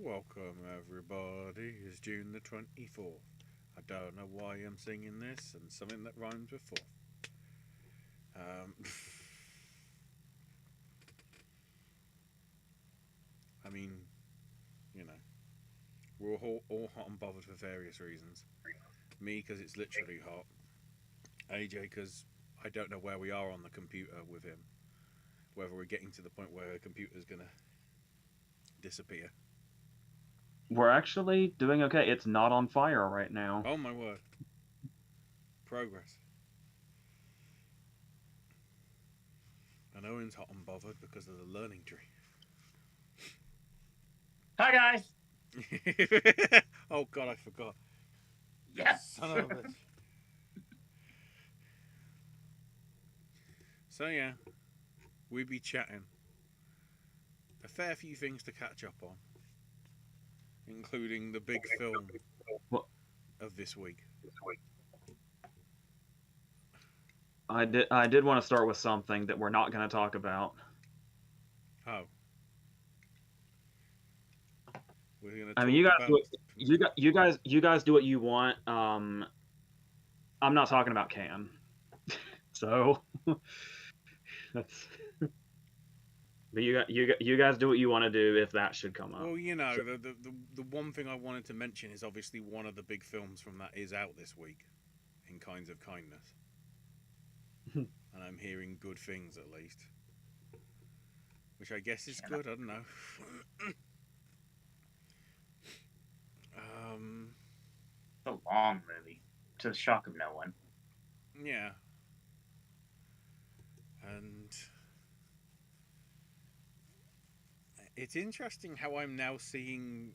Welcome everybody, it's June the 24th. I don't know why I'm singing this and something that rhymes with fourth. Um, I mean, you know, we're all hot and bothered for various reasons. Me, because it's literally hot. AJ, because I don't know where we are on the computer with him. Whether we're getting to the point where the computer's gonna disappear. We're actually doing okay. It's not on fire right now. Oh my word. Progress. And Owen's hot and bothered because of the learning tree. Hi guys. Oh god, I forgot. Yes. Son of a bitch. So yeah, we be chatting. A fair few things to catch up on, including the big film Well, of this week. I did want to start with something that we're not going to talk about. Oh, we're gonna I mean, talk about. you guys do what you want. I'm not talking about Can. So that's. But you guys do what you want to do if that should come up. Well, you know, So, the one thing I wanted to mention is obviously one of the big films from that is out this week, in Kinds of Kindness, and I'm hearing good things at least, which I guess is good. I don't know. um, It's a long movie, to the shock of no one. yeah, and it's interesting how I'm now seeing,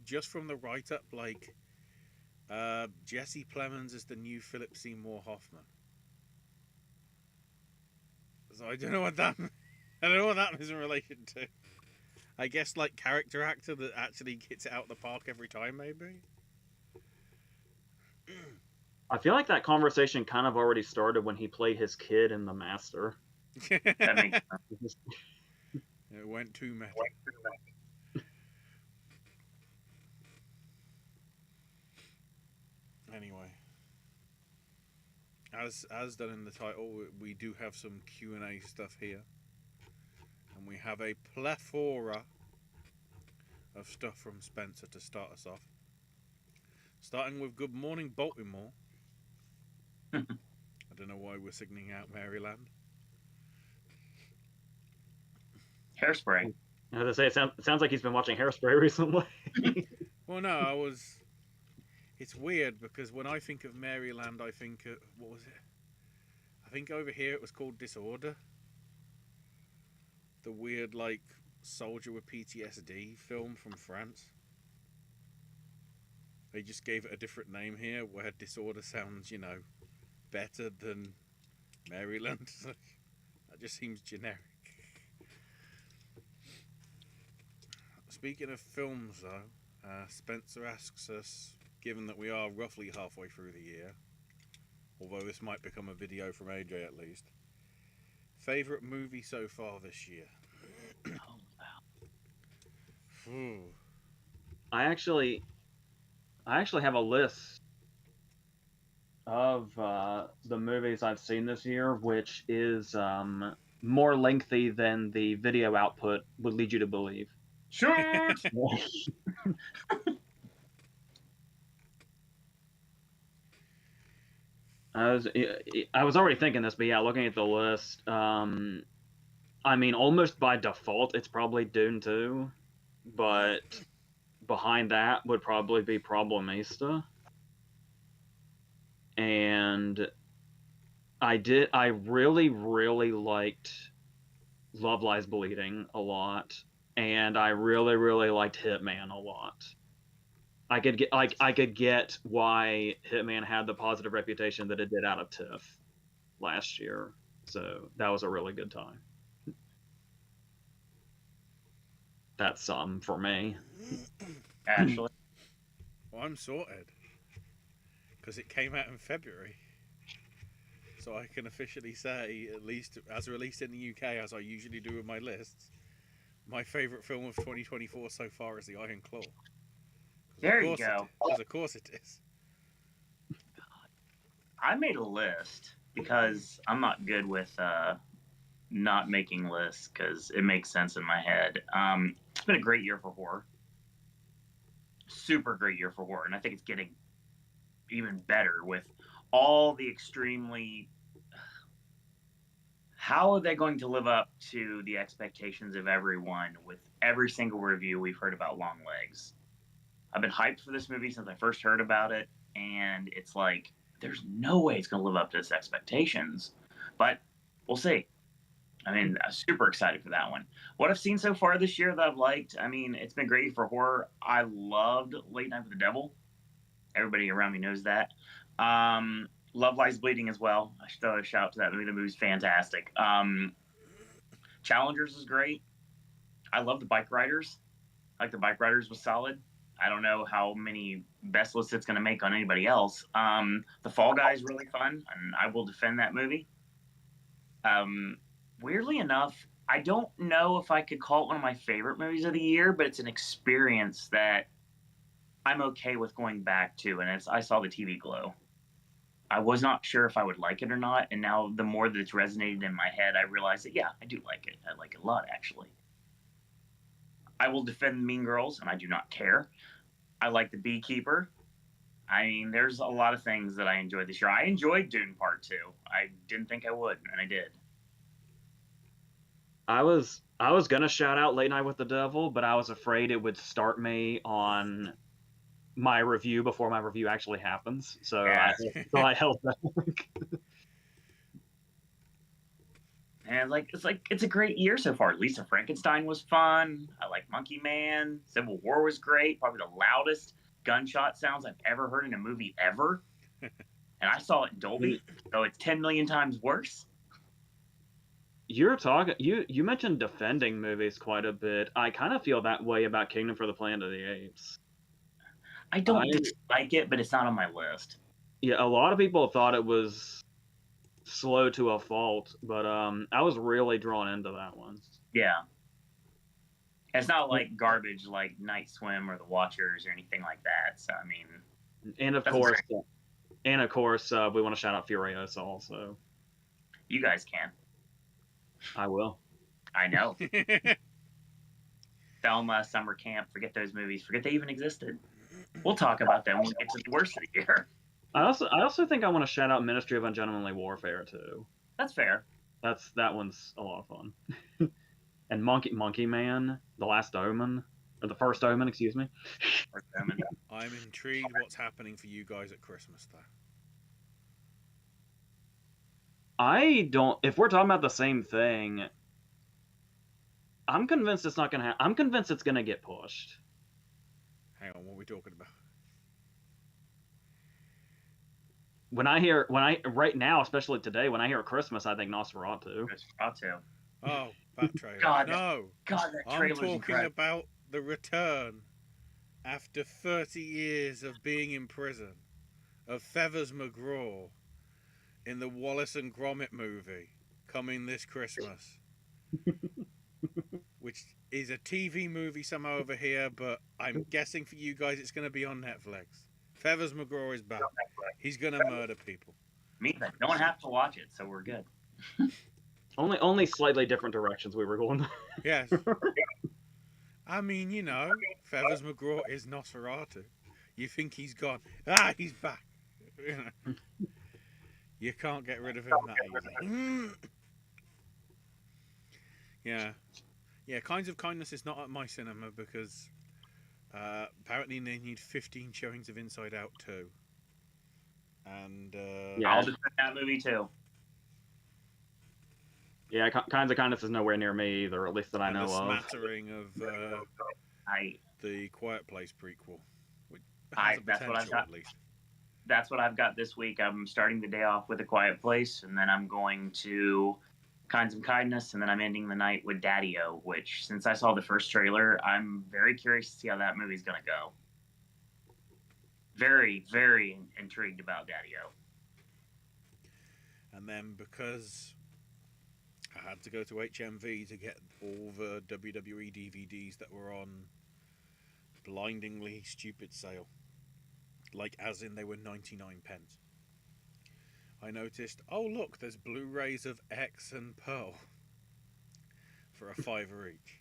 just from the write up, like Jesse Plemons is the new Philip Seymour Hoffman. So I don't know what that I don't know what that is in relation to. I guess like character actor that actually hits it out the park every time, maybe. I feel like that conversation kind of already started when he played his kid in The Master. That makes It went too meta. Anyway, as done in the title, we do have some Q&A stuff here, and we have a plethora of stuff from Spencer to start us off. Starting with Good Morning Baltimore. I don't know why we're signaling out Maryland. Hairspray. As I say, it sounds like he's been watching Hairspray recently. Well, no, I was. It's weird because when I think of Maryland, I think of, what was it? I think over here it was called Disorder. The weird like soldier with PTSD film from France. They just gave it a different name here, where Disorder sounds, better than Maryland. That just seems generic. Speaking of films, though, Spencer asks us, given that we are roughly halfway through the year, although this might become a video from AJ at least, favourite movie so far this year? I actually have a list of the movies I've seen this year, which is more lengthy than the video output would lead you to believe. Shoot! I was already thinking this, but yeah, looking at the list, I mean, almost by default, it's probably Dune 2, but behind that would probably be Problemista. And I really, really liked Love Lies Bleeding a lot, and I really, really liked Hitman a lot. I could get why Hitman had the positive reputation that it did out of TIFF last year. So that was a really good time. That's something for me. Ashley. Well, I'm sorted because it came out in February, so I can officially say, at least as released in the UK, as I usually do with my lists, My favourite film of 2024 so far is The Iron Claw. There you go. Because of course it is. I made a list because I'm not good with not making lists because it makes sense in my head. It's been a great year for horror. Super great year for horror, and I think it's getting even better with all the extremely. How are they going to live up to the expectations of everyone with every single review we've heard about Long Legs? I've been hyped for this movie since I first heard about it, and it's like there's no way it's going to live up to its expectations, but we'll see. I mean, I'm super excited for that one. What I've seen so far this year that I've liked, I mean, it's been great for horror. I loved Late Night with the Devil. Everybody around me knows that. Love Lies Bleeding as well. I should throw a shout out to that movie. The movie's fantastic. Challengers is great. I love the Bike Riders. Like the Bike Riders was solid. I don't know how many best lists it's going to make on anybody else. The Fall Guy is really fun, and I will defend that movie. Weirdly enough, I don't know if I could call it one of my favorite movies of the year, but it's an experience that I'm okay with going back to, and I saw the TV Glow. I was not sure if I would like it or not, and now the more that it's resonated in my head, I realize that, yeah, I do like it. I like it a lot, actually. I will defend Mean Girls, and I do not care. I like The Beekeeper. I mean, there's a lot of things that I enjoyed this year. I enjoyed Dune Part 2. I didn't think I would, and I did. I was gonna shout out Late Night with the Devil, but I was afraid it would start me on my review before my review actually happens. So Yeah. I held back. And it's a great year so far. Lisa Frankenstein was fun. I like Monkey Man. Civil War was great. Probably the loudest gunshot sounds I've ever heard in a movie ever. And I saw it in Dolby, so it's 10 million times worse. You're talking. You mentioned defending movies quite a bit. I kind of feel that way about Kingdom for the Planet of the Apes. I don't dislike it, but it's not on my list. Yeah, a lot of people thought it was slow to a fault, but I was really drawn into that one. Yeah. It's not like garbage like Night Swim or The Watchers or anything like that. So I mean, and of course, we want to shout out Furiosa also. You guys can. I will. I know. Thelma, Summer Camp. Forget those movies. Forget they even existed. We'll talk about them when we get to the worst of the year. I also think I want to shout out Ministry of Ungentlemanly Warfare too. That's fair. That one's a lot of fun. And Monkey Man, The Last Omen, or The First Omen, excuse me. I'm intrigued what's happening for you guys at Christmas, though. I don't. If we're talking about the same thing, I'm convinced it's not gonna. I'm convinced it's gonna get pushed. Hang on, what are we talking about? Right now, especially today, when I hear Christmas, I think Nosferatu. Nosferatu. Oh, that trailer. God, no. God, that I'm trailer's talking incredible. about the return after 30 years of being in prison of Feathers McGraw in the Wallace and Gromit movie coming this Christmas. Which is a TV movie somehow over here, but I'm guessing for you guys it's going to be on Netflix. Feathers McGraw is back. He's going to murder people. Me, but don't have to watch it, so we're good. Only slightly different directions we were going. Yes. I mean, you know, Feathers McGraw is Nosferatu. You think he's gone. Ah, he's back. You know. You can't get rid of him that easy. Yeah. Yeah, Kinds of Kindness is not at my cinema because apparently they need 15 showings of Inside Out 2. And Yeah. I'll defend that movie too. Yeah, Kinds of Kindness is nowhere near me either, at least that I know a of. smattering of the Quiet Place prequel, which has a potential at least. That's what I've got this week. I'm starting the day off with A Quiet Place, and then I'm going to Kinds of Kindness, and then I'm ending the night with Daddy-O, which, since I saw the first trailer, I'm very curious to see how that movie's going to go. Very, very intrigued about Daddy-O. And then because I had to go to HMV to get all the WWE DVDs that were on blindingly stupid sale. Like, as in they were 99 pence. I noticed, oh look, there's Blu-rays of X and Pearl for $5 each.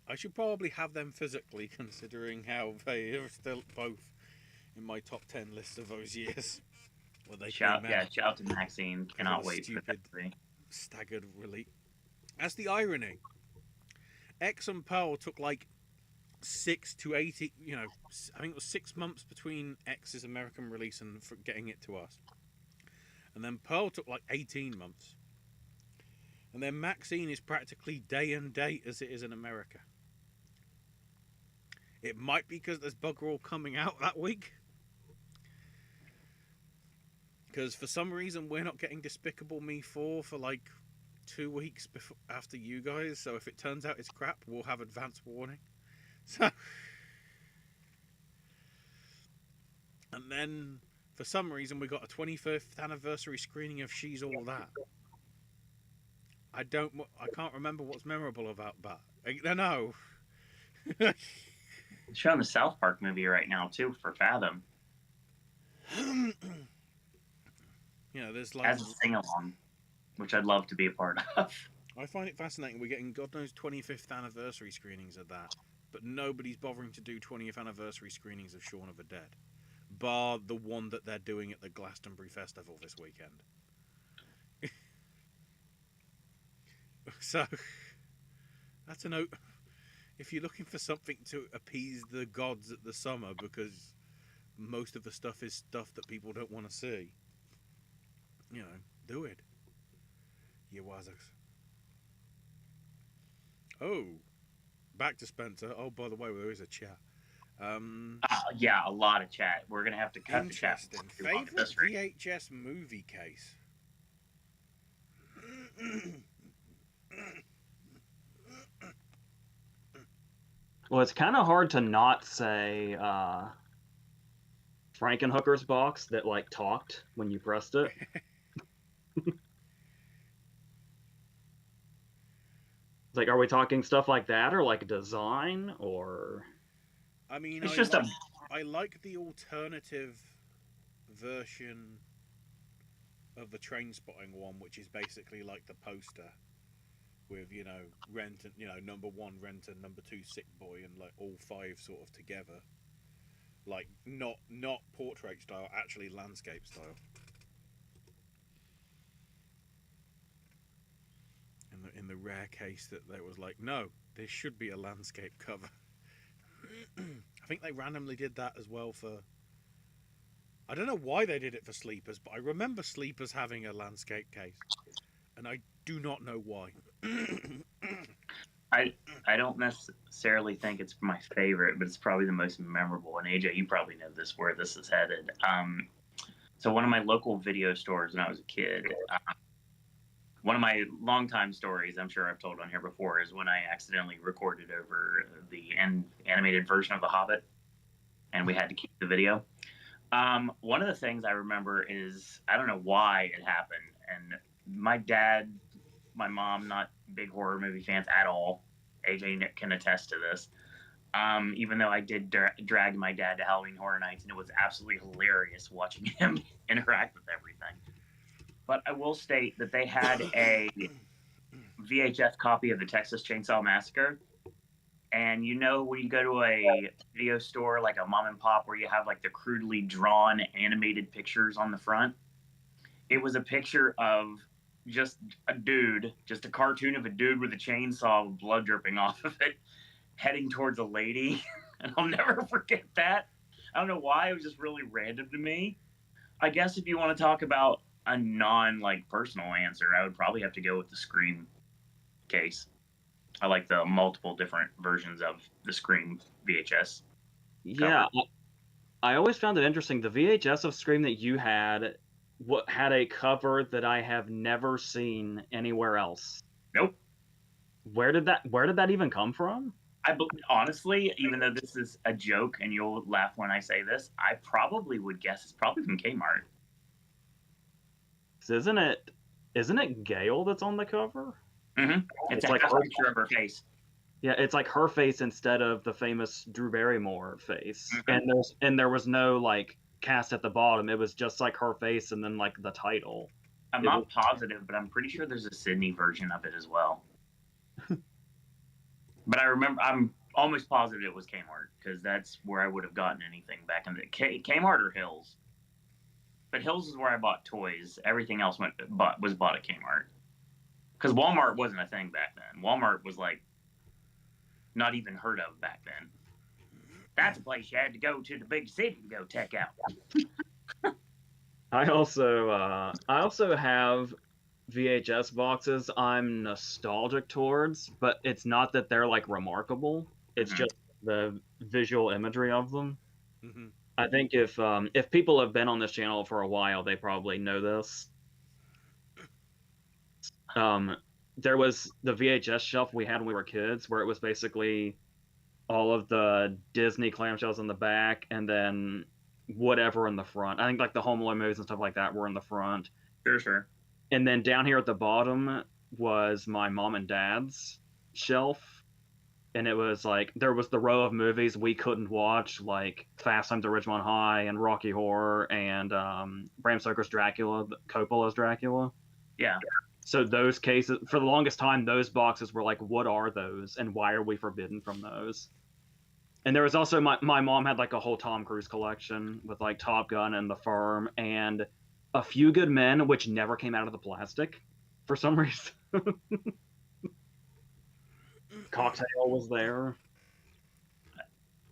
I should probably have them physically, considering how they are still both in my top 10 list of those years. Where they Shout out to Maxine. Cannot wait for that movie. Staggered release. That's the irony. X and Pearl took like 6 to 8, I think it was 6 months between X's American release and for getting it to us. And then Pearl took like 18 months. And then Maxine is practically day and date as it is in America. It might be because there's bugger all coming out that week. Because for some reason we're not getting Despicable Me 4 for like 2 weeks after you guys. So if it turns out it's crap, we'll have advance warning. So, and then for some reason we got a 25th anniversary screening of She's All That. I can't remember what's memorable about that. No. They're showing the South Park movie right now too for Fathom. There's like as a sing along, which I'd love to be a part of. I find it fascinating. We're getting God knows 25th anniversary screenings of that, but nobody's bothering to do 20th anniversary screenings of Shaun of the Dead, bar the one that they're doing at the Glastonbury Festival this weekend. So that's a note. If you're looking for something to appease the gods at the summer, because most of the stuff is stuff that people don't want to see, do it. You wazzers. Oh, back to Spencer. Oh, by the way, there is a chat. Yeah, a lot of chat. We're gonna have to cut the chat. Favorite VHS movie case. Well, it's kind of hard to not say Frankenhooker's box that like talked when you pressed it. Like, are we talking stuff like that, or like design, or? I mean, it's I like the alternative version of the Trainspotting one, which is basically like the poster with Rent and number 1 Rent and number 2 Sick Boy, and like all 5 sort of together, like not portrait style, actually landscape style. In the rare case that there was like, no, there should be a landscape cover. I think they randomly did that as well for. I don't know why they did it for Sleepers, but I remember Sleepers having a landscape case, and I do not know why. I don't necessarily think it's my favorite, but it's probably the most memorable. And AJ, you probably know this, where this is headed. So one of my local video stores when I was a kid, one of my longtime stories, I'm sure I've told on here before, is when I accidentally recorded over the animated version of The Hobbit, and we had to keep the video. One of the things I remember is, I don't know why it happened, and my dad, my mom, not big horror movie fans at all. AJ can attest to this. Even though I did drag my dad to Halloween Horror Nights, and it was absolutely hilarious watching him interact with everything. But I will state that they had a VHS copy of the Texas Chainsaw Massacre. And when you go to a video store, like a mom and pop, where you have like the crudely drawn animated pictures on the front, it was a picture of just a cartoon of a dude with a chainsaw with blood dripping off of it, heading towards a lady. And I'll never forget that. I don't know why, it was just really random to me. I guess if you want to talk about a personal answer, I would probably have to go with the Scream case. I like the multiple different versions of the Scream VHS. Yeah, I always found it interesting. The VHS of Scream that you had had a cover that I have never seen anywhere else. Nope. Where did that even come from? Honestly, even though this is a joke and you'll laugh when I say this, I probably would guess it's probably from Kmart. Isn't it isn't it Gale that's on the cover? Mm-hmm. It's like a her, picture of her face. yeah, it's like her face instead of the famous Drew Barrymore face. Mm-hmm. And there was no like cast at the bottom. It was just like her face and then like the title. I'm It was, not positive, but I'm pretty sure there's a Sydney version of it as well. But I'm almost positive it was Kmart because that's where I would have gotten anything back in the Kmart or Hills. But Hills is where I bought toys. Everything else was bought at Kmart because Walmart wasn't a thing back then. Walmart was like not even heard of back then. That's a place you had to go to the big city to go check out. I also have VHS boxes I'm nostalgic towards, but it's not that they're like remarkable. It's just the visual imagery of them. Mm-hmm. I think if people have been on this channel for a while, they probably know this. There was the VHS shelf we had when we were kids, where it was basically all of the Disney clamshells in the back, and then whatever in the front. I think like the Home Alone movies and stuff like that were in the front. Sure. And then down here at the bottom was my mom and dad's shelf. And it was like, there was the row of movies we couldn't watch, like Fast Times at Ridgemont High and Rocky Horror and Bram Stoker's Dracula, Coppola's Dracula. Yeah. So those cases, for the longest time, those boxes were like, what are those? And why are we forbidden from those? And there was also, my mom had like a whole Tom Cruise collection with like Top Gun and The Firm and A Few Good Men, which never came out of the plastic for some reason. Cocktail was there.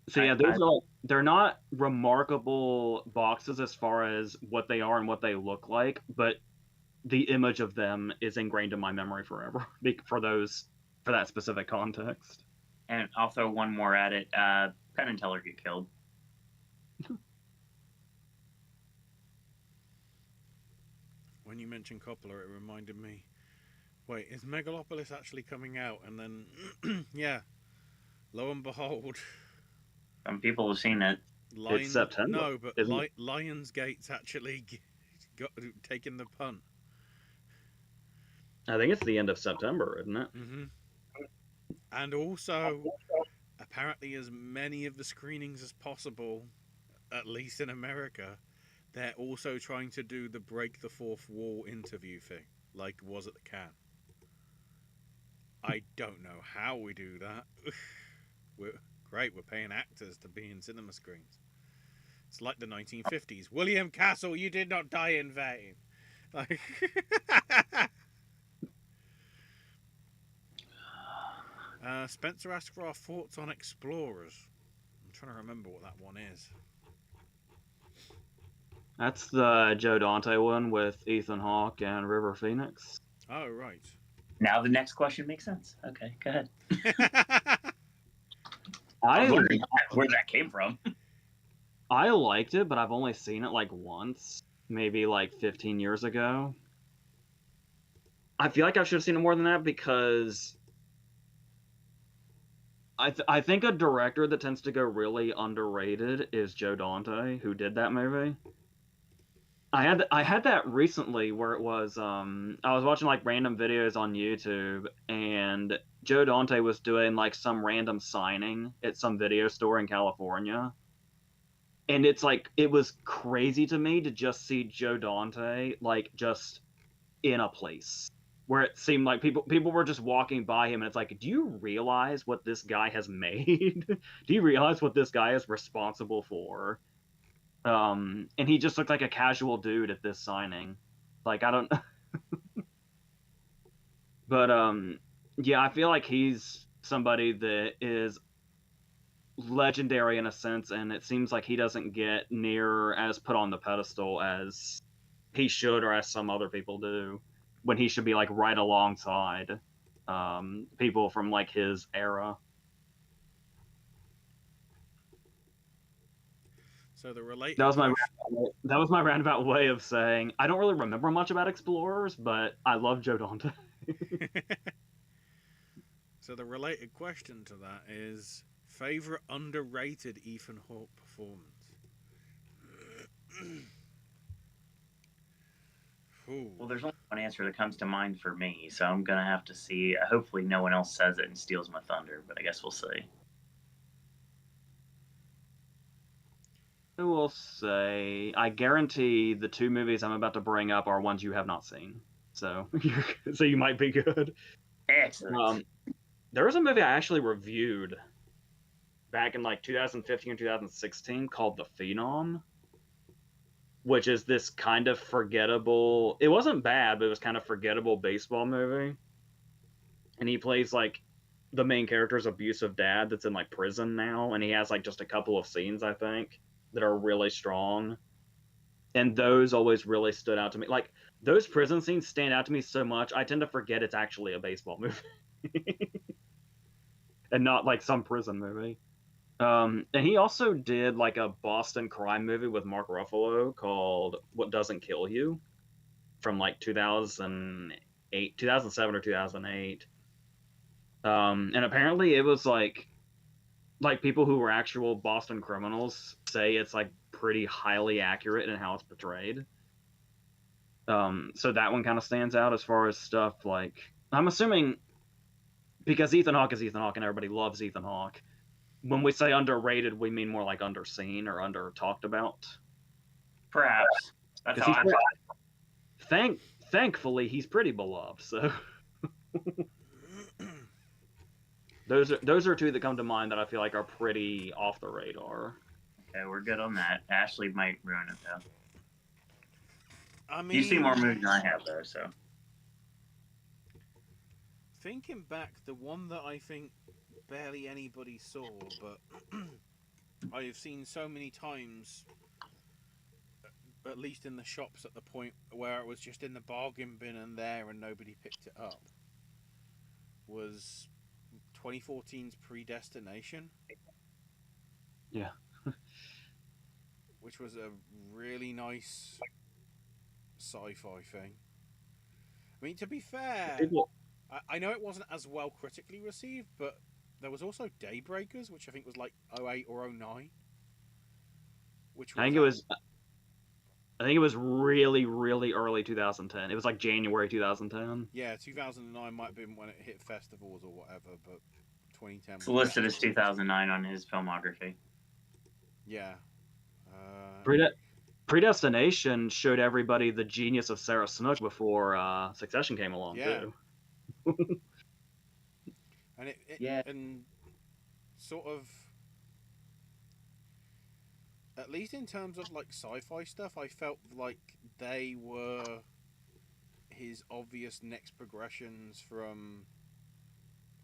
So yeah, they're not remarkable boxes as far as what they are and what they look like, but the image of them is ingrained in my memory forever for that specific context. And I'll throw one more at it. Penn and Teller get killed. When you mentioned Coppola, it reminded me. Wait, is Megalopolis actually coming out? And then, yeah, lo and behold, Some people have seen it. It's September. No, but Lionsgate's actually taken the punt. I think it's the end of September, isn't it? Mm-hmm. And also, apparently, as many of the screenings as possible, at least in America, they're also trying to do the break the fourth wall interview thing, like was at the Cannes. I don't know how we do that. We're paying actors to be in cinema screens. It's like the 1950s. William Castle, you did not die in vain. Like, Spencer asked for our thoughts on Explorers. I'm trying to remember what that one is. That's the Joe Dante one with Ethan Hawke and River Phoenix. Oh, right. Now the next question makes sense. Okay, go ahead. I was wondering where that came from. I liked it, but I've only seen it like once, maybe like 15 years ago. I feel like I should have seen it more than that because I think a director that tends to go really underrated is Joe Dante, who did that movie. I had that recently where it was I was watching like random videos on YouTube and Joe Dante was doing like some random signing at some video store in California. And it's like it was crazy to me to just see Joe Dante like just in a place where it seemed like people were just walking by him and it's like, do you realize what this guy has made? Do you realize what this guy is responsible for? And he just looked like a casual dude at this signing. Like, I don't... But, yeah, I feel like he's somebody that is legendary in a sense, and it seems like he doesn't get near as put on the pedestal as he should or as some other people do, when he should be, like, right alongside people from, like, his era. So the related that was my roundabout way of saying I don't really remember much about Explorers, but I love Joe Dante. So the related question to that is favorite underrated Ethan Hawke performance. Ooh. Well, there's only one answer that comes to mind for me, so I'm gonna have to see. Hopefully, no one else says it and steals my thunder, but I guess we'll see. I will say, I guarantee the 2 movies I'm about to bring up are ones you have not seen. So, so you might be good. Excellent. There was a movie I actually reviewed back in like 2015 or 2016 called The Phenom, which is this kind of forgettable. It wasn't bad, but it was kind of forgettable baseball movie. And he plays like the main character's abusive dad that's in like prison now, and he has like just a couple of scenes I think that are really strong. And those always really stood out to me. Like those prison scenes stand out to me so much, I tend to forget it's actually a baseball movie. And not like some prison movie. And he also did like a Boston crime movie with Mark Ruffalo called What Doesn't Kill You from like 2008, 2007 or 2008. And apparently it was like people who were actual Boston criminals say it's like pretty highly accurate in how it's portrayed. So that one kind of stands out as far as stuff like, I'm assuming because Ethan Hawke is Ethan Hawke and everybody loves Ethan Hawke. When we say underrated, we mean more like underseen or under talked about. Perhaps. That's how I Thankfully, he's pretty beloved. So those are 2 that come to mind that I feel like are pretty off the radar. Okay, we're good on that. Ashley might ruin it though. I mean, You see more movies than I have though, so. Thinking back, the one that I think barely anybody saw, but I have seen so many times, at least in the shops at the point where it was just in the bargain bin and there and nobody picked it up, was 2014's Predestination. Yeah. Which was a really nice sci-fi thing. I mean, to be fair, I know it wasn't as well critically received, but there was also Daybreakers, which I think was like 08 or 09. Which was, I think it was really, really early 2010. It was like January 2010. Yeah, 2009 might have been when it hit festivals or whatever, but 2010. It's listed as 2009 on his filmography. Yeah. Predestination showed everybody the genius of Sarah Snook before Succession came along too. And and sort of, at least in terms of like sci-fi stuff, I felt like they were his obvious next progressions from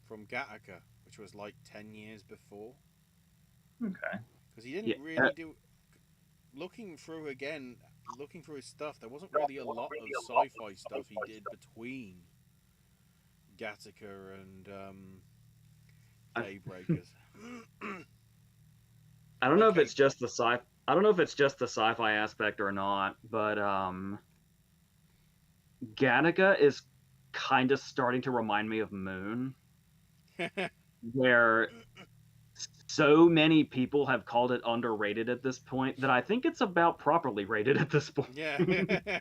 Gattaca, which was like 10 years before. Okay. Because he didn't really do. Looking through his stuff, there wasn't really a lot of sci-fi stuff he did between Gattaca and Daybreakers. I don't know if it's just the sci-fi aspect or not, but Gattaca is kind of starting to remind me of Moon, where so many people have called it underrated at this point that I think it's about properly rated at this point. Yeah.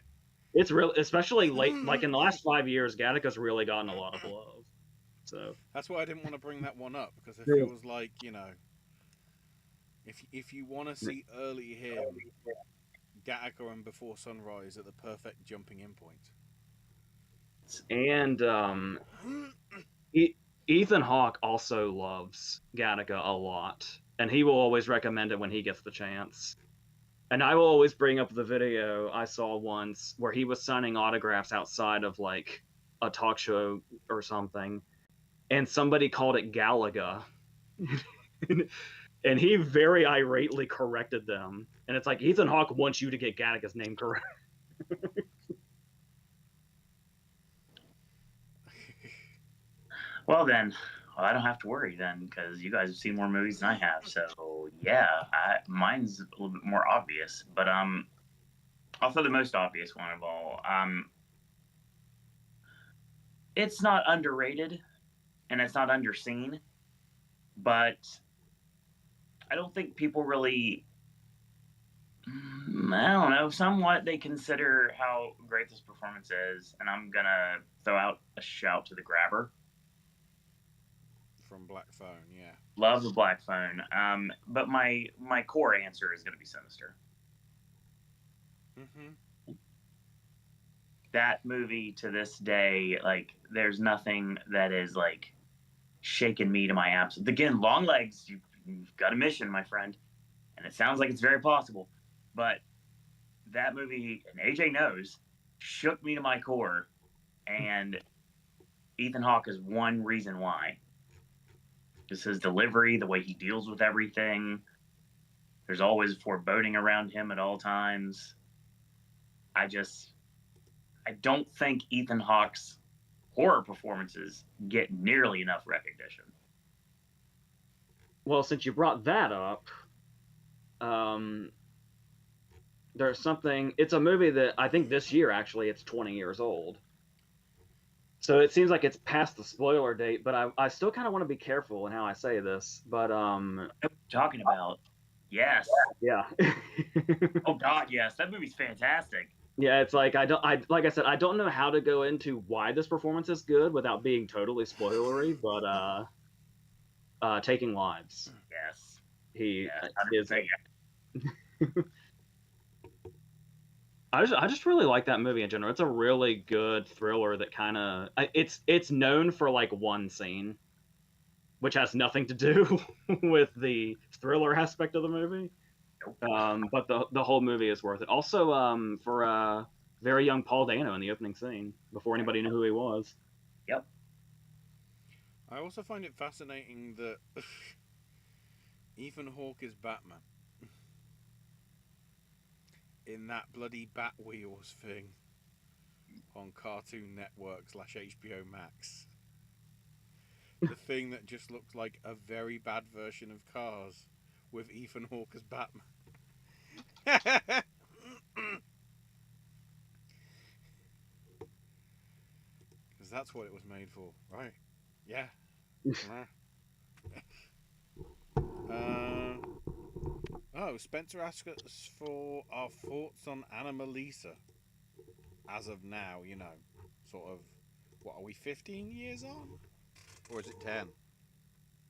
It's real, especially late, like in the last 5 years, Gattaca's really gotten a lot of love. So that's why I didn't want to bring that one up, because it feels like, you know, if you want to see early him, Gattaca and Before Sunrise are the perfect jumping in point. And Ethan Hawke also loves Gattaca a lot, and he will always recommend it when he gets the chance. And I will always bring up the video I saw once where he was signing autographs outside of like a talk show or something, and somebody called it Galaga. And he very irately corrected them. And it's like, Ethan Hawke wants you to get Gattaca's name correct. Well then, I don't have to worry then, because you guys have seen more movies than I have. So yeah, mine's a little bit more obvious. But I'll throw the most obvious one of all. It's not underrated, and it's not underseen, but I don't think people really I don't know. Somewhat they consider how great this performance is, and I'm gonna throw out a shout to the grabber. From Black Phone, yeah. Love the Black Phone. But my core answer is gonna be Sinister. Mm-hmm. That movie to this day, like, there's nothing that is like shaken me to my absolute. Again, long legs. You've got a mission, my friend, and it sounds like it's very possible. But that movie, and AJ knows, shook me to my core, and Ethan Hawke is one reason why. Just his delivery, the way he deals with everything. There's always foreboding around him at all times. I don't think Ethan Hawke's horror performances get nearly enough recognition. Well, since you brought that up, there's something. It's a movie that I think this year actually it's 20 years old. So it seems like it's past the spoiler date, but I still kind of want to be careful in how I say this. But Talking about, yes. yeah. Oh God, yes. That movie's fantastic. Yeah, it's like like I said, I don't know how to go into why this performance is good without being totally spoilery, but Taking Lives. Yes. He Yes, is 100%, I just really like that movie in general. It's a really good thriller that kind of it's known for like one scene, which has nothing to do with the thriller aspect of the movie. Nope. But the whole movie is worth it. Also, for very young Paul Dano in the opening scene before anybody knew who he was. Yep. I also find it fascinating that Ethan Hawke is Batman in that bloody Batwheels thing on Cartoon Network / HBO Max. The thing that just looks like a very bad version of Cars with Ethan Hawke as Batman. Because that's what it was made for, right? Yeah. Spencer asked us for our thoughts on Anomalisa. As of now, sort of, what are we, 15 years on? Or is it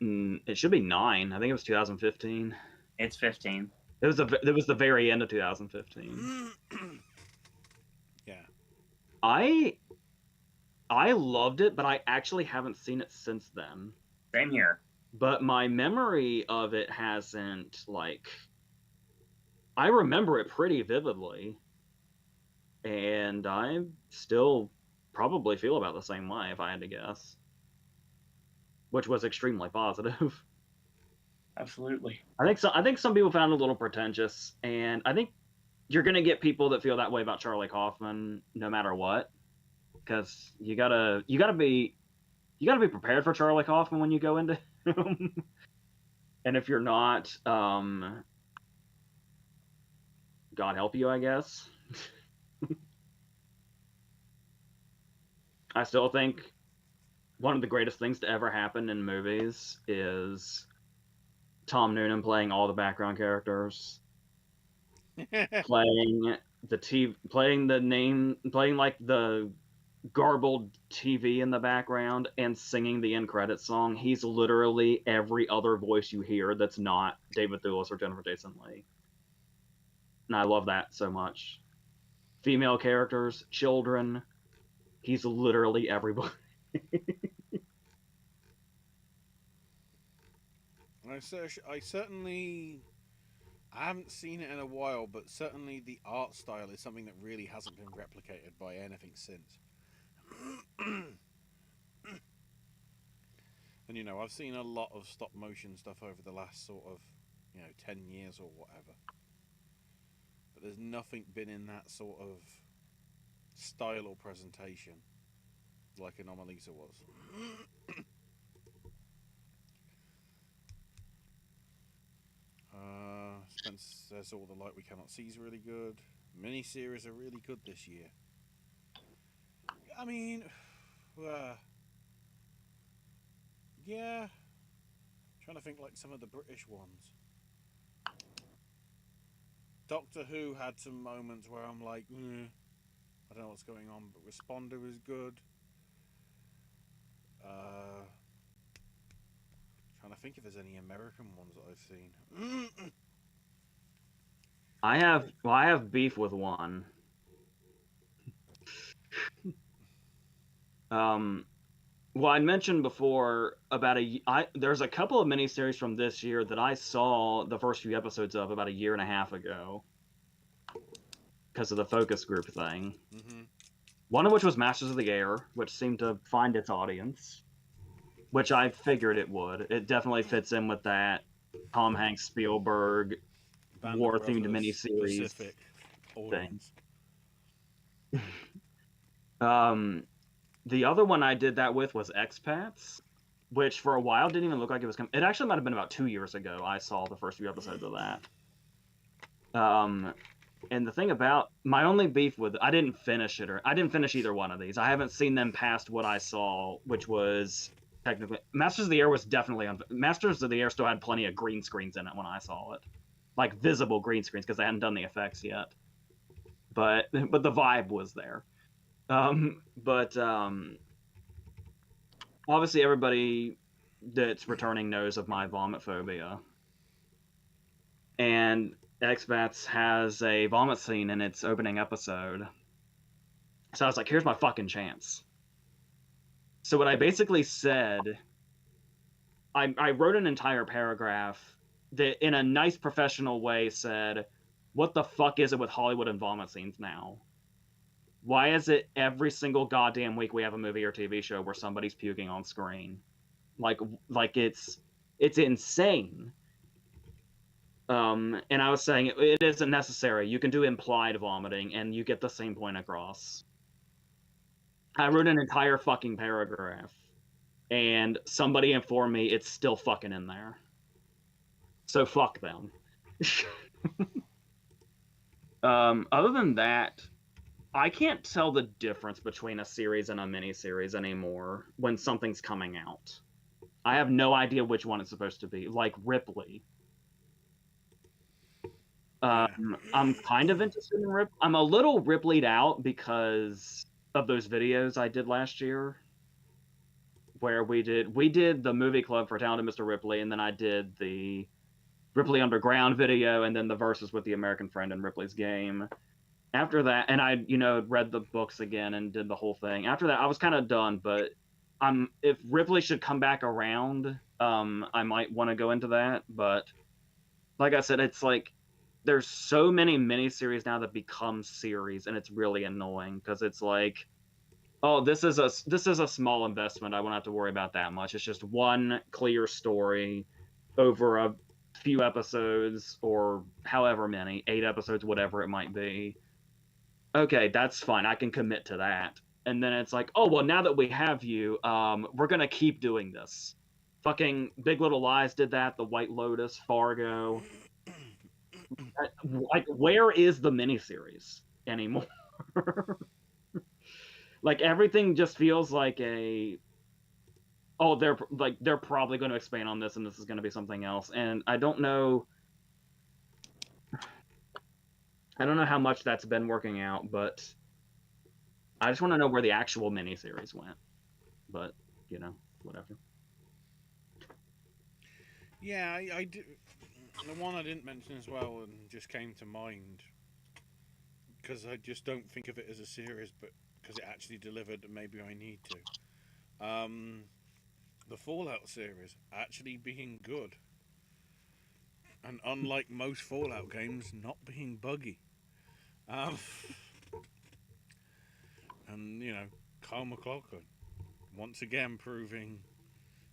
10? It should be 9. I think it was 2015. It's 15. It was the very end of 2015. Yeah. I loved it, but I actually haven't seen it since then. Same here. But my memory of it hasn't I remember it pretty vividly, and I still probably feel about the same way if I had to guess, which was extremely positive. Absolutely. I think some people found it a little pretentious, and I think you're gonna get people that feel that way about Charlie Kaufman no matter what, because you gotta be prepared for Charlie Kaufman when you go into him. And if you're not, God help you, I guess. I still think one of the greatest things to ever happen in movies is Tom Noonan playing all the background characters, playing playing like the garbled TV in the background and singing the end credits song. He's literally every other voice you hear that's not David Thewlis or Jennifer Jason Leigh. And I love that so much. Female characters, children, he's literally everybody. I certainly, I haven't seen it in a while, but certainly the art style is something that really hasn't been replicated by anything since. And I've seen a lot of stop motion stuff over the last sort of 10 years or whatever, but there's nothing been in that sort of style or presentation like Anomalisa was. Spence says All the Light We Cannot See is really good. Miniseries are really good this year. I mean, yeah. Trying to think like some of the British ones. Doctor Who had some moments where I'm like, I don't know what's going on, but Responder is good. Uh, Trying to think if there's any American ones that I've seen. I have beef with one. Well, I mentioned before about there's a couple of miniseries from this year that I saw the first few episodes of about a year and a half ago because of the focus group thing. Mm-hmm. One of which was Masters of the Air, which seemed to find its audience, which I figured it would. It definitely fits in with that Tom Hanks Spielberg Band of war-themed Brothers, miniseries Pacific thing. audience. The other one I did that with was Expats, which for a while didn't even look like it was coming. It actually might have been about 2 years ago I saw the first few episodes of that. And the thing about my only beef with I didn't finish either one of these. I haven't seen them past what I saw, which was technically Masters of the Air was definitely on. Masters of the Air still had plenty of green screens in it when I saw it, like visible green screens because they hadn't done the effects yet. But the vibe was there. But obviously everybody that's returning knows of my vomit phobia, and Expats has a vomit scene in its opening episode. So I was like, here's my fucking chance. So what I basically said, I wrote an entire paragraph that in a nice professional way said, what the fuck is it with Hollywood and vomit scenes now? Why is it every single goddamn week we have a movie or TV show where somebody's puking on screen? Like it's insane. And I was saying it isn't necessary. You can do implied vomiting and you get the same point across. I wrote an entire fucking paragraph, and somebody informed me it's still fucking in there. So fuck them. Other than that, I can't tell the difference between a series and a miniseries anymore when something's coming out. I have no idea which one it's supposed to be. Like Ripley. I'm kind of interested in Ripley. I'm a little Ripley'd out because of those videos I did last year, where we did the movie club for Talented Mr. Ripley, and then I did the Ripley Underground video, and then the verses with the American Friend and Ripley's Game. After that, and I read the books again and did the whole thing. After that, I was kind of done, but if Ripley should come back around, I might want to go into that. But like I said, it's like there's so many miniseries now that become series, and it's really annoying because it's like, oh, this is a small investment. I won't have to worry about that much. It's just one clear story over a few episodes or however many, 8 episodes, whatever it might be. Okay, that's fine. I can commit to that. And then it's like, oh, well, now that we have you, we're going to keep doing this. Fucking Big Little Lies did that, The White Lotus, Fargo. Like, where is the miniseries anymore? Like, everything just feels like they're probably going to expand on this and this is going to be something else. And I don't know how much that's been working out, but I just want to know where the actual miniseries went. But, whatever. Yeah, I do. The one I didn't mention as well and just came to mind because I just don't think of it as a series, but because it actually delivered, maybe I need to. The Fallout series actually being good, and unlike most Fallout games, not being buggy. And Kyle MacLachlan once again proving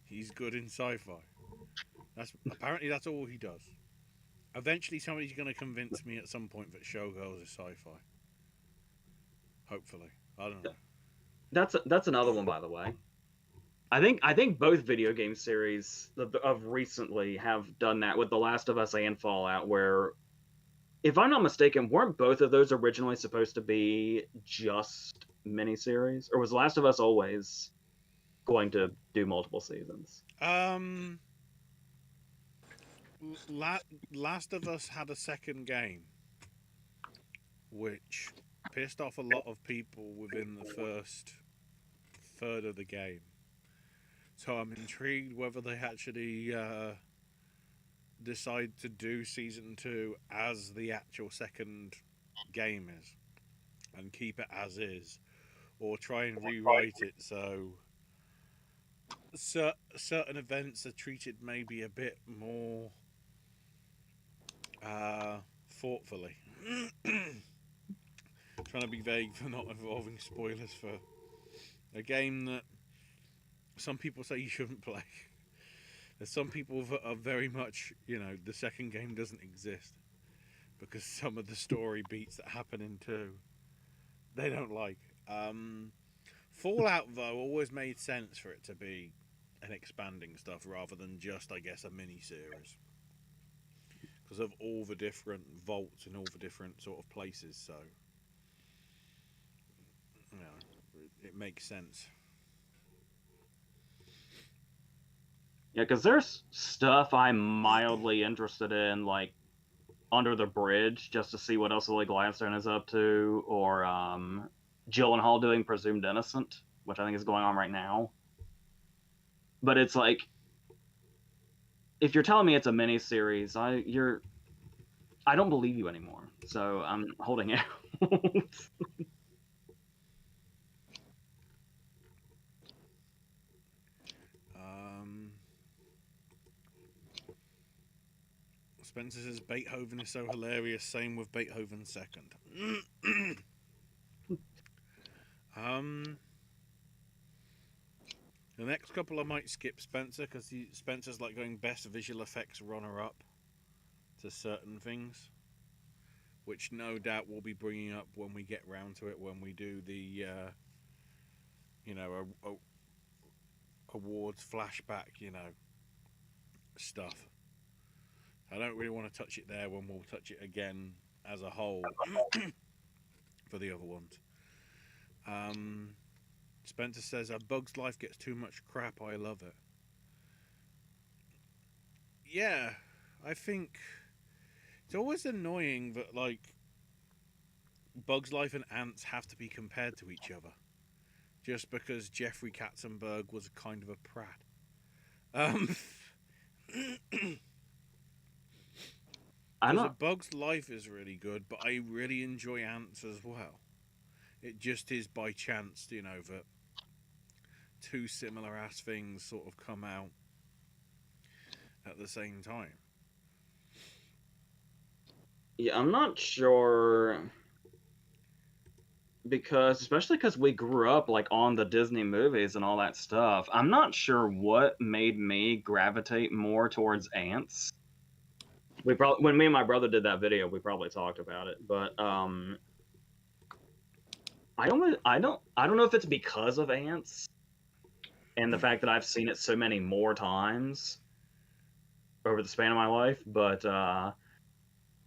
he's good in sci-fi. That's all he does. Eventually, somebody's going to convince me at some point that Showgirls is sci-fi. Hopefully, I don't know. That's another one, by the way. I think both video game series of recently have done that with The Last of Us and Fallout, where, if I'm not mistaken, weren't both of those originally supposed to be just miniseries, or was The Last of Us always going to do multiple seasons? Last of Us had a second game, which pissed off a lot of people within the first third of the game. So I'm intrigued whether they actually decide to do season 2 as the actual second game is and keep it as is, or try and rewrite it so certain events are treated maybe a bit more thoughtfully. Trying to be vague for not involving spoilers for a game that some people say you shouldn't play. There's some people that are very much, the second game doesn't exist because some of the story beats that happen in 2 they don't like. Fallout, though, always made sense for it to be an expanding stuff rather than just, I guess, a mini-series. Because of all the different vaults and all the different sort of places, so... it makes sense. Yeah, because there's stuff I'm mildly interested in, like Under the Bridge, just to see what else Lily Gladstone is up to, or Gyllenhaal doing Presumed Innocent, which I think is going on right now. But it's like, if you're telling me it's a miniseries, I don't believe you anymore. So I'm holding out. Spencer says Beethoven is so hilarious. Same with Beethoven second. The next couple I might skip Spencer because Spencer's like going best visual effects runner-up to certain things, which no doubt we'll be bringing up when we get round to it when we do the awards flashback stuff. I don't really want to touch it there when we'll touch it again as a whole for the other ones. Spencer says, A Bug's Life gets too much crap, I love it. Yeah, I think it's always annoying that, like, Bug's Life and Ants have to be compared to each other. Just because Jeffrey Katzenberg was kind of a prat. Because A Bug's Life is really good, but I really enjoy Ants as well. It just is by chance, that two similar ass things sort of come out at the same time. Yeah, I'm not sure, especially because we grew up like on the Disney movies and all that stuff. I'm not sure what made me gravitate more towards Ants. When me and my brother did that video, we probably talked about it, but I don't know if it's because of Ants and the fact that I've seen it so many more times over the span of my life, but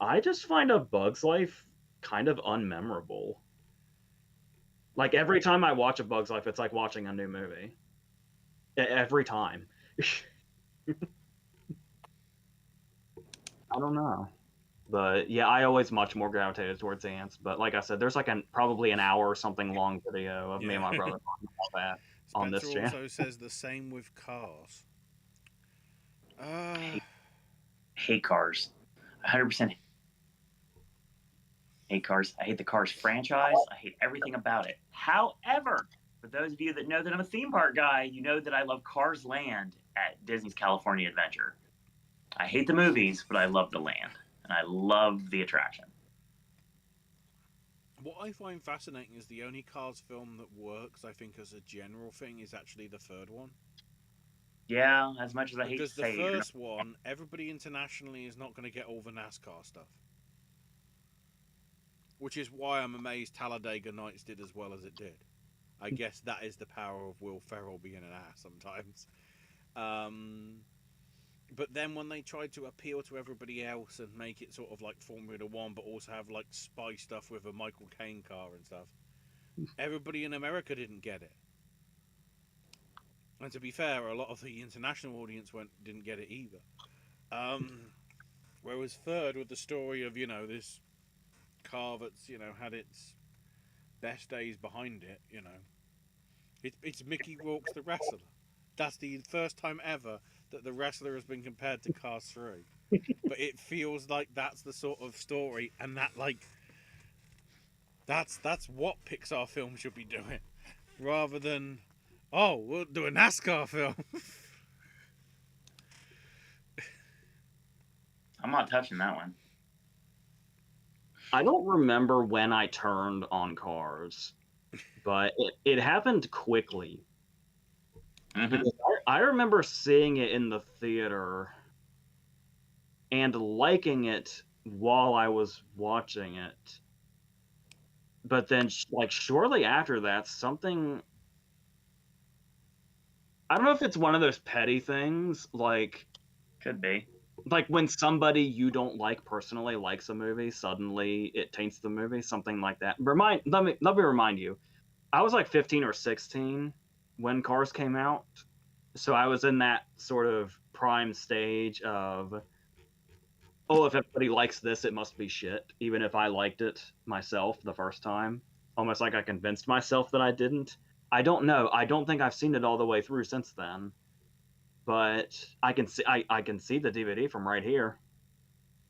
I just find A Bug's Life kind of unmemorable. Like, every time I watch A Bug's Life, it's like watching a new movie. Every time. I don't know. But yeah, I always much more gravitated towards Ants. But like I said, there's like probably an hour or something long video of me and my brother talking about that on this channel. Spencer also says the same with Cars. Hate Cars. 100% hate Cars. I hate the Cars franchise. I hate everything about it. However, for those of you that know that I'm a theme park guy, you know that I love Cars Land at Disney's California Adventure. I hate the movies, but I love the land. And I love the attraction. What I find fascinating is the only Cars film that works, I think, as a general thing, is actually the third one. Yeah, as much as I hate to say it. Because the first one, everybody internationally is not going to get all the NASCAR stuff. Which is why I'm amazed Talladega Nights did as well as it did. I guess that is the power of Will Ferrell being an ass sometimes. But then when they tried to appeal to everybody else and make it sort of like Formula One, but also have like spy stuff with a Michael Caine car and stuff, everybody in America didn't get it. And to be fair, a lot of the international audience didn't get it either. Whereas third, with the story of, this car that's had its best days behind it. It's Mickey Rourke's The Wrestler. That's the first time ever that The Wrestler has been compared to Cars 3. But it feels like that's the sort of story, and that's what Pixar film should be doing, rather than, oh, we'll do a NASCAR film. I'm not touching that one. I don't remember when I turned on Cars, but it happened quickly. Mm-hmm. I remember seeing it in the theater and liking it while I was watching it. But then, like, shortly after that, something... I don't know if it's one of those petty things, like... Could be. Like when somebody you don't like personally likes a movie, suddenly it taints the movie, something like that. Let me remind you, I was like 15 or 16 when Cars came out, so I was in that sort of prime stage of, oh, if everybody likes this, it must be shit, even if I liked it myself the first time. Almost like I convinced myself that I didn't. I don't know. I don't think I've seen it all the way through since then. But I can see the DVD from right here.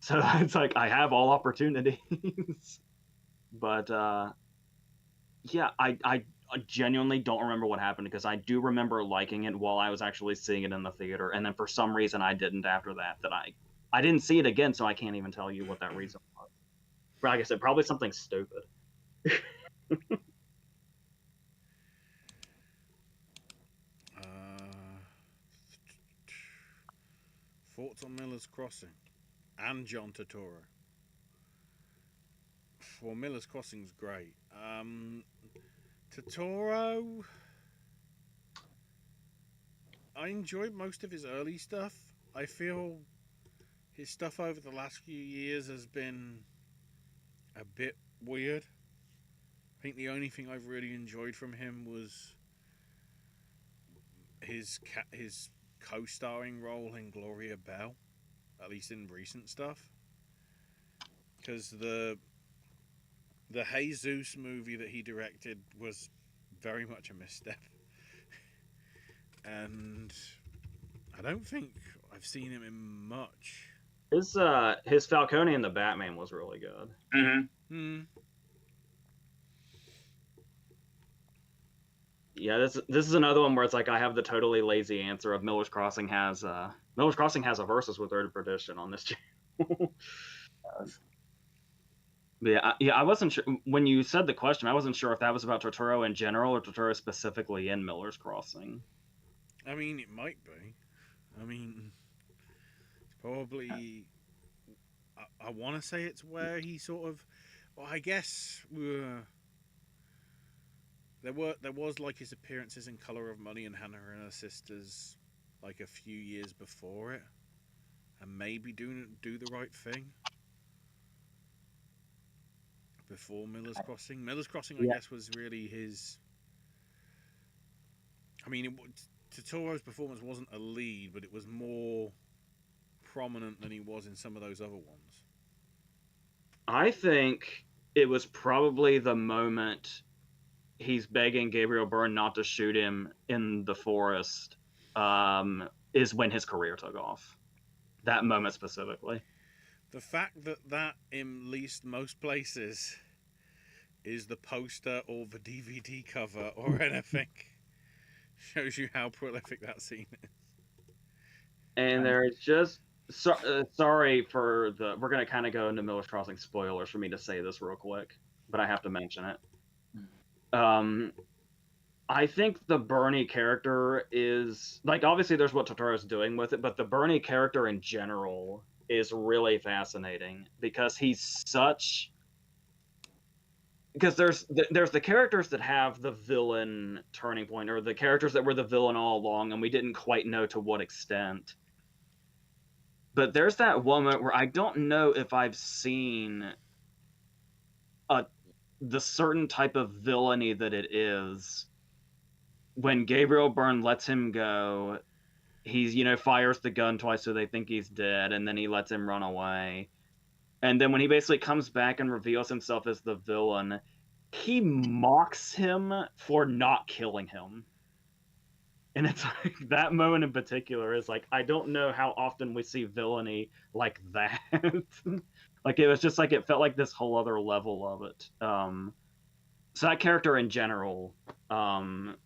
So it's like I have all opportunities. But yeah, I genuinely don't remember what happened, because I do remember liking it while I was actually seeing it in the theater, and then for some reason I didn't after that. I didn't see it again, so I can't even tell you what that reason was. But like I said, probably something stupid. Thoughts on Miller's Crossing and John Turturro. Well, Miller's Crossing's great. Turturro, I enjoyed most of his early stuff. I feel his stuff over the last few years has been a bit weird. I think the only thing I've really enjoyed from him was his co-starring role in Gloria Bell, at least in recent stuff. Because the Jesus movie that he directed was very much a misstep. And I don't think I've seen him in much. His Falcone and the Batman was really good. Mm-hmm. Yeah, this is another one where it's like I have the totally lazy answer of Miller's Crossing has a versus with Third Perdition on this channel. Yeah, I wasn't sure when you said the question. I wasn't sure if that was about Turturro in general or Turturro specifically in Miller's Crossing. I mean, it might be. I mean, it's probably. I want to say it's where he sort of. Well, I guess there was like his appearances in Color of Money and Hannah and Her Sisters, like a few years before it, and maybe do the right thing. Before Miller's Crossing. Miller's Crossing, I guess, was really his. I mean, Turturro's performance wasn't a lead, but it was more prominent than he was in some of those other ones. I think it was probably the moment he's begging Gabriel Byrne not to shoot him in the forest, is when his career took off. That moment specifically. The fact that in least most places is the poster or the DVD cover or anything shows you how prolific that scene is. And there's just sorry for the. We're gonna kind of go into Miller's Crossing spoilers for me to say this real quick, but I have to mention it. I think the Bernie character is like, obviously there's what Turturro's doing with it, but the Bernie character in general is really fascinating because he's such. Because there's the characters that have the villain turning point, or the characters that were the villain all along, and we didn't quite know to what extent. But there's that one moment where I don't know if I've seen the certain type of villainy that it is. When Gabriel Byrne lets him go, he's, fires the gun twice so they think he's dead, and then he lets him run away. And then when he basically comes back and reveals himself as the villain, he mocks him for not killing him. And it's like, that moment in particular is like, I don't know how often we see villainy like that. Like, it was just like, it felt like this whole other level of it. So that character in general, not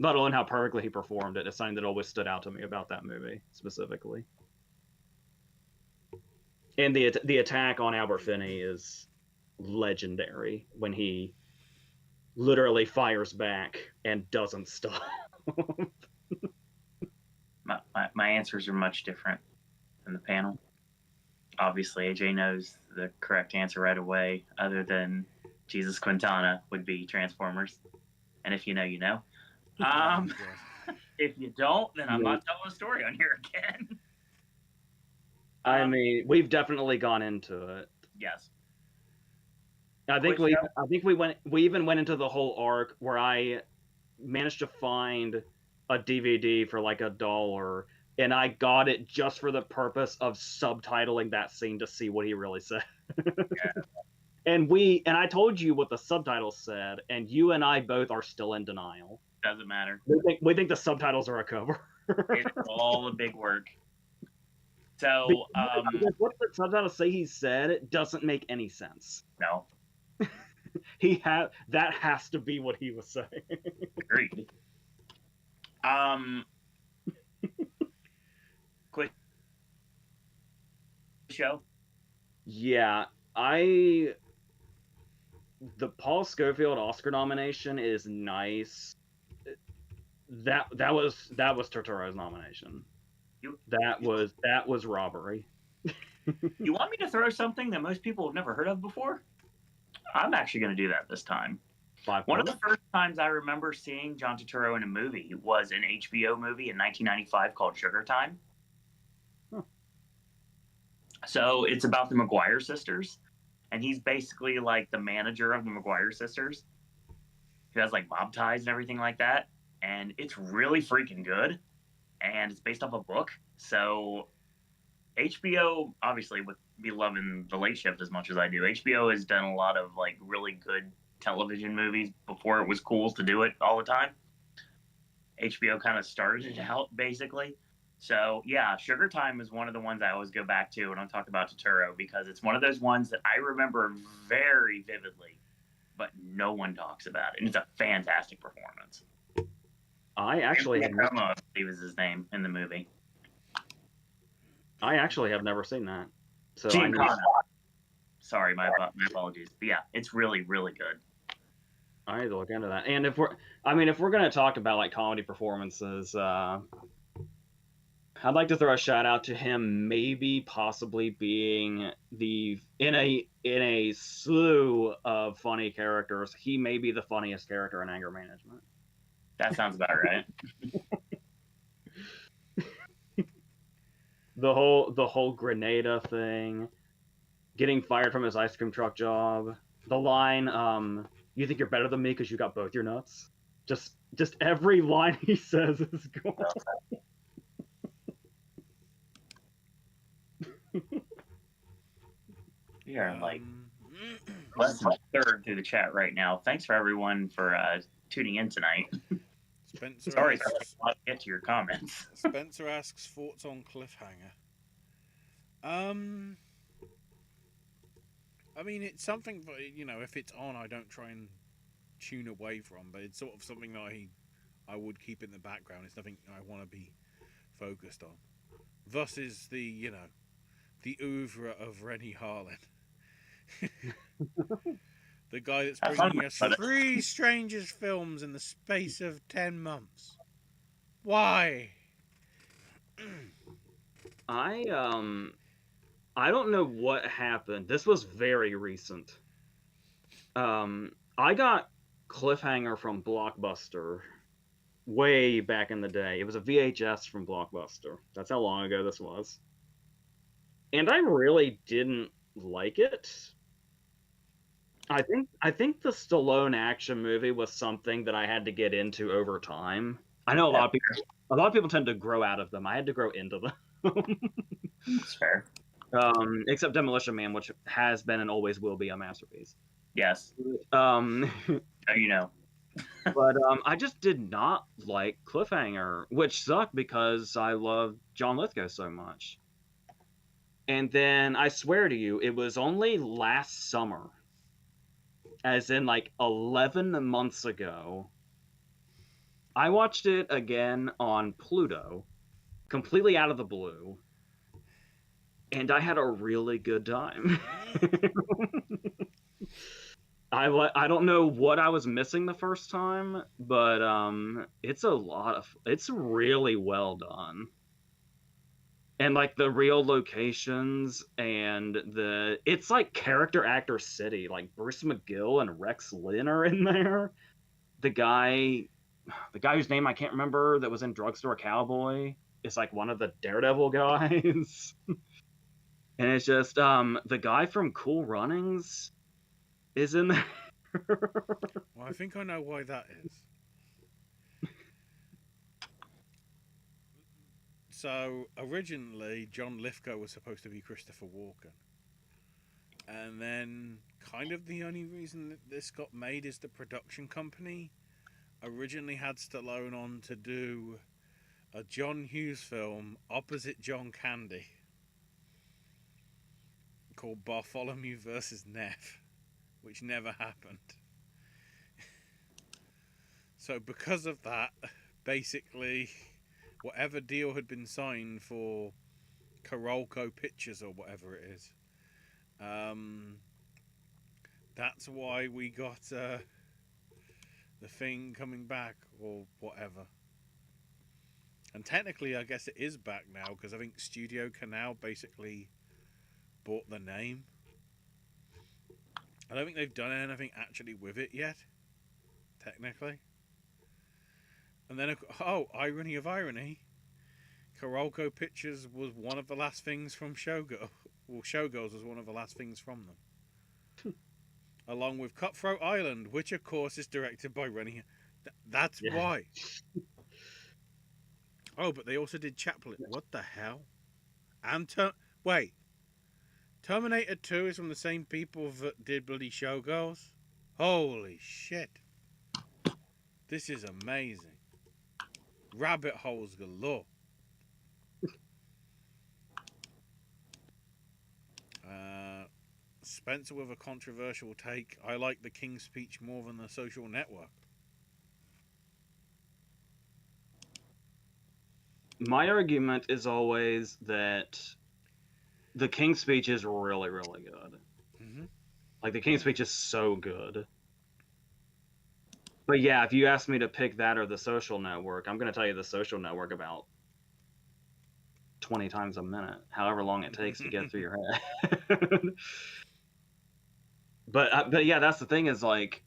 only how perfectly he performed it, is something that always stood out to me about that movie specifically. And the attack on Albert Finney is legendary when he literally fires back and doesn't stop. My answers are much different than the panel. Obviously, AJ knows the correct answer right away, other than Jesus Quintana would be Transformers. And if you know, you know. If you don't, then I'm not telling a story on here again. I mean, we've definitely gone into it. Yes. I think we even went into the whole arc where I managed to find a DVD for like $1, and I got it just for the purpose of subtitling that scene to see what he really said. Yeah. And I told you what the subtitles said, and you and I both are still in denial. Doesn't matter. We think the subtitles are a cover. It's all a big work. So, because what the subtitles say he said, it doesn't make any sense. No. That has to be what he was saying. Agreed. Quick show. Yeah, the Paul Scofield Oscar nomination is nice. That was Turturro's nomination. That was robbery. You want me to throw something that most people have never heard of before? I'm actually going to do that this time. One of the first times I remember seeing John Turturro in a movie was an HBO movie in 1995 called Sugar Time. Huh. So it's about the McGuire sisters, and he's basically like the manager of the McGuire sisters. He has like mob ties and everything like that, and it's really freaking good. And it's based off a book, so HBO, obviously, with me loving The Late Shift as much as I do, HBO has done a lot of like really good television movies before it was cool to do it all the time. HBO kind of started it out, basically. So, yeah, Sugar Time is one of the ones I always go back to when I'm talking about Turturro, because it's one of those ones that I remember very vividly, but no one talks about it. And it's a fantastic performance. I actually I believe is his name in the movie. I actually have never seen that. So Sorry, my apologies. But yeah, it's really, really good. I need to look into that. And if we're going to talk about like comedy performances, I'd like to throw a shout out to him, maybe possibly being in a slew of funny characters, he may be the funniest character in Anger Management. That sounds about right. The whole Grenada thing, getting fired from his ice cream truck job, the line, "You think you're better than me because you got both your nuts." Just every line he says is gold. We are like less than a third through the chat right now. Thanks for everyone for tuning in tonight. Spencer Sorry, asks, I'll get to your comments. Spencer asks thoughts on Cliffhanger. I mean, it's something that, if it's on, I don't try and tune away from, but it's sort of something that I would keep in the background. It's nothing I want to be focused on. Thus is the oeuvre of Rennie Harlin. The guy that's bringing us 3 Strangers films in the space of 10 months. Why? I don't know what happened. This was very recent. I got Cliffhanger from Blockbuster way back in the day. It was a VHS from Blockbuster. That's how long ago this was. And I really didn't like it. I think the Stallone action movie was something that I had to get into over time. I know a lot of people tend to grow out of them. I had to grow into them. That's fair. Except Demolition Man, which has been and always will be a masterpiece. Yes. Um, Oh, you know. but I just did not like Cliffhanger, which sucked because I love John Lithgow so much. And then I swear to you, it was only last summer, as in like 11 months ago, I watched it again on Pluto, completely out of the blue, and I had a really good time. I don't know what I was missing the first time, but it's really well done. And like the real locations and it's like character actor city. Like Bruce McGill and Rex Lynn are in there. The guy whose name I can't remember that was in Drugstore Cowboy is like one of the Daredevil guys. And it's just the guy from Cool Runnings is in there. Well, I think I know why that is. So originally, John Lithgow was supposed to be Christopher Walken, and then kind of the only reason that this got made is the production company originally had Stallone on to do a John Hughes film opposite John Candy called Bartholomew versus Neff, which never happened. So because of that, basically, whatever deal had been signed for Carolco Pictures or whatever it is, that's why we got the Thing coming back or whatever. And technically, I guess it is back now because I think Studio Canal basically bought the name. I don't think they've done anything actually with it yet, technically. And then, oh, irony of irony, Carolco Pictures was one of the last things from Showgirls. Well, Showgirls was one of the last things from them. Along with Cutthroat Island, which of course is directed by Rennie. That's why. Oh, but they also did Chaplin. What the hell? And wait, Terminator 2 is from the same people that did bloody Showgirls? Holy shit. This is amazing. Rabbit holes galore. Spencer with a controversial take. I like the King's Speech more than the Social Network. My argument is always that the King's Speech is really, really good. Mm-hmm. Like, the King's Speech is so good. But yeah, if you ask me to pick that or the Social Network, I'm going to tell you the Social Network about 20 times a minute, however long it takes to get through your head. But yeah, that's the thing is, like,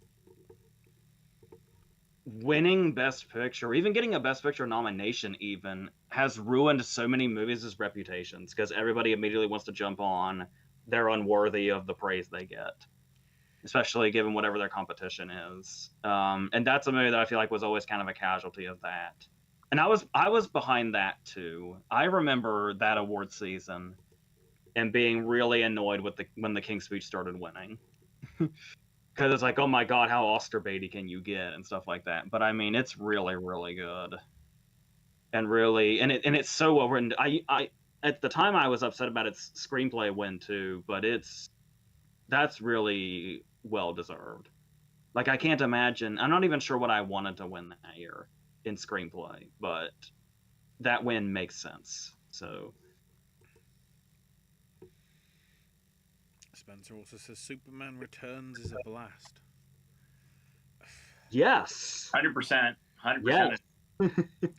winning Best Picture, or even getting a Best Picture nomination even, has ruined so many movies' reputations because everybody immediately wants to jump on they're unworthy of the praise they get, especially given whatever their competition is. And that's a movie that I feel like was always kind of a casualty of that. And I was behind that too. I remember that award season and being really annoyed with when the King's Speech started winning. Because it's like, oh my god, how Oscar baity can you get and stuff like that. But I mean, it's really, really good, and really, and it's so well written. I at the time I was upset about its screenplay win too, but that's really well deserved. Like, I can't imagine. I'm not even sure what I wanted to win that year in screenplay, but that win makes sense. So. Spencer also says Superman Returns is a blast. Yes. 100%. 100%. Yes.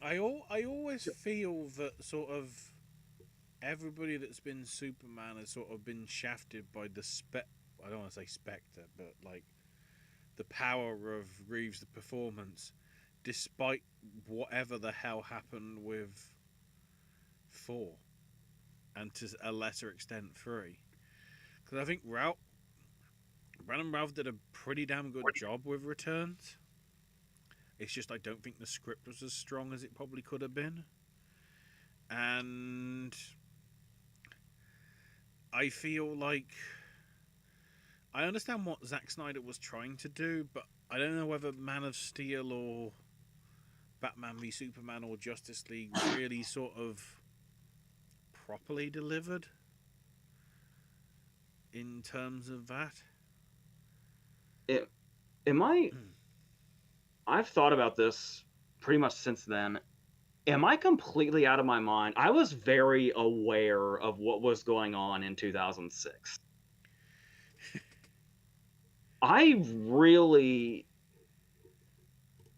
I always feel that sort of everybody that's been Superman has sort of been shafted by the I don't want to say spectre, but like the power of Reeves' performance, despite whatever the hell happened with 4, and to a lesser extent 3. Because I think Brandon Routh did a pretty damn good job with Returns. It's just I don't think the script was as strong as it probably could have been. And I feel like I understand what Zack Snyder was trying to do, but I don't know whether Man of Steel or Batman v Superman or Justice League really sort of properly delivered in terms of that. I've thought about this pretty much since then. Am I completely out of my mind? I was very aware of what was going on in 2006. I really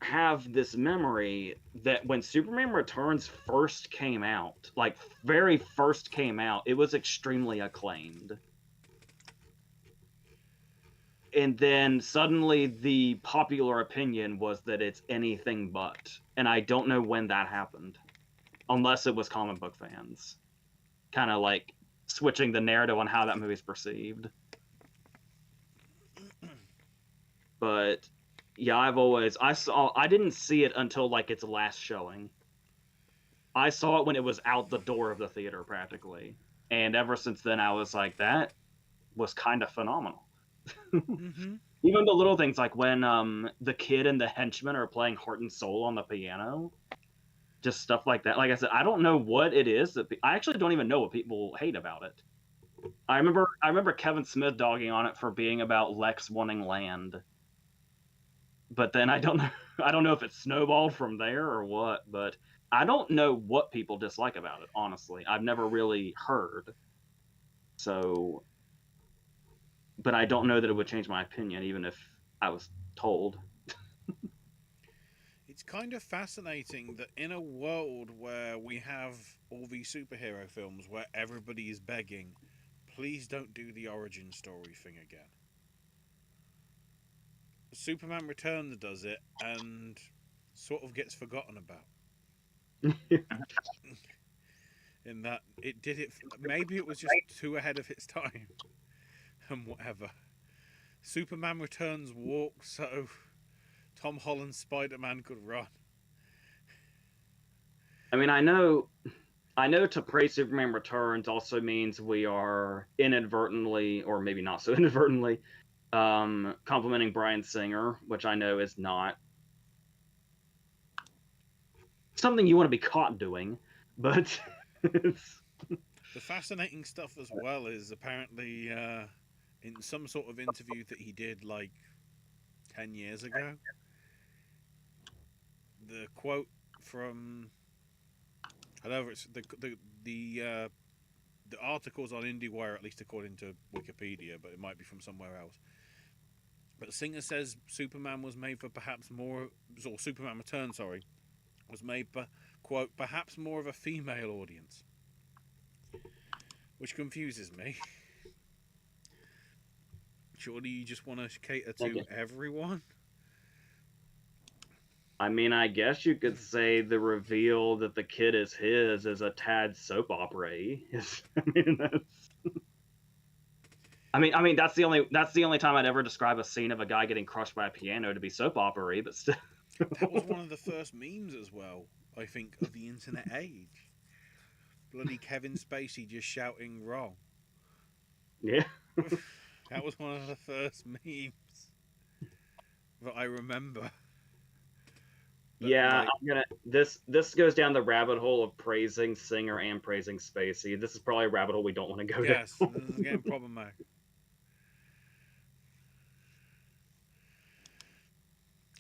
have this memory that when Superman Returns first came out, like very first came out, it was extremely acclaimed. And then suddenly the popular opinion was that it's anything but. And I don't know when that happened. Unless it was comic book fans. Kind of like switching the narrative on how that movie's perceived. But yeah, I didn't see it until like its last showing. I saw it when it was out the door of the theater practically. And ever since then I was like, that was kind of phenomenal. Mm-hmm. Even the little things like when the kid and the henchman are playing Heart and Soul on the piano. Just stuff like that. Like I said, I don't know what it is that I actually don't even know what people hate about it. I remember Kevin Smith dogging on it for being about Lex wanting land. But then I don't know if it snowballed from there or what, but I don't know what people dislike about it, honestly. I've never really heard. So but I don't know that it would change my opinion even if I was told. It's kind of fascinating that in a world where we have all these superhero films where everybody is begging, please don't do the origin story thing again. Superman Returns does it and sort of gets forgotten about. In that it did it, maybe it was just too ahead of its time and whatever. Superman Returns walked so Tom Holland's Spider-Man could run. I mean, I know to praise Superman Returns also means we are inadvertently, or maybe not so inadvertently, complimenting Bryan Singer, which I know is not something you want to be caught doing, but it's... The fascinating stuff as well is apparently in some sort of interview that he did like 10 years ago, the quote from, I don't know, it's the articles on IndieWire, at least according to Wikipedia, but it might be from somewhere else. But Singer says Superman was made for perhaps more, or Superman Returns, sorry, was made for, quote, perhaps more of a female audience. Which confuses me. Surely you just want to cater to everyone? I mean, I guess you could say the reveal that the kid is his is a tad soap opera-y. I mean that's the only time I'd ever describe a scene of a guy getting crushed by a piano to be soap opera-y, but still. That was one of the first memes as well, I think, of the internet age. Bloody Kevin Spacey just shouting wrong. Yeah. That was one of the first memes that I remember. But yeah, like, this goes down the rabbit hole of praising Singer and praising Spacey. This is probably a rabbit hole we don't want to go down. Yes, this is getting problematic.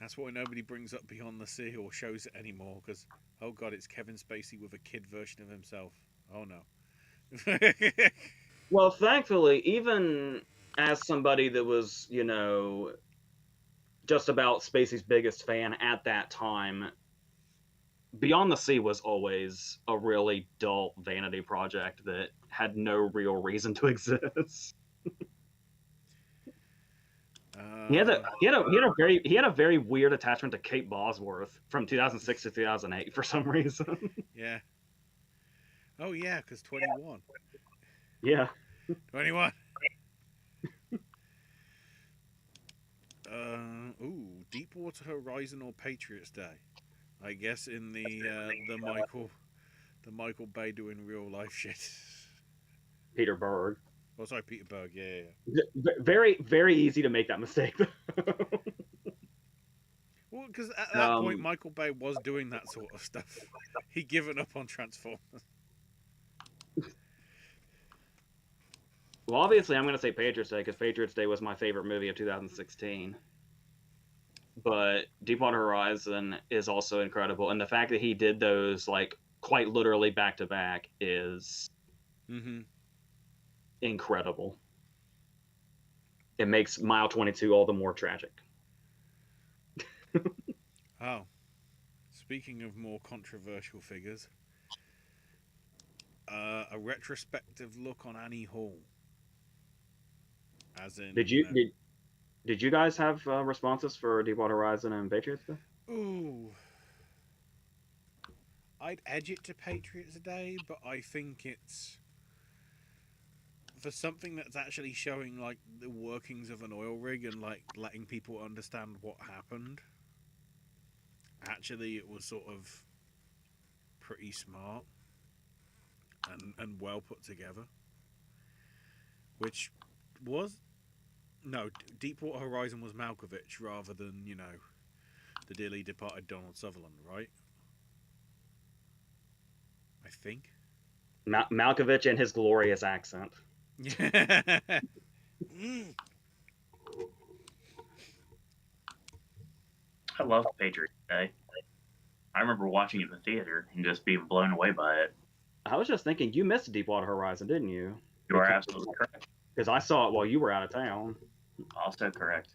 That's why nobody brings up Beyond the Sea or shows it anymore, because, oh god, it's Kevin Spacey with a kid version of himself. Oh no. Well, thankfully, even as somebody that was, just about Spacey's biggest fan at that time, Beyond the Sea was always a really dull vanity project that had no real reason to exist. He had a very weird attachment to Kate Bosworth from 2006 to 2008 for some reason. Yeah. Oh yeah, because 21. Yeah. 21. Deepwater Horizon or Patriots Day. I guess in the Michael Bay doing real life shit. Peter Berg. Oh, sorry, Peter Berg. Yeah. Very, very easy to make that mistake. Well, because at that point, Michael Bay was doing that sort of stuff. He'd given up on Transformers. Well, obviously, I'm going to say Patriots Day because Patriots Day was my favorite movie of 2016. But Deepwater Horizon is also incredible, and the fact that he did those like quite literally back to back is incredible. It makes Mile 22 all the more tragic. Oh, speaking of more controversial figures, a retrospective look on Annie Hall. As in, did you guys have responses for Deepwater Horizon and Patriots Day? Ooh, I'd edge it to Patriots Day, but I think it's for something that's actually showing like the workings of an oil rig and like letting people understand what happened. Actually, it was sort of pretty smart and well put together. Which was no, Deepwater Horizon was Malkovich rather than, you know, the dearly departed Donald Sutherland, right? I think. Malkovich and his glorious accent. I love Patriots Day. I remember watching it in the theater and just being blown away by it. I was just thinking, you missed Deepwater Horizon, didn't you? You are absolutely correct. Because I saw it while you were out of town. Also correct.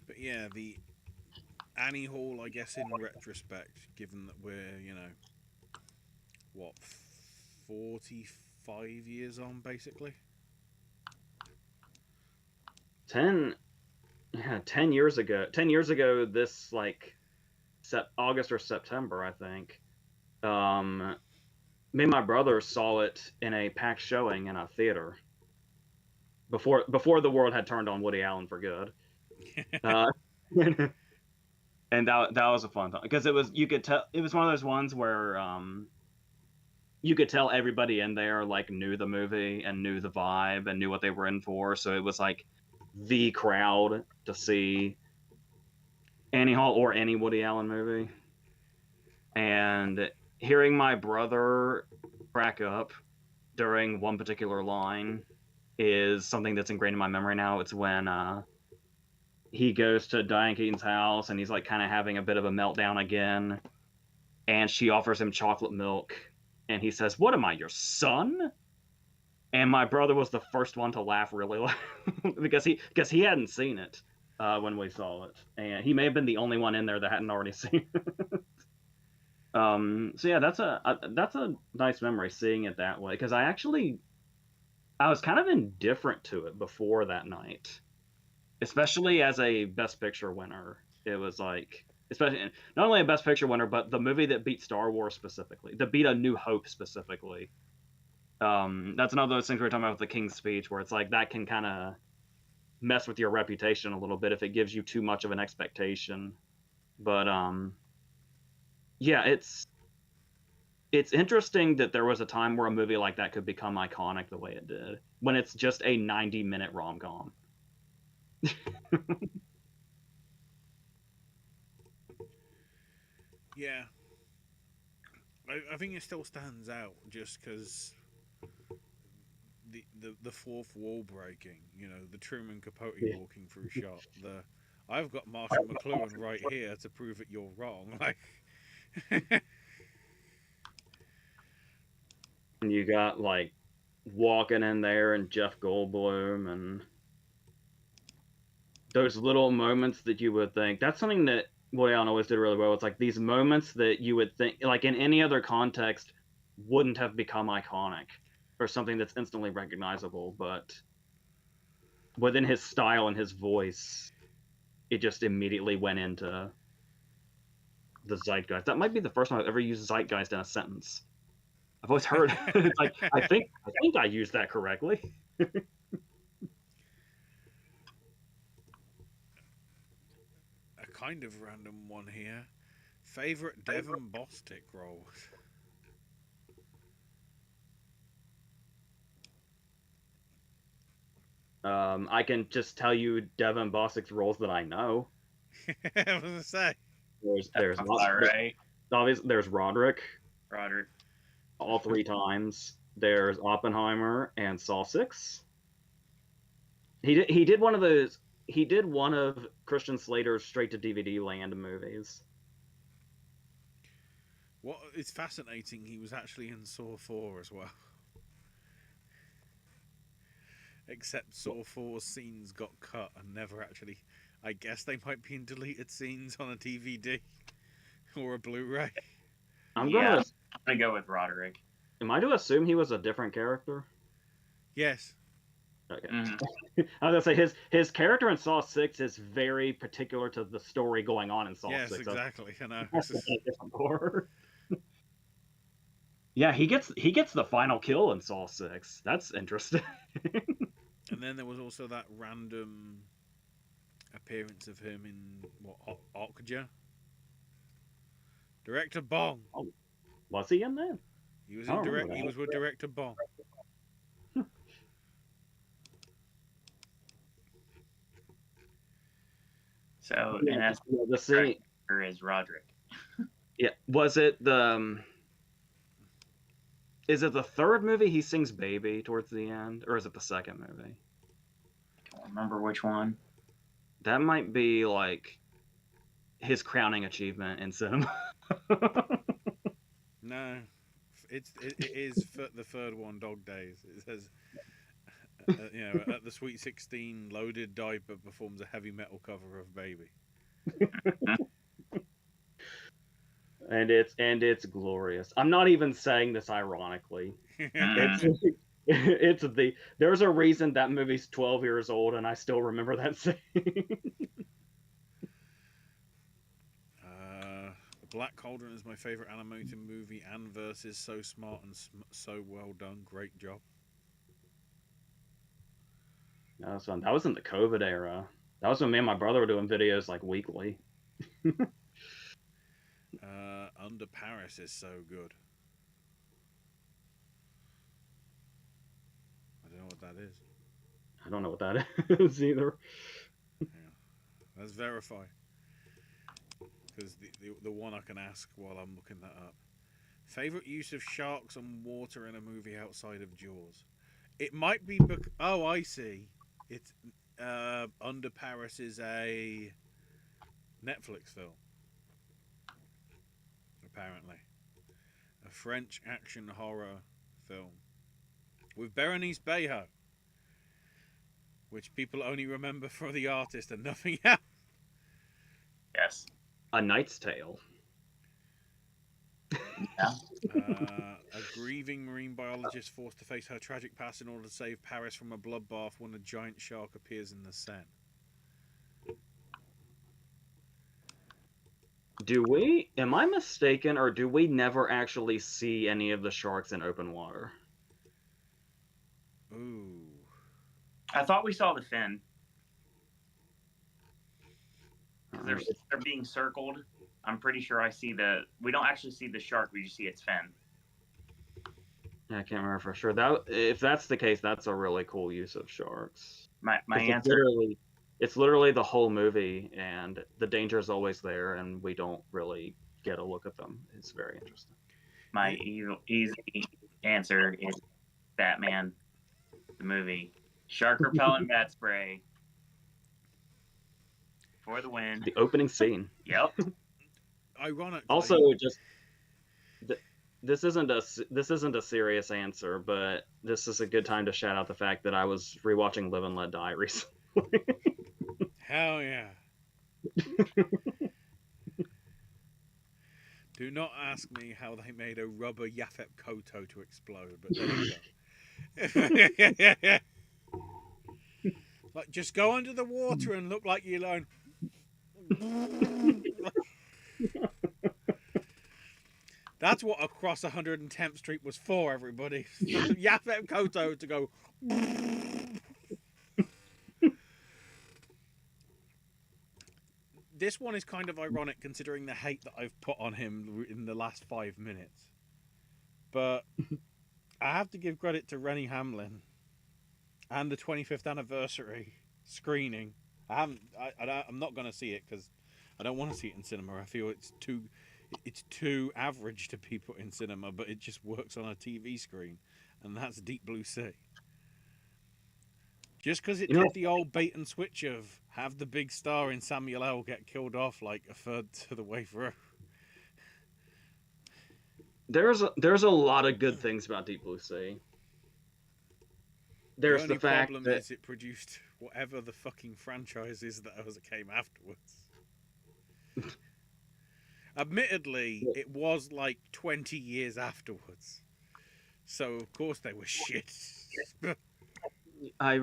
But yeah, the Annie Hall, I guess, in retrospect, given that we're, you know, what, 45 years on, basically? 10 years ago. 10 years ago, this, like, August or September, I think. Me and my brother saw it in a packed showing in a theater. Before the world had turned on Woody Allen for good. And that was a fun time because you could tell it was one of those ones where you could tell everybody in there like knew the movie and knew the vibe and knew what they were in for, so it was like the crowd to see Annie Hall or any Woody Allen movie. And hearing my brother crack up during one particular line is something that's ingrained in my memory now. It's when he goes to Diane Keaton's house and he's like kind of having a bit of a meltdown again, and she offers him chocolate milk and he says, "What am I, your son?" And my brother was the first one to laugh really loud because he hadn't seen it when we saw it, and he may have been the only one in there that hadn't already seen it. So yeah, that's a nice memory seeing it that way, because I was kind of indifferent to it before that night, especially as a Best Picture winner. It was like, especially not only a Best Picture winner, but the movie that beat Star Wars specifically, that beat A New Hope specifically. That's another of those things we were talking about with the King's Speech, where it's like that can kind of mess with your reputation a little bit if it gives you too much of an expectation. But yeah, it's interesting that there was a time where a movie like that could become iconic the way it did, when it's just a 90-minute rom-com. Yeah. I think it still stands out just because the fourth wall breaking, you know, the Truman Capote walking through shot, I've got Marshall McLuhan right here to prove that you're wrong. Like, and you got like Walken in there and Jeff Goldblum, and those little moments that you would think that's something that Woody Allen always did really well. It's like these moments that you would think, like in any other context, wouldn't have become iconic or something that's instantly recognizable, but within his style and his voice, it just immediately went into the zeitgeist. That might be the first time I've ever used zeitgeist in a sentence. I've always heard it's like I think I used that correctly. a kind of random one here. Favorite Devon Bostick roles? I can just tell you Devin Bossick's roles that I know. I was gonna say. There's All not right, obviously there's Roderick Roderick. all 3 times. There's Oppenheimer and Saw 6. He did one of those. He did one of Christian Slater's straight to DVD land movies. What is fascinating, he was actually in Saw 4 as well. Except Saw 4's scenes got cut and never actually. I guess they might be in deleted scenes on a DVD or a Blu-ray. I'm Yeah, gonna. I'm gonna go with Roderick. Am I to assume he was a different character? Yes. Okay. Mhm. I was gonna say his character in Saw 6 is very particular to the story going on in Saw Yes, 6. exactly. I know. That's a different horror. Yeah, he gets the final kill in Saw 6. That's interesting. And then there was also that random appearance of him in what Okja. Director Bong. Was he in that? He was I in don't direct. remember He that. was with director Bong. So, Yeah, and that's the scene. is Roderick. Yeah, was it the? Is it the third movie he sings "Baby" towards the end, or is it the second movie? I don't remember which one. That might be like his crowning achievement in cinema. No, it is the third one. Dog Days. It says, at the Sweet 16, Loaded Diaper performs a heavy metal cover of Baby. and it's glorious. I'm not even saying this ironically. It's there's a reason that movie's 12 years old and I still remember that scene. Black Cauldron is my favorite animated movie, and Versus so smart and so well done. Great job. That was fun. That was in the COVID era. That was when me and my brother were doing videos like weekly. Under Paris is so good. I don't know what that is. I don't know what that is either. Yeah. Let's verify. Because the one I can ask while I'm looking that up. Favorite use of sharks and water in a movie outside of Jaws? It might be. Oh, I see. It's Under Paris is a Netflix film. Apparently, a French action horror film with Berenice Bejo, which people only remember for The Artist and nothing else. Yes. A Knight's Tale. Yeah. A grieving marine biologist forced to face her tragic past in order to save Paris from a bloodbath when a giant shark appears in the Seine. Am I mistaken, or do we never actually see any of the sharks in open water? Ooh. I thought we saw the fin. They're being circled. I'm pretty sure we don't actually see the shark, we just see its fin. I can't remember for sure. If that's the case, that's a really cool use of sharks. My answer. It's literally the whole movie, and the danger is always there, and we don't really get a look at them. It's very interesting. My easy answer is Batman, the movie. Shark repellent bat spray for the win. The opening scene. Yep. Ironically. Also, just this isn't a serious answer, but this is a good time to shout out the fact that I was rewatching Live and Let Die recently. Hell yeah. Do not ask me how they made a rubber Yaphet Koto to explode, but there you go. Like, just go under the water and look like you're alone. That's what Across 110th Street was for, everybody. Yaphet Koto to go. This one is kind of ironic considering the hate that I've put on him in the last 5 minutes. But I have to give credit to Rennie Hamlin and the 25th anniversary screening. I'm not going to see it because I don't want to see it in cinema. I feel it's too average to be put in cinema, but it just works on a TV screen, and that's Deep Blue Sea. Just because it did the old bait and switch of have the big star in Samuel L. get killed off like a third to the way through. There's a lot of good things about Deep Blue Sea. There's the fact problem that is it produced whatever the fucking franchise is that came afterwards. Admittedly, it was like 20 years afterwards, so of course they were shit. I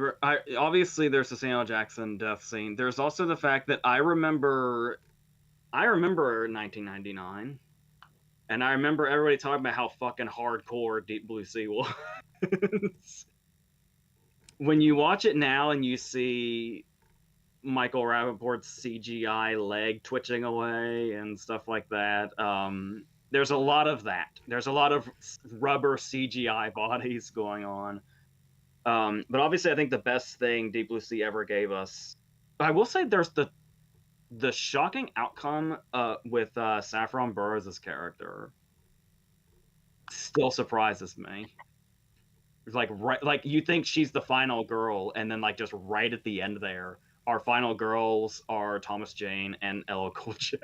obviously there's the Samuel Jackson death scene. There's also the fact that I remember 1999, and I remember everybody talking about how fucking hardcore Deep Blue Sea was. When you watch it now and you see Michael Rappaport's CGI leg twitching away and stuff like that, there's a lot of that. There's a lot of rubber CGI bodies going on. But obviously, I think the best thing Deep Blue Sea ever gave us, I will say, there's the shocking outcome with Saffron Burrows' character still surprises me. Like you think she's the final girl, and then like just right at the end there, our final girls are Thomas Jane and LL Cool J.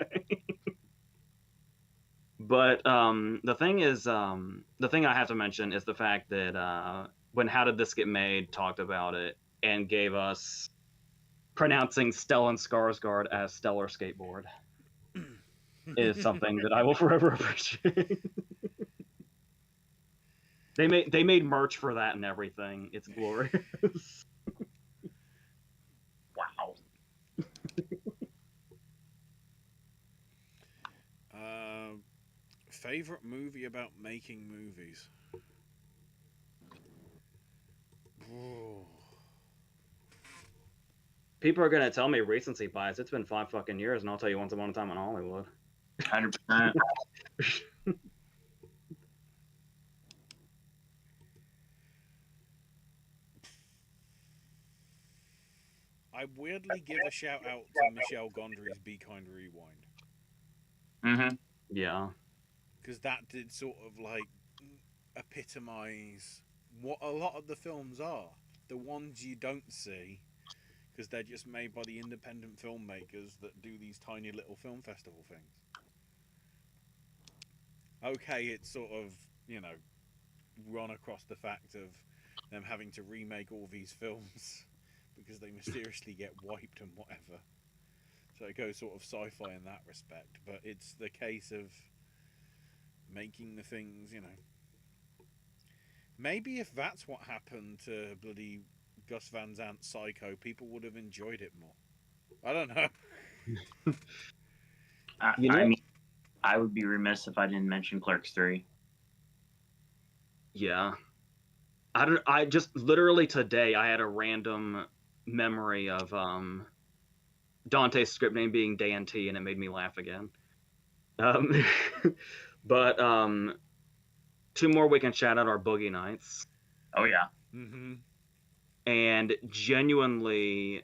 But the thing I have to mention is the fact that when How Did This Get Made talked about it and gave us pronouncing Stellan Skarsgård as Stellar Skateboard is something that I will forever appreciate. They made merch for that and everything. It's glorious. Wow. Favorite movie about making movies? Whoa. People are gonna tell me recency bias. It's been 5 fucking years, and I'll tell you Once Upon a Time in Hollywood. 100%. I weirdly give a shout out to Michelle Gondry's Be Kind Rewind. Mm-hmm. Yeah. Because that did sort of like epitomise what a lot of the films are. The ones you don't see, because they're just made by the independent filmmakers that do these tiny little film festival things. Okay, it's sort of, run across the fact of them having to remake all these films because they mysteriously get wiped and whatever. So it goes sort of sci-fi in that respect. But it's the case of making the things, Maybe if that's what happened to bloody Gus Van Sant's Psycho, people would have enjoyed it more. I don't know. I mean, I would be remiss if I didn't mention Clerks 3. Yeah. I just literally today I had a random memory of Dante's script name being Dan T, and it made me laugh again. But 2 more we can shout out our Boogie Nights. Oh yeah. Mm-hmm. And genuinely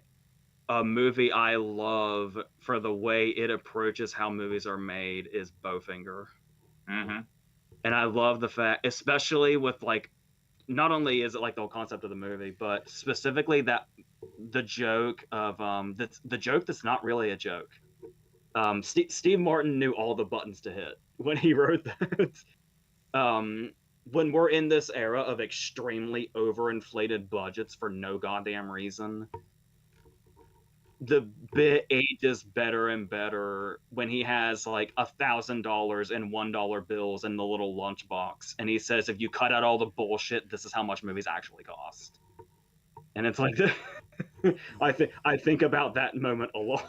a movie I love for the way it approaches how movies are made is Bowfinger. Mm-hmm. And I love the fact, especially with like, not only is it like the whole concept of the movie, but specifically that the joke of the joke that's not really a joke. Steve Martin knew all the buttons to hit when he wrote that. When we're in this era of extremely overinflated budgets for no goddamn reason, the bit ages better and better when he has like $1,000 and $1 bills in the little lunchbox, and he says, "If you cut out all the bullshit, this is how much movies actually cost." And it's like, I think about that moment a lot.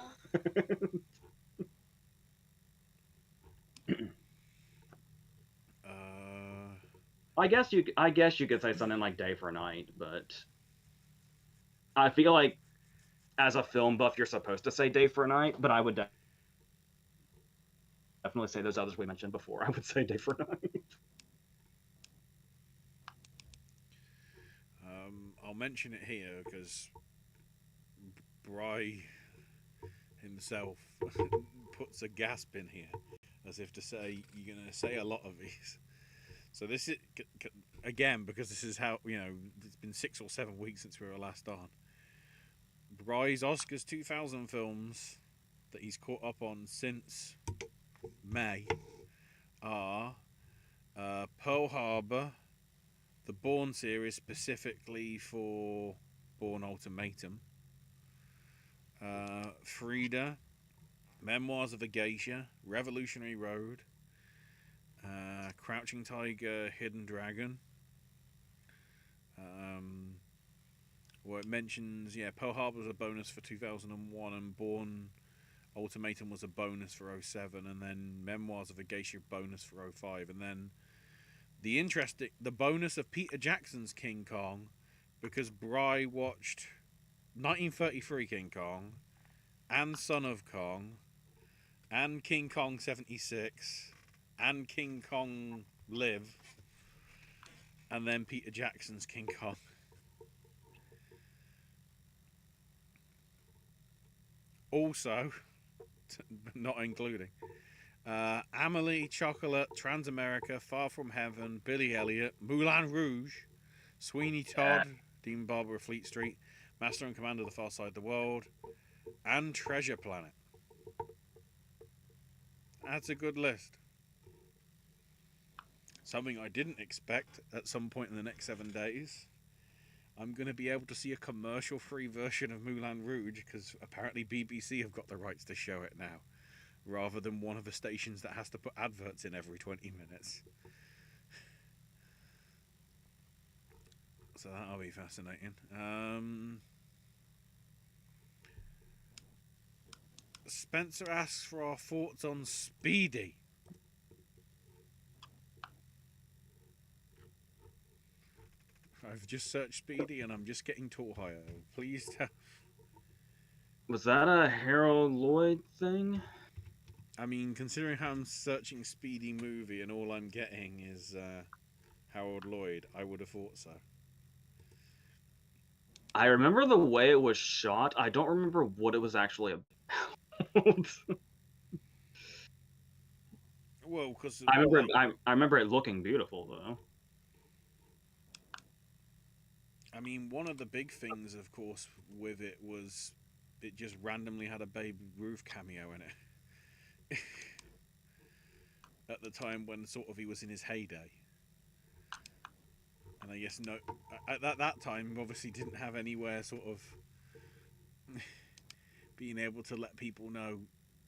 I guess you could say something like Day for Night, but I feel like as a film buff you're supposed to say Day for Night, but I would definitely say those others we mentioned before. I would say Day for Night. I'll mention it here because Bry himself puts a gasp in here, as if to say, you're going to say a lot of these. So this is, again, because this is how, it's been 6 or 7 weeks since we were last on. Bry's Oscars 2000 films that he's caught up on since May are Pearl Harbor, the Bourne series specifically for Bourne Ultimatum, Frida, Memoirs of a Geisha, Revolutionary Road, Crouching Tiger, Hidden Dragon. Well, it mentions, Pearl Harbor was a bonus for 2001, and Bourne Ultimatum was a bonus for 07, and then Memoirs of a Geisha bonus for 05, and then the bonus of Peter Jackson's King Kong, because Bry watched 1933 King Kong, and Son of Kong, and King Kong 76, and King Kong Live, and then Peter Jackson's King Kong. Also, not including, Amelie, Chocolate, Transamerica, Far From Heaven, Billy Elliot, Moulin Rouge, Sweeney Todd, Dean Barber of Fleet Street, Master and Commander of the Far Side of the World, and Treasure Planet. That's a good list. Something I didn't expect at some point in the next 7 days. I'm going to be able to see a commercial-free version of Moulin Rouge because apparently BBC have got the rights to show it now, rather than one of the stations that has to put adverts in every 20 minutes. So that'll be fascinating. Spencer asks for our thoughts on Speedy. I've just searched Speedy and I'm just getting too high. Please tell. Was that a Harold Lloyd thing? I mean, considering how I'm searching Speedy movie and all I'm getting is Harold Lloyd, I would have thought so. I remember the way it was shot. I don't remember what it was actually about. Well, because I remember it looking beautiful though. I mean, one of the big things, of course, with it was it just randomly had a Babe Ruth cameo in it. At the time when sort of he was in his heyday. And I guess at that time, obviously didn't have anywhere sort of being able to let people know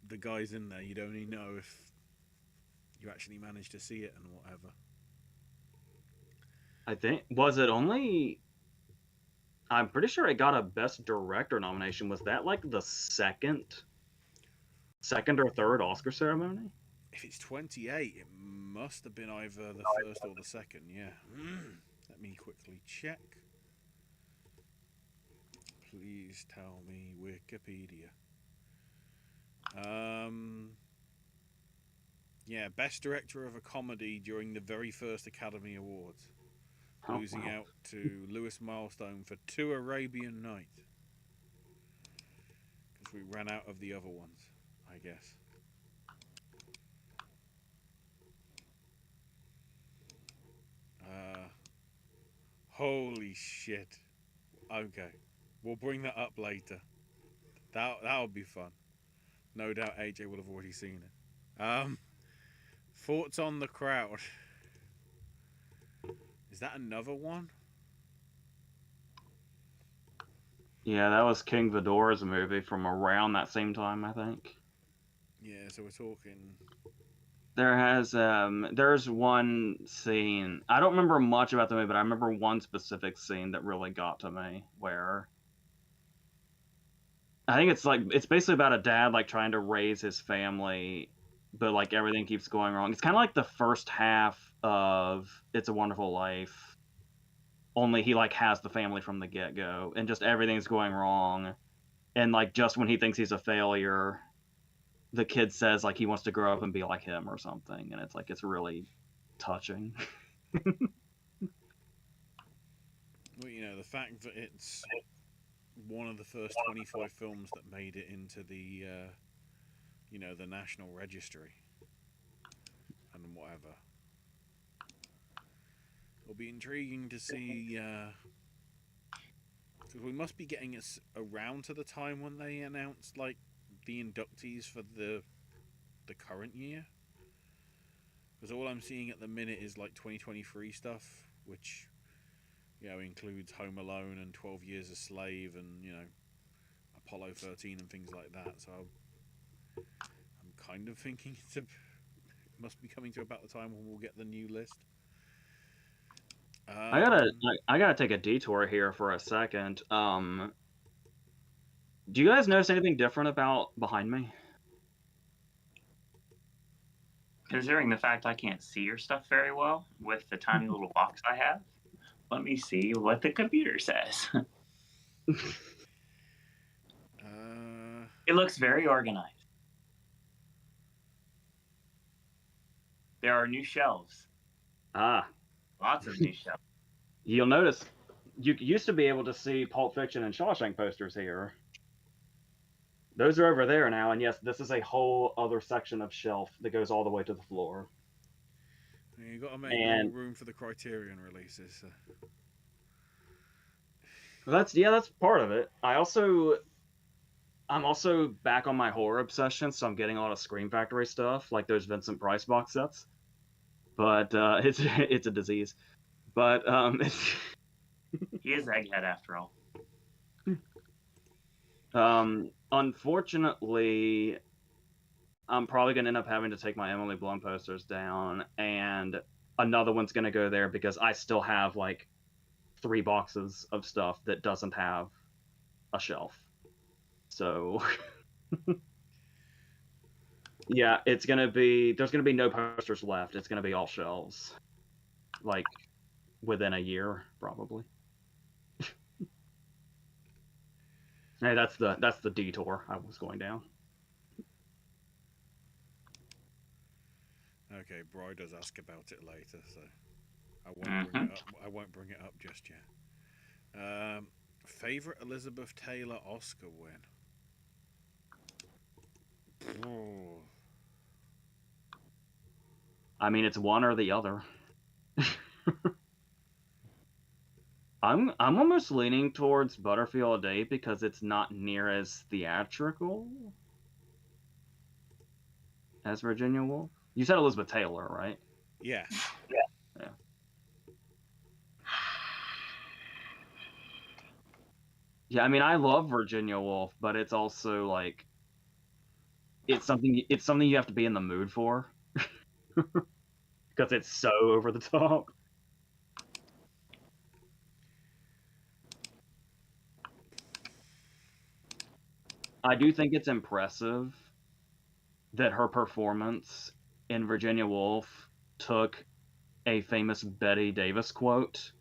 the guy's in there. You'd only know if you actually managed to see it and whatever. I think, was it only... I'm pretty sure it got a Best Director nomination. Was that like the second or third Oscar ceremony? If it's 28, it must have been either the first or the second, yeah. Let me quickly check. Please tell me Wikipedia. Yeah, Best Director of a Comedy during the very first Academy Awards. Losing out to Lewis Milestone for Two Arabian Nights. Because we ran out of the other ones, I guess. Holy shit. Okay. We'll bring that up later. That'll be fun. No doubt AJ will have already seen it. Thoughts on The Crowd. Is that another one? Yeah, that was King Vidor's movie from around that same time, I think. Yeah, so we're talking... There's one scene, I don't remember much about the movie, but I remember one specific scene that really got to me, where I think it's basically about a dad like trying to raise his family, but like everything keeps going wrong. It's kind of like the first half of It's a Wonderful Life, only he like has the family from the get-go, and just everything's going wrong, and like just when he thinks he's a failure, the kid says like he wants to grow up and be like him or something, and it's really touching. Well, the fact that it's one of the first 25 films that made it into the National Registry and whatever. It'll be intriguing to see, because we must be getting us around to the time when they announce like the inductees for the current year. Because all I'm seeing at the minute is like 2023 stuff, which includes Home Alone and 12 Years a Slave and Apollo 13 and things like that. So I'm kind of thinking it must be coming to about the time when we'll get the new list. I gotta take a detour here for a second. Do you guys notice anything different about behind me? Considering the fact I can't see your stuff very well with the tiny little box I have, let me see what the computer says. It looks very organized. There are new shelves. Ah, Lots of new shelves. you'll notice you used to be able to see Pulp Fiction and Shawshank posters here. Those are over there now, and yes, this is a whole other section of shelf that goes all the way to the floor. You got to make more room for the Criterion releases. That's part of it. I'm also back on my horror obsession, so I'm getting a lot of Scream Factory stuff, like those Vincent Price box sets. But it's a disease. But He is Egghead after all. Unfortunately, I'm probably gonna end up having to take my Emily Blunt posters down, and another one's gonna go there because I still have like 3 boxes of stuff that doesn't have a shelf. So yeah, there's gonna be no posters left. It's gonna be all shelves, like within a year probably. Hey, that's the detour I was going down. Okay, Bri does ask about it later, so I won't bring it up. I won't bring it up just yet. Favorite Elizabeth Taylor Oscar win? Oh. I mean, it's one or the other. I'm almost leaning towards Butterfield Day because it's not near as theatrical as Virginia Woolf. You said Elizabeth Taylor, right? Yeah. Yeah. Yeah, I mean, I love Virginia Woolf, but it's also like it's something you have to be in the mood for because it's so over the top. I do think it's impressive that her performance in Virginia Woolf took a famous Betty Davis quote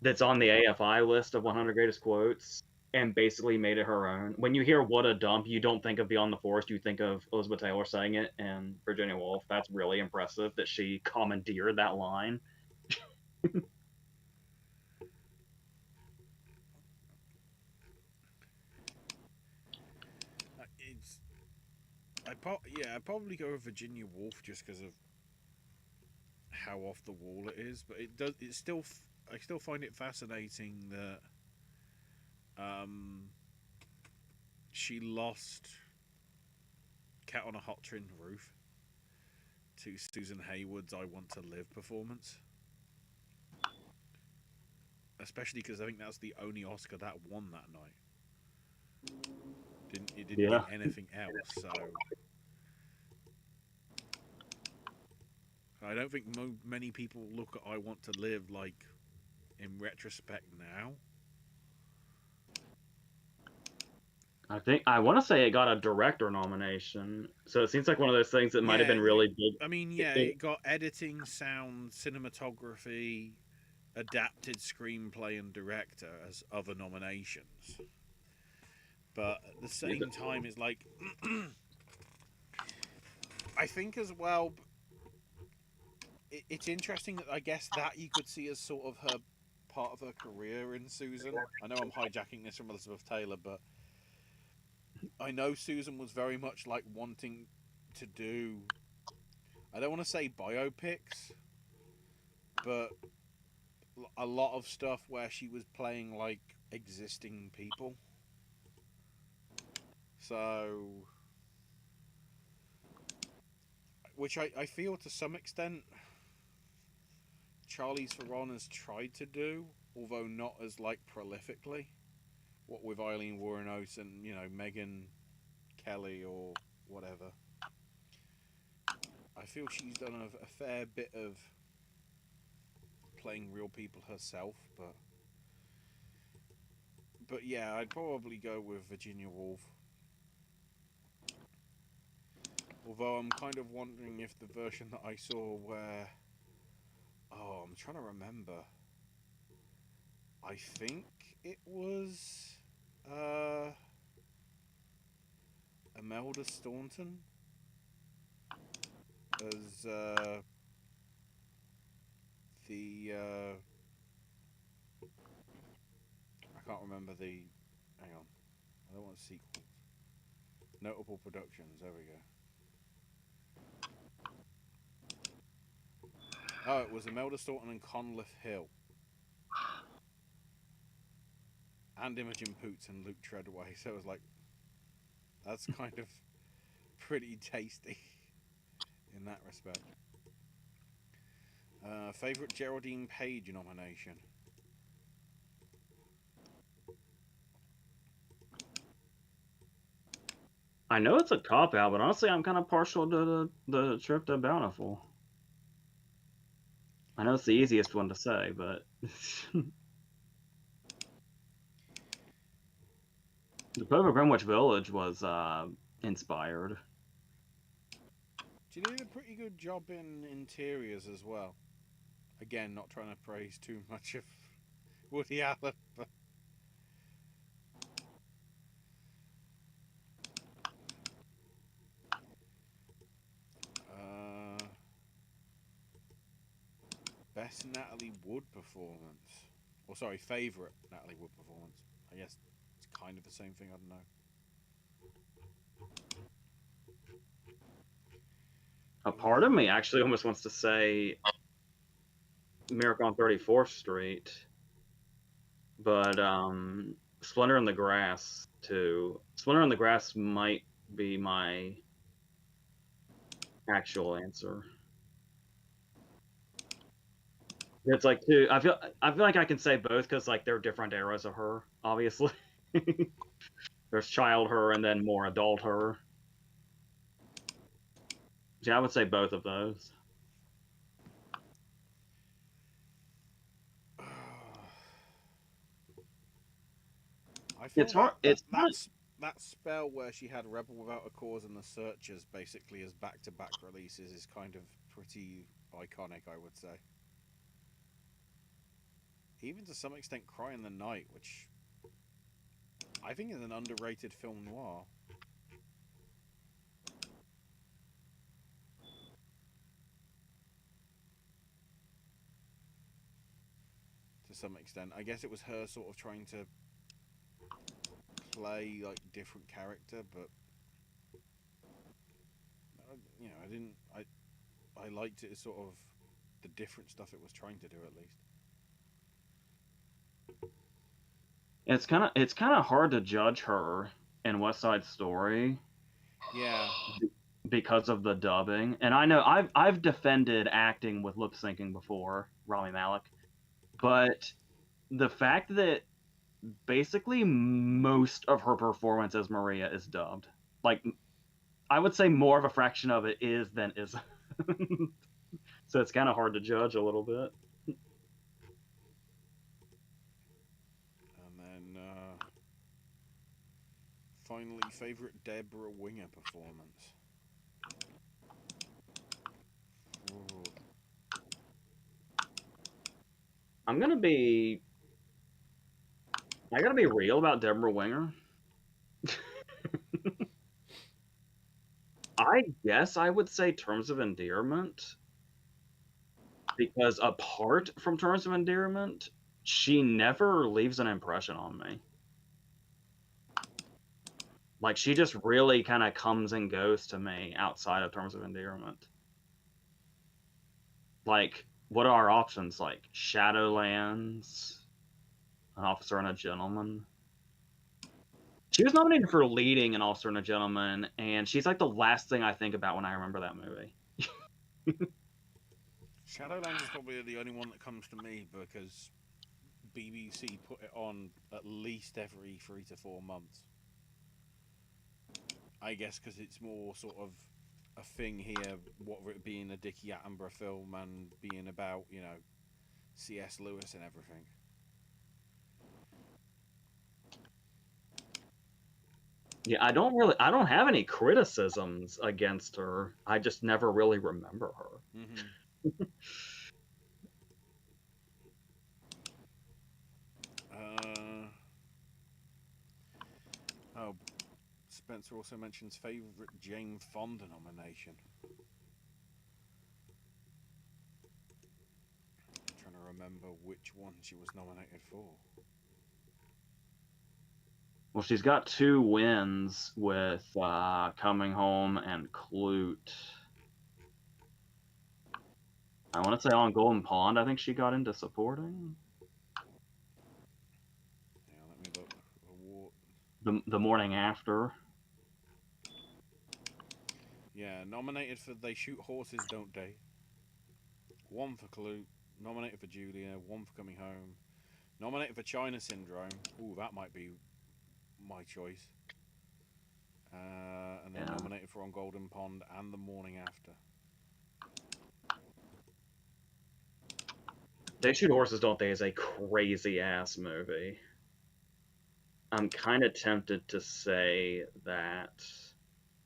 that's on the AFI list of 100 greatest quotes and basically made it her own. When you hear "What a Dump," you don't think of Beyond the Forest, you think of Elizabeth Taylor saying it and Virginia Woolf. That's really impressive that she commandeered that line. I'd probably go with Virginia Woolf just because of how off the wall it is, but I still find it fascinating that she lost Cat on a Hot Tin Roof to Susan Hayward's "I Want to Live" performance, especially because I think that's the only Oscar that won that night. It didn't get anything else, so I don't think many people look at "I Want to Live" like in retrospect now. I want to say it got a director nomination, so it seems like one of those things that might have been really big. I mean, it got editing, sound, cinematography, adapted screenplay, and director as other nominations. But at the same time, it's like I think as well. It's interesting that I guess that you could see as sort of her part of her career in Susan. I know I'm hijacking this from Elizabeth Taylor, but I know Susan was very much like wanting to do, I don't want to say biopics, but a lot of stuff where she was playing like existing people. So, which I feel to some extent Charlize Theron has tried to do, although not as like prolifically. What with Eileen Wuornos and Megan Kelly or whatever. I feel she's done a fair bit of playing real people herself, but yeah, I'd probably go with Virginia Woolf. Although I'm kind of wondering if the version that I saw where, I'm trying to remember. I think it was Imelda Staunton as the I can't remember the. Hang on, I don't want sequels. Notable Productions. There we go. Oh, it was Imelda Staunton and Conleth Hill, and Imogen Poots and Luke Treadway. So it was like, that's kind of pretty tasty in that respect. Favorite Geraldine Page nomination. I know it's a cop out, but honestly, I'm kind of partial to the trip to Bountiful. I know it's the easiest one to say, but the Pope of Greenwich Village was inspired. She did a pretty good job in interiors as well. Again, not trying to praise too much of Woody Allen, but best Natalie Wood performance. Or sorry, favourite Natalie Wood performance. I guess it's kind of the same thing, I don't know. A part of me actually almost wants to say Miracle on 34th Street, but Splendor in the Grass too. Splendor in the Grass might be my actual answer. It's like two. I feel like I can say both because like they're different eras of her. Obviously, there's child her and then more adult her. Yeah, I would say both of those. I feel It's hard. It's not. that spell where she had Rebel Without a Cause and The Searchers basically as back-to-back releases is kind of pretty iconic, I would say. Even to some extent, Cry in the Night, which I think is an underrated film noir. To some extent, I guess it was her sort of trying to play like different character, but I didn't. I liked it as sort of the different stuff it was trying to do at least. It's kind of hard to judge her in West Side Story. Yeah. Because of the dubbing, and I know I've defended acting with lip syncing before, Rami Malek, but the fact that basically most of her performance as Maria is dubbed, like I would say more of a fraction of it is than isn't. So it's kind of hard to judge a little bit. And then finally, favorite Deborah Winger performance. Ooh. I gotta be real about Deborah Winger. I guess I would say Terms of Endearment, because apart from Terms of Endearment, she never leaves an impression on me. Like, she just really kind of comes and goes to me outside of terms of endearment. Like, what are our options? Like, Shadowlands, An Officer and a Gentleman. She was nominated for leading An Officer and a Gentleman, and she's like the last thing I think about when I remember that movie. Shadowlands is probably the only one that comes to me because BBC put it on at least every 3 to 4 months. I guess because it's more sort of a thing here, what with it being a Dickie Attenborough film and being about, you know, C.S. Lewis and everything. Yeah, I don't have any criticisms against her. I just never really remember her. Mm-hmm. Oh, Spencer also mentions favourite Jane Fonda nomination. I'm trying to remember which one she was nominated for. Well, she's got 2 wins with Coming Home and Clute. I want to say on Golden Pond, I think she got into supporting. Yeah, let me look. Award. The Morning After. Yeah, nominated for They Shoot Horses, Don't They? 1 for Clute. Nominated for Julia. 1 for Coming Home. Nominated for China Syndrome. Ooh, that might be my choice. And then nominated for On Golden Pond and The Morning After. They Shoot Horses, Don't They is a crazy ass movie. I'm kind of tempted to say that,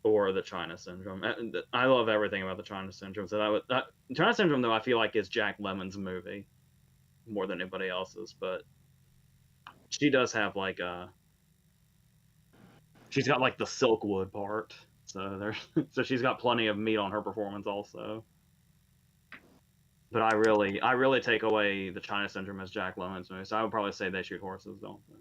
or the China Syndrome. I love everything about the China Syndrome. So China Syndrome, though, I feel like is Jack Lemmon's movie more than anybody else's. But she does have like she's got like the Silkwood part. So so she's got plenty of meat on her performance also. But I really take away the China Syndrome as Jack Lemmon's movie. So I would probably say They Shoot Horses, Don't They?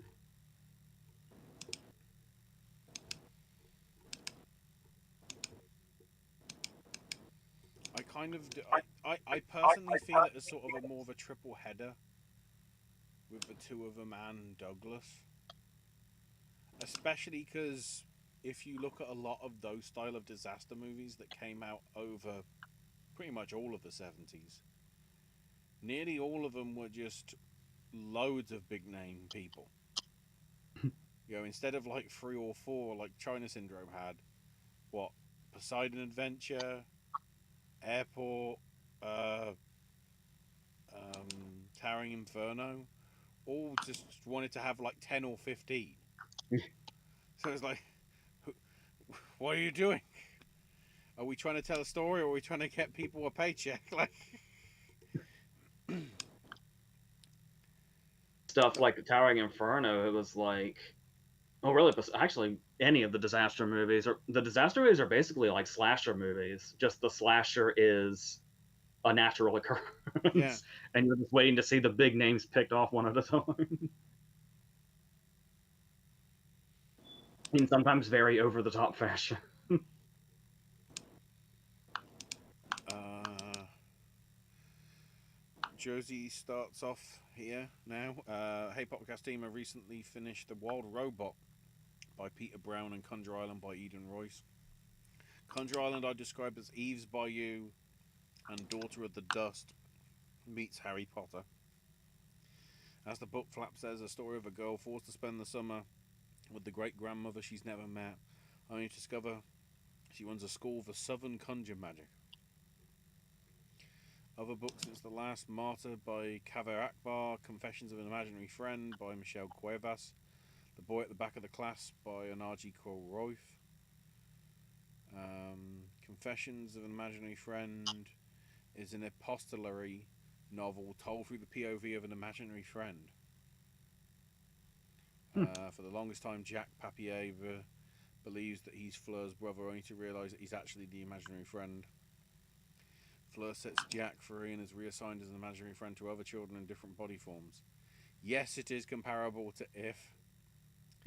I kind of do, I personally feel it as sort of a more of a triple header with the 2 of them and Douglas, especially because if you look at a lot of those style of disaster movies that came out over pretty much all of the 70s, nearly all of them were just loads of big name people. You know, instead of like 3 or 4 like China Syndrome had, what, Poseidon Adventure, Airport, uh, Towering Inferno, all just wanted to have like 10 or 15. So it's like, what are you doing? Are we trying to tell a story or are we trying to get people a paycheck? Like, stuff like the Towering Inferno, it was like, oh, really? Actually, any of the disaster movies are basically like slasher movies. Just the slasher is a natural occurrence, yeah. and you're just waiting to see the big names picked off one at a time. In sometimes very over the top fashion. Josie starts off here now. Hey Popcast team, I recently finished The Wild Robot by Peter Brown and Conjure Island by Eden Royce. Conjure Island I describe as Eve's Bayou and Daughter of the Dust meets Harry Potter. As the book flap says, a story of a girl forced to spend the summer with the great grandmother she's never met, only to discover she runs a school for southern conjure magic. Other books is The Last Martyr by Kaveh Akbar, Confessions of an Imaginary Friend by Michelle Cuevas, The Boy at the Back of the Class by Anaji Koroif, Confessions of an Imaginary Friend is an epistolary novel told through the POV of an imaginary friend. For the longest time, Jack Papier believes that he's Fleur's brother, only to realise that he's actually the imaginary friend. Fleur sets Jack free and is reassigned as an imaginary friend to other children in different body forms. Yes, it is comparable to If.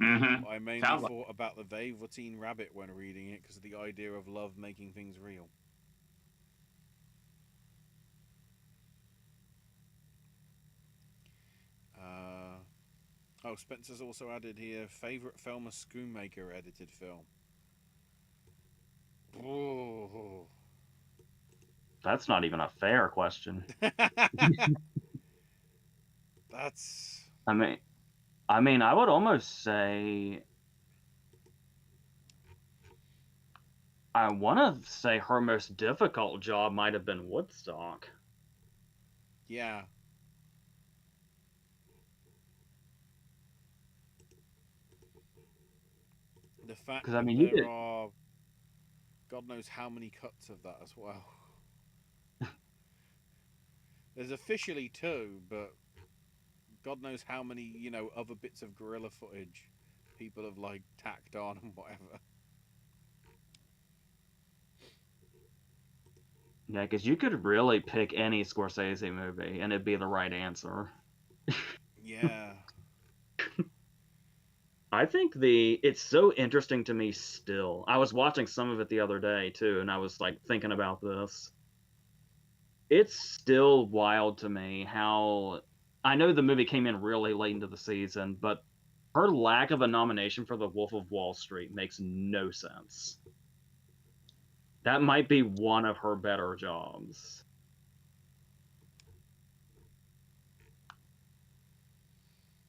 Mm-hmm. I mainly Sounds like. thought about the Velveteen Rabbit when reading it because of the idea of love making things real. Oh, Spencer's also added here favorite film a Schoonmaker edited film. Oh. That's not even a fair question. That's I mean, I would almost say I want to say her most difficult job might have been Woodstock. yeah. The fact Because I that mean, you there did. are God knows how many cuts of that as well. There's officially two, but God knows how many, other bits of guerrilla footage people have like tacked on and whatever. Yeah, because you could really pick any Scorsese movie and it'd be the right answer. Yeah. I think it's so interesting to me still. I was watching some of it the other day too, and I was like thinking about this. It's still wild to me how I know the movie came in really late into the season, but her lack of a nomination for The Wolf of Wall Street makes no sense. That might be one of her better jobs.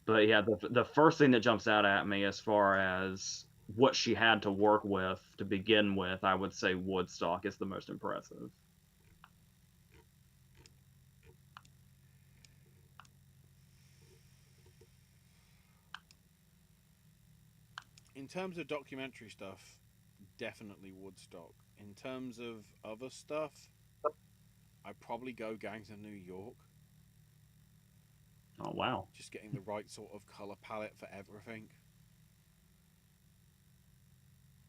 But yeah, the first thing that jumps out at me as far as what she had to work with to begin with, I would say Woodstock is the most impressive. In terms of documentary stuff, definitely Woodstock. In terms of other stuff, I'd probably go Gangs of New York. Oh wow. Just getting the right sort of color palette for everything.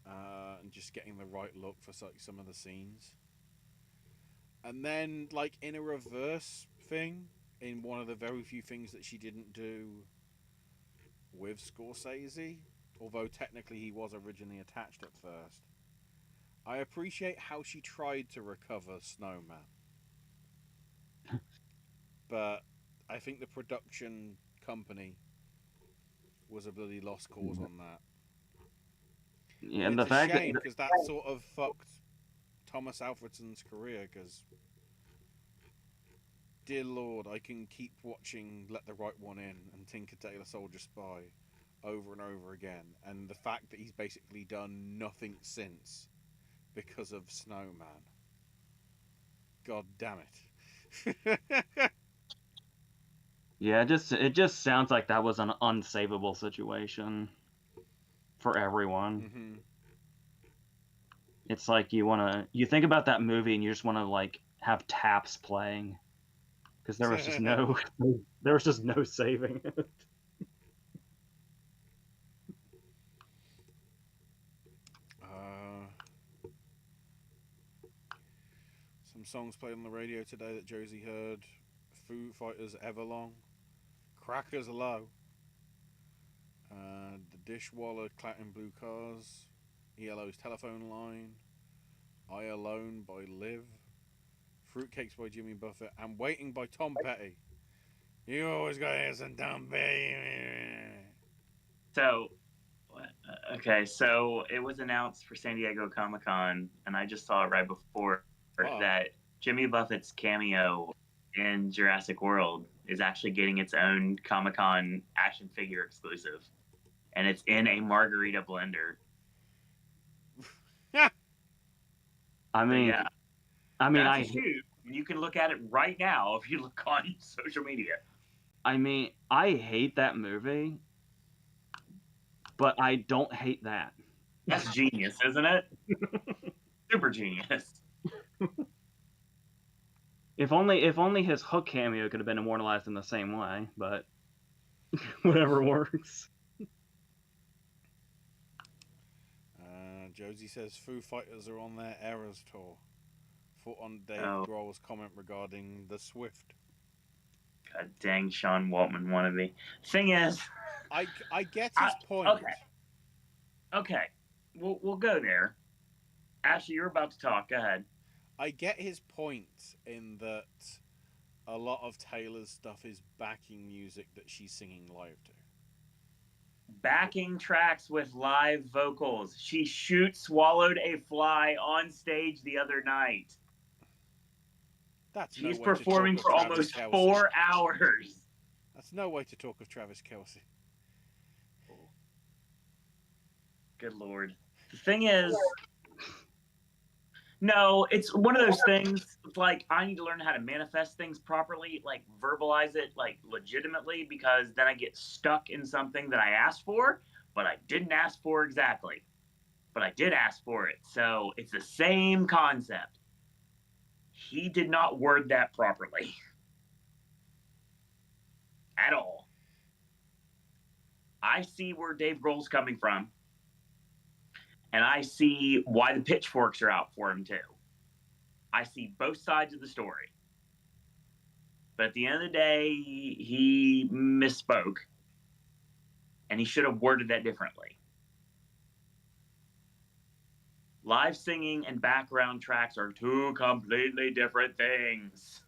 And just getting the right look for some of the scenes. And then, like, in a reverse thing, in one of the very few things that she didn't do with Scorsese, although technically he was originally attached at first, I appreciate how she tried to recover Snowman. But I think the production company was a bloody lost cause on that. Yeah, And and the it's a fact that shame because that sort of fucked Thomas Alfredson's career because, dear Lord, I can keep watching Let the Right One In and Tinker Tailor Soldier Spy over and over again. And the fact that he's basically done nothing since because of Snowman. God damn it. yeah, it just sounds like that was an unsavable situation for everyone. Mm-hmm. It's like you think about that movie and you just want to like have taps playing because there was just no there was just no saving it. uh, some songs played on the radio today that Josie heard. Foo Fighters Everlong. Crackers Low. The Dishwaller Clatin Blue Cars. ELO's Telephone Line. I Alone by Liv. Fruitcakes by Jimmy Buffett. And Waiting by Tom Petty. You always got to hear some Tom Petty. So, okay, so it was announced for San Diego Comic Con, and I just saw it right before Uh-oh. that Jimmy Buffett's cameo in Jurassic World is actually getting its own Comic Con action figure exclusive, and it's in a margarita blender. I So mean, yeah, I mean, that's a shoot. You can look at it right now if you look on social media. I hate that movie, but I don't hate that. That's genius, isn't it? Super genius. If only his Hook cameo could have been immortalized in the same way, but whatever works. Josie says Foo Fighters are on their Eras tour. Thought on Dave Oh Grohl's comment regarding the Swift. God dang Sean Waltman wannabe. Thing is, I get I, his point. okay, we'll go there. Ashley, you're about to talk. Go ahead. I get his point in that a lot of Taylor's stuff is backing music that she's singing live to. Backing tracks with live vocals. She swallowed a fly on stage the other night. That's She's no way to performing talk of for Travis almost Kelce. 4 hours. That's no way to talk of Travis Kelce. Good Lord. The thing is, no, it's one of those things. It's like I need to learn how to manifest things properly, like verbalize it, like legitimately, because then I get stuck in something that I asked for, but I didn't ask for exactly. But I did ask for it. So it's the same concept. He did not word that properly at all. I see where Dave Grohl's coming from, and I see why the pitchforks are out for him too. I see both sides of the story. But at the end of the day, he misspoke, and he should have worded that differently. Live singing and background tracks are two completely different things.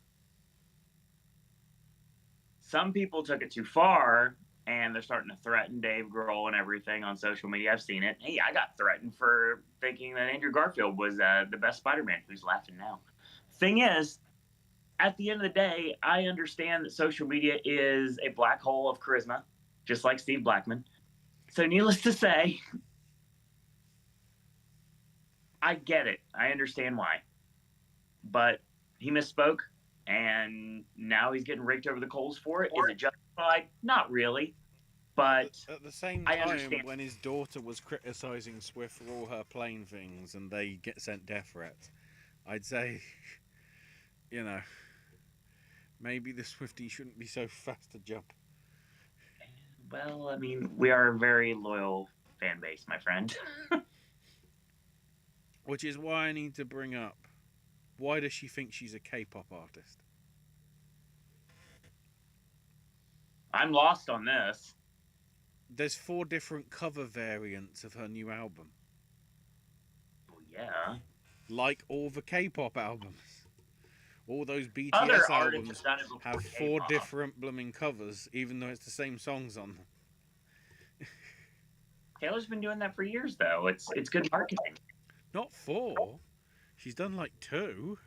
Some people took it too far, and they're starting to threaten Dave Grohl and everything on social media. I've seen it. Hey, I got threatened for thinking that Andrew Garfield was the best Spider-Man. Who's laughing now? Thing is, at the end of the day, I understand that social media is a black hole of charisma, just like Steve Blackman. So needless to say, I get it. I understand why. But he misspoke, and now he's getting raked over the coals for it. Is it justified? Not really. But At the same I time, understand. when his daughter was criticizing Swift for all her plane things and they get sent death threats, I'd say, you know, maybe the Swiftie shouldn't be so fast to jump. Well, I mean, we are a very loyal fan base, my friend. Which is why I need to bring up, why does she think she's a K-pop artist? I'm lost on this. There's 4 different cover variants of her new album. Well, yeah. Like all the K-pop albums. All those BTS Other artists albums have done it before have 4 K-pop. different blooming covers, even though it's the same songs on them. Taylor's been doing that for years, though. It's good marketing. Not 4. She's done like 2.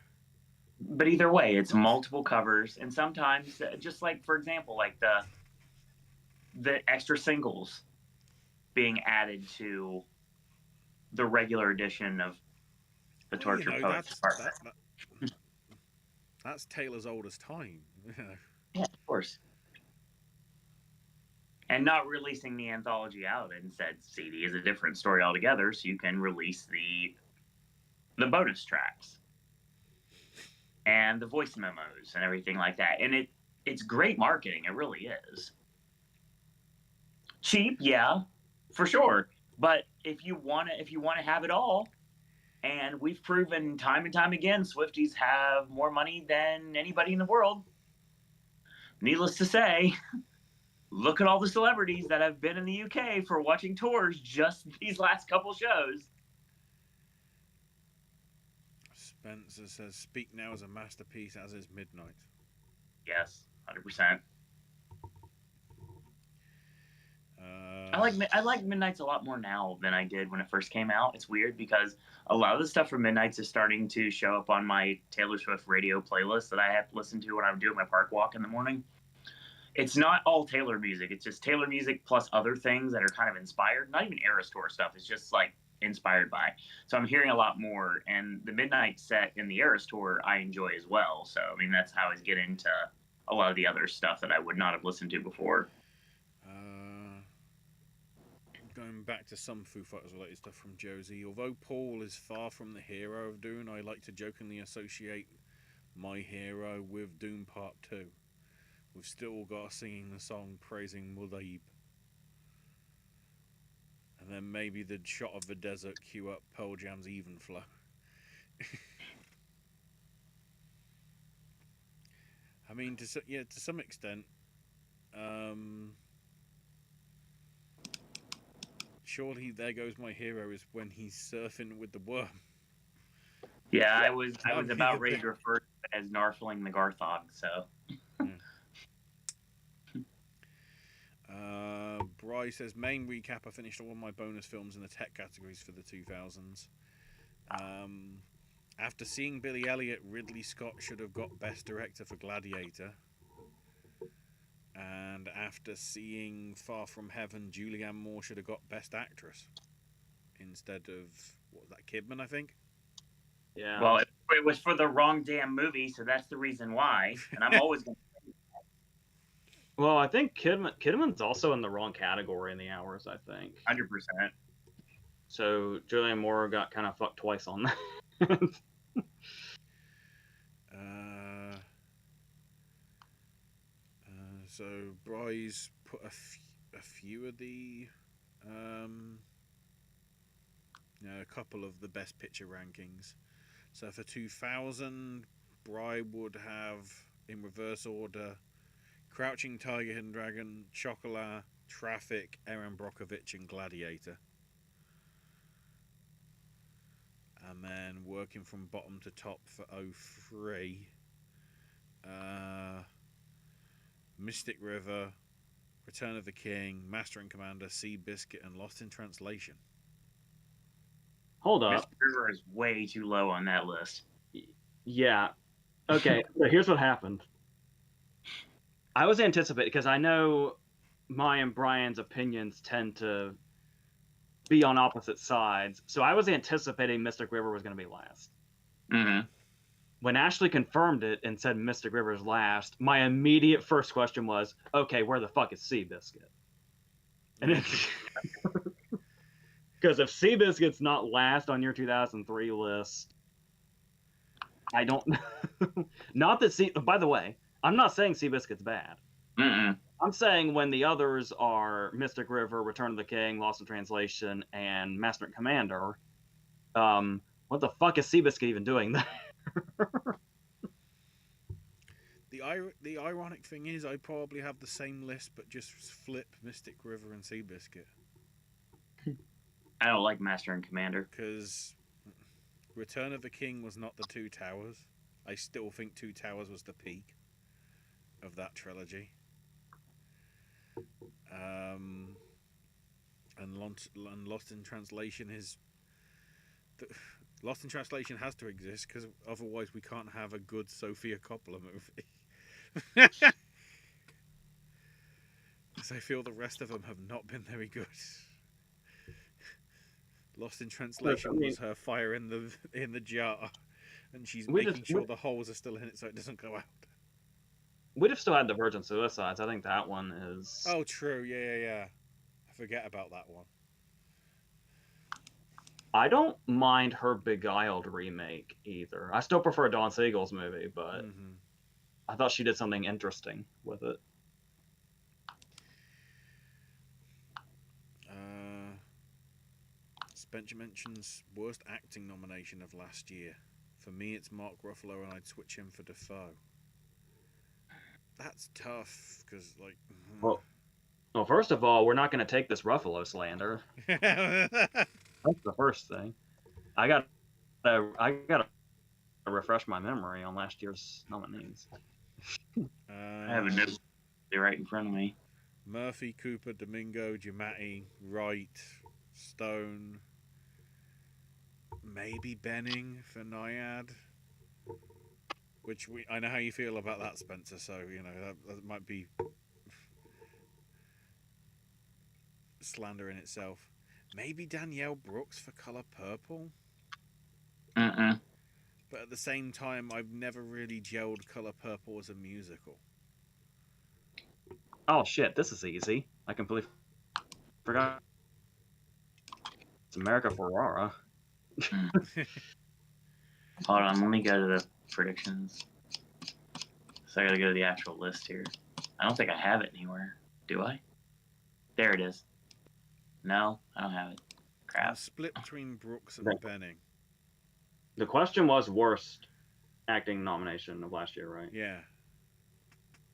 But either way, it's multiple covers, and sometimes, just like for example, like the extra singles being added to the regular edition of the Torture Poets Department. That's Taylor's oldest time. Yeah, of course. And not releasing the anthology out and said CD is a different story altogether, so you can release the bonus tracks and the voice memos and everything like that. And it's great marketing. It really is. Cheap, yeah, for sure. But if you want to have it all, and we've proven time and time again, Swifties have more money than anybody in the world. Needless to say, look at all the celebrities that have been in the UK for watching tours just these last couple shows. Spencer says, "Speak Now is a masterpiece, as is Midnight." Yes, 100%. I like Midnight's a lot more now than I did when it first came out. It's weird because a lot of the stuff from Midnight's is starting to show up on my Taylor Swift radio playlist that I have to listen to when I'm doing my park walk in the morning. It's not all Taylor music. It's just Taylor music plus other things that are kind of inspired. Not even Eras Tour stuff. It's just like inspired by. So I'm hearing a lot more. And the Midnight set in the Eras Tour I enjoy as well. So, I mean, that's how I get into a lot of the other stuff that I would not have listened to before. Going back to some Foo Fighters related stuff from Josie. Although Paul is far from the hero of Dune, I like to jokingly associate my hero with Dune Part 2. We've still got singing the song praising Mudaib. And then maybe the shot of the desert cue up Pearl Jam's Even Flow. I mean, to some extent, surely There Goes My Hero is when he's surfing with the worm. Yeah, I was That'd be about the ready bit. to refer to it as Narfling the Garthog. So Bry says, main recap, I finished all my bonus films in the tech categories for the 2000s. After seeing Billy Elliot, Ridley Scott should have got Best Director for Gladiator. And after seeing Far From Heaven, Julianne Moore should have got Best Actress instead of, what was that, Kidman, I think? Yeah. well, it was for the wrong damn movie, so that's the reason why. And I'm always going to Well, I think Kidman's also in the wrong category in the hours, I think. 100%. So Julianne Moore got kind of fucked twice on that. So Bry's put a few of the, a couple of the Best Picture rankings. So for 2000, Bry would have, in reverse order, Crouching Tiger, Hidden Dragon, Chocolat, Traffic, Erin Brockovich, and Gladiator. And then working from bottom to top for 03, Mystic River, Return of the King, Master and Commander, Seabiscuit, and Lost in Translation. Hold Miss up. River is way too low on that list. Yeah. Okay, so here's what happened. I was anticipating, because I know my and Brian's opinions tend to be on opposite sides, so I was anticipating Mystic River was going to be last. Mm-hmm. When Ashley confirmed it and said Mystic River's last, my immediate first question was, okay, where the fuck is Seabiscuit? And it's because if Seabiscuit's not last on your 2003 list, I don't. Not that by the way, I'm not saying Seabiscuit's bad. Mm-mm. I'm saying when the others are Mystic River, Return of the King, Lost in Translation, and Master and Commander, what the fuck is Seabiscuit even doing there? The ironic thing is, I probably have the same list, but just flip Mystic River and Seabiscuit. I don't like Master and Commander. Because Return of the King was not the Two Towers. I still think Two Towers was the peak of that trilogy. And Lost in Translation is... Lost in Translation has to exist, because otherwise we can't have a good Sofia Coppola movie. Because I feel the rest of them have not been very good. Lost in Translation was her fire in the jar, and she's making sure the holes are still in it so it doesn't go out. We'd have still had the Virgin Suicides. I think that one is... Oh, true. Yeah. I forget about that one. I don't mind her Beguiled remake either. I still prefer Dawn Siegel's movie, but I thought she did something interesting with it. Spencer mentions worst acting nomination of last year. For me, it's Mark Ruffalo, and I'd switch him for Defoe. That's tough, because, like... Well, first of all, we're not going to take this Ruffalo slander. That's the first thing. I got to refresh my memory on last year's nominees. I have a note right in front of me. Murphy, Cooper, Domingo, Giamatti, Wright, Stone, maybe Benning for Naiad. Which I know how you feel about that, Spencer. So that might be slander in itself. Maybe Danielle Brooks for Color Purple. But at the same time, I've never really gelled Color Purple as a musical. Oh shit, this is easy. I completely forgot. It's America Ferrara. Hold on, let me go to the predictions. So I gotta go to the actual list here. I don't think I have it anywhere. Do I? There it is. No, I don't have it. Crap. Split between Brooks and Benning. The question was worst acting nomination of last year, right? Yeah.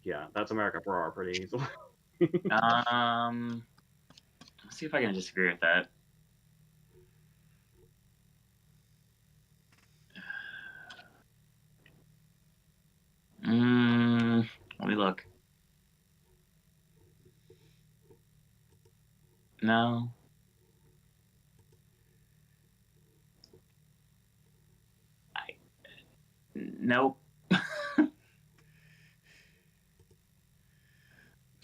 Yeah, that's America Ferrera pretty easily. Let's see if I can disagree with that. Let me look. No. Nope.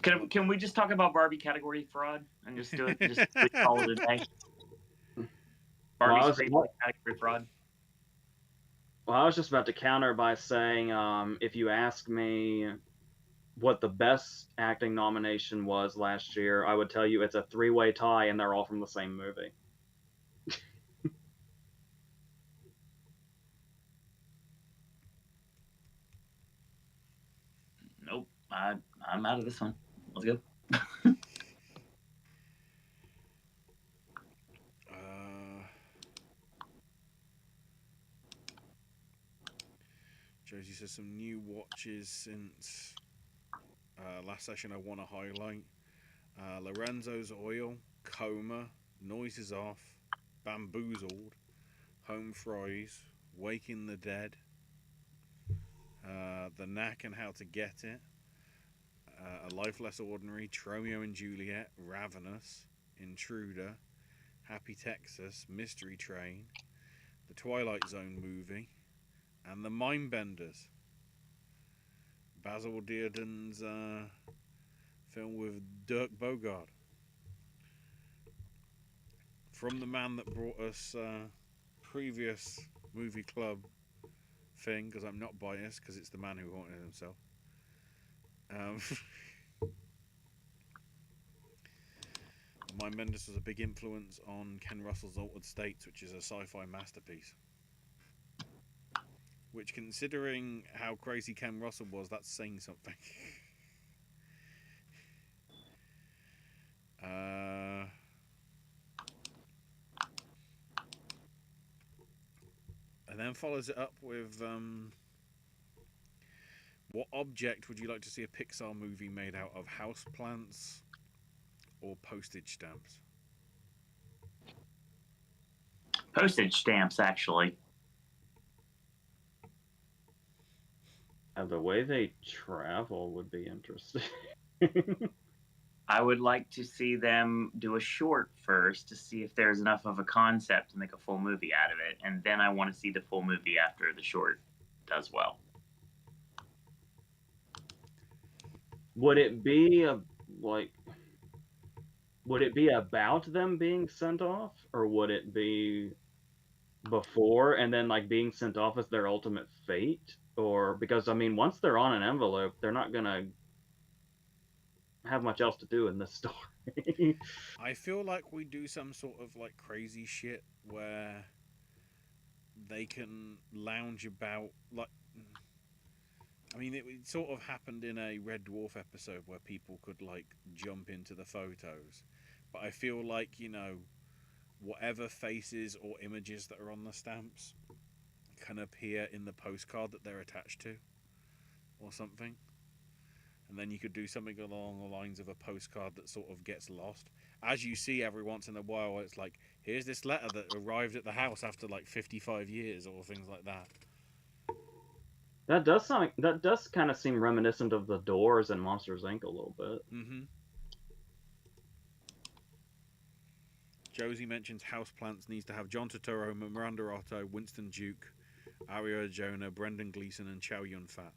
Can we just talk about Barbie category fraud and just do it? Just call it a day. Barbie category fraud. Well, I was just about to counter by saying, if you ask me what the best acting nomination was last year, I would tell you it's a 3-way tie, and they're all from the same movie. Nope. I'm out of this one. Let's go. Josie says some new watches since last session I want to highlight. Lorenzo's Oil, Coma, Noises Off, Bamboozled, Home Fries, Waking the Dead, The Knack and How to Get It, A Life Less Ordinary, Tromeo and Juliet, Ravenous, Intruder, Happy Texas, Mystery Train, The Twilight Zone movie, and The Mindbenders. Basil Dearden's film with Dirk Bogarde. From the man that brought us previous movie club thing, because I'm not biased, because it's the man who haunted himself. Mindbenders was a big influence on Ken Russell's Altered States, which is a sci-fi masterpiece. Which, considering how crazy Ken Russell was, that's saying something. And then follows it up with what object would you like to see a Pixar movie made out of? Houseplants or postage stamps? Postage stamps, actually. The way they travel would be interesting. I would like to see them do a short first to see if there's enough of a concept to make a full movie out of it, and then I want to see the full movie after the short does well. Would it be would it be about them being sent off, or would it be before and then like being sent off as their ultimate fate? Or because I mean, once they're on an envelope, they're not gonna have much else to do in this story. I feel like we do some sort of like crazy shit where they can lounge about like. I mean, it sort of happened in a Red Dwarf episode where people could like jump into the photos, but I feel like, you know, whatever faces or images that are on the stamps can appear in the postcard that they're attached to, or something. And then you could do something along the lines of a postcard that sort of gets lost. As you see every once in a while, it's like, here's this letter that arrived at the house after like 55 years, or things like that. That does kind of seem reminiscent of The Doors and Monsters Inc. a little bit. Mm-hmm. Josie mentions Houseplants needs to have John Turturro, Miranda Otto, Winston Duke, Ario Arjona, Brendan Gleeson, and Chow Yun Fat.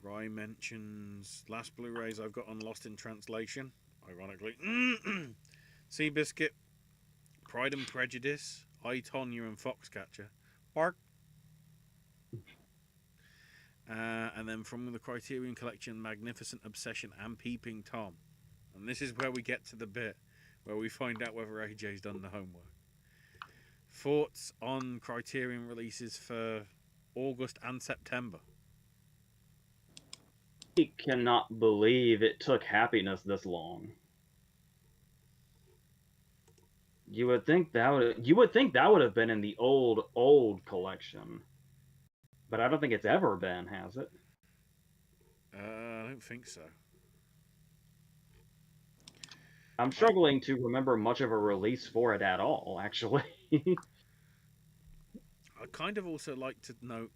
Bry mentions last Blu-rays I've got on Lost in Translation, ironically. Seabiscuit, Pride and Prejudice, I, Tonya, and Foxcatcher. Bark. And then from the Criterion Collection, Magnificent Obsession and Peeping Tom. And this is where we get to the bit where we find out whether AJ's done the homework. Thoughts on Criterion releases for August and September? I cannot believe it took Happiness this long. You would think that would have been in the old collection, but I don't think it's ever been, has it? I don't think so. I'm struggling to remember much of a release for it at all, actually. I kind of also like to note,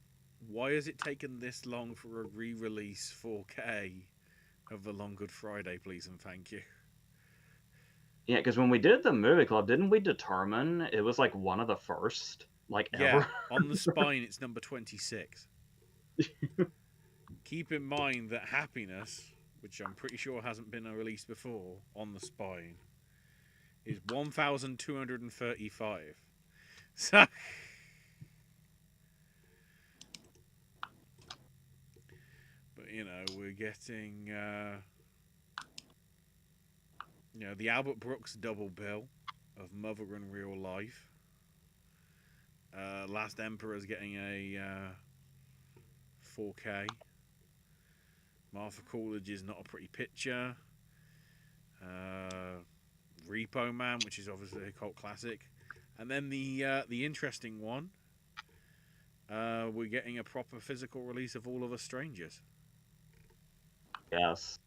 why has it taken this long for a re-release 4K of The Long Good Friday, please and thank you? Yeah, because when we did the movie club, didn't we determine it was like one of the first, like Yeah, ever? on the spine it's number 26. Keep in mind that Happiness, which I'm pretty sure hasn't been released before, on the spine, is 1,235. So, but you know, we're getting, you know, the Albert Brooks double bill of Mother in Real Life. Last Emperor's getting a 4K. Martha Coolidge is not a pretty picture. Repo Man, which is obviously a cult classic, and then the interesting one. We're getting a proper physical release of All of Us Strangers. Yes.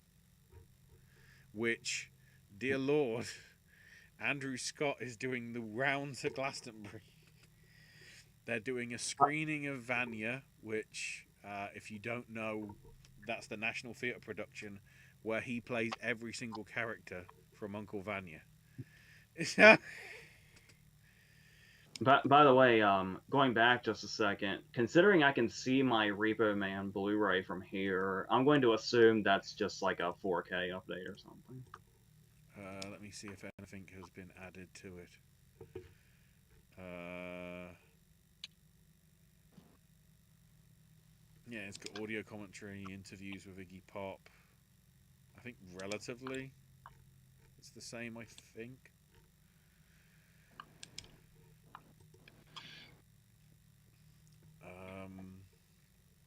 Which, dear Lord, Andrew Scott is doing the rounds at Glastonbury. They're doing a screening of Vanya, which, if you don't know, that's the National Theatre production where he plays every single character from Uncle Vanya. But by the way, going back just a second, considering I can see my Repo Man Blu-ray from here, I'm going to assume that's just like a 4K update or something. Let me see if anything has been added to it. Yeah, it's got audio commentary, interviews with Iggy Pop. I think relatively it's the same, I think.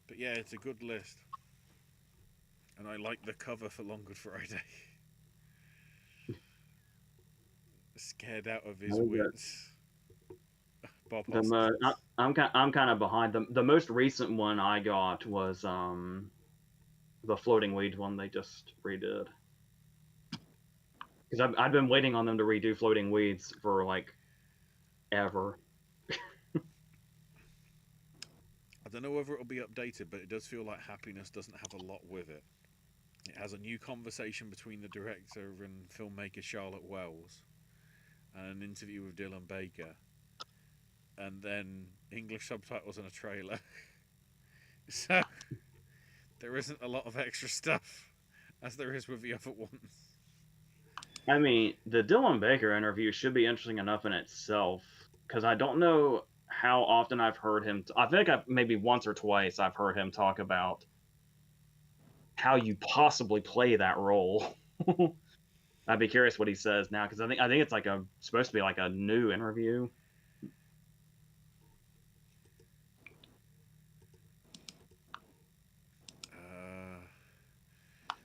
But yeah, it's a good list. And I like the cover for Long Good Friday. Scared out of his wits. Bob Hoskins. I'm kind of behind them. The most recent one I got was the Floating Weeds one they just redid. Because I've been waiting on them to redo Floating Weeds for like ever. I don't know whether it'll be updated, but it does feel like Happiness doesn't have a lot with it. It has a new conversation between the director and filmmaker Charlotte Wells, and an interview with Dylan Baker, and then English subtitles and a trailer. So there isn't a lot of extra stuff as there is with the other ones. I mean, the Dylan Baker interview should be interesting enough in itself, because I don't know how often I've heard him. I think maybe once or twice I've heard him talk about how you possibly play that role. I'd be curious what he says now, because I think it's like supposed to be like a new interview.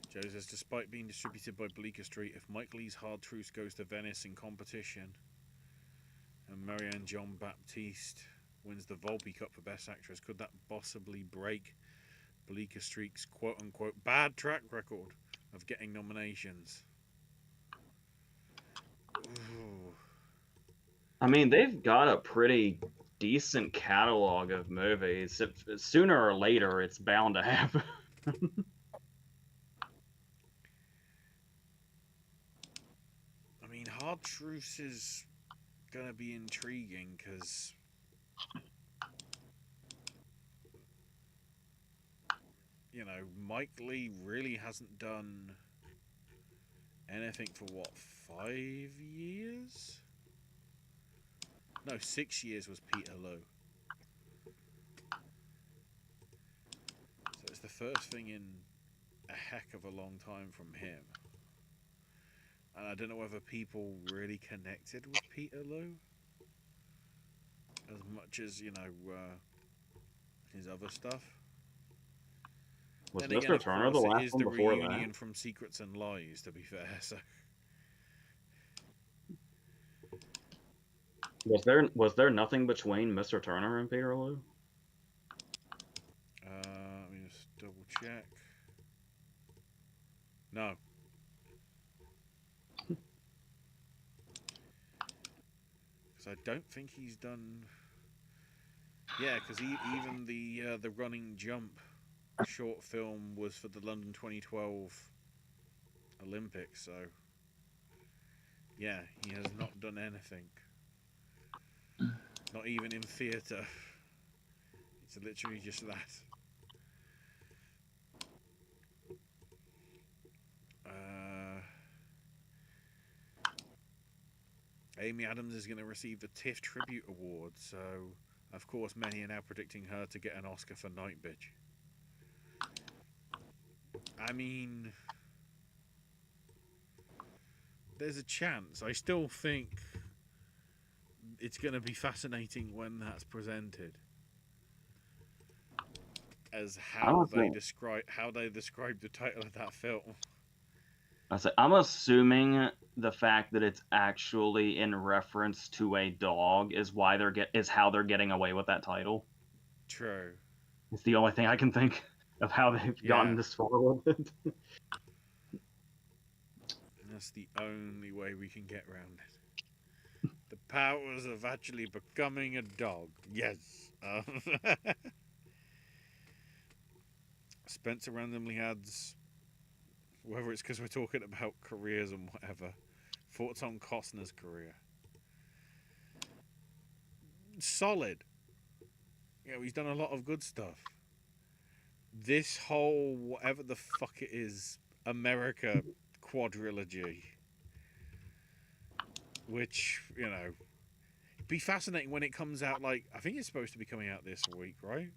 Joe says, despite being distributed by Bleecker Street, if Mike Leigh's Hard Truths goes to Venice in competition and Marianne Jean Baptiste wins the Volpe Cup for Best Actress, could that possibly break Bleecker Street's quote-unquote bad track record of getting nominations? Ooh. I mean, they've got a pretty decent catalog of movies. Sooner or later, it's bound to happen. I mean, Hard Truths is going to be intriguing because you know, Mike Leigh really hasn't done anything for what, 5 years? No, 6 years was Peter Lowe. So it's the first thing in a heck of a long time from him. And I don't know whether people really connected with Peter Lowe as much as, you know, his other stuff. Was Then Mr. again, Turner of the course, last it is one the before reunion that? from Secrets and Lies, to be fair. So Was there nothing between Mr. Turner and Peterloo? Let me just double check. No. Because I don't think he's done. Yeah, because even the running jump short film was for the London 2012 Olympics. So yeah, he has not done anything. Not even in theatre. It's literally just that. Amy Adams is going to receive the TIFF Tribute Award, so of course many are now predicting her to get an Oscar for Night Bitch. I mean, there's a chance. I still think it's going to be fascinating when that's presented, as how they describe the title of that film. I'm assuming the fact that it's actually in reference to a dog is how they're getting away with that title. True. It's the only thing I can think of how they've gotten this far with it. That's the only way we can get around it. The powers of actually becoming a dog. Yes. Spencer randomly adds, whether it's because we're talking about careers and whatever, thoughts on Costner's career. Solid. You know, he's done a lot of good stuff. This whole, whatever the fuck it is, America quadrilogy, which, you know, be fascinating when it comes out. Like, I think it's supposed to be coming out this week, right?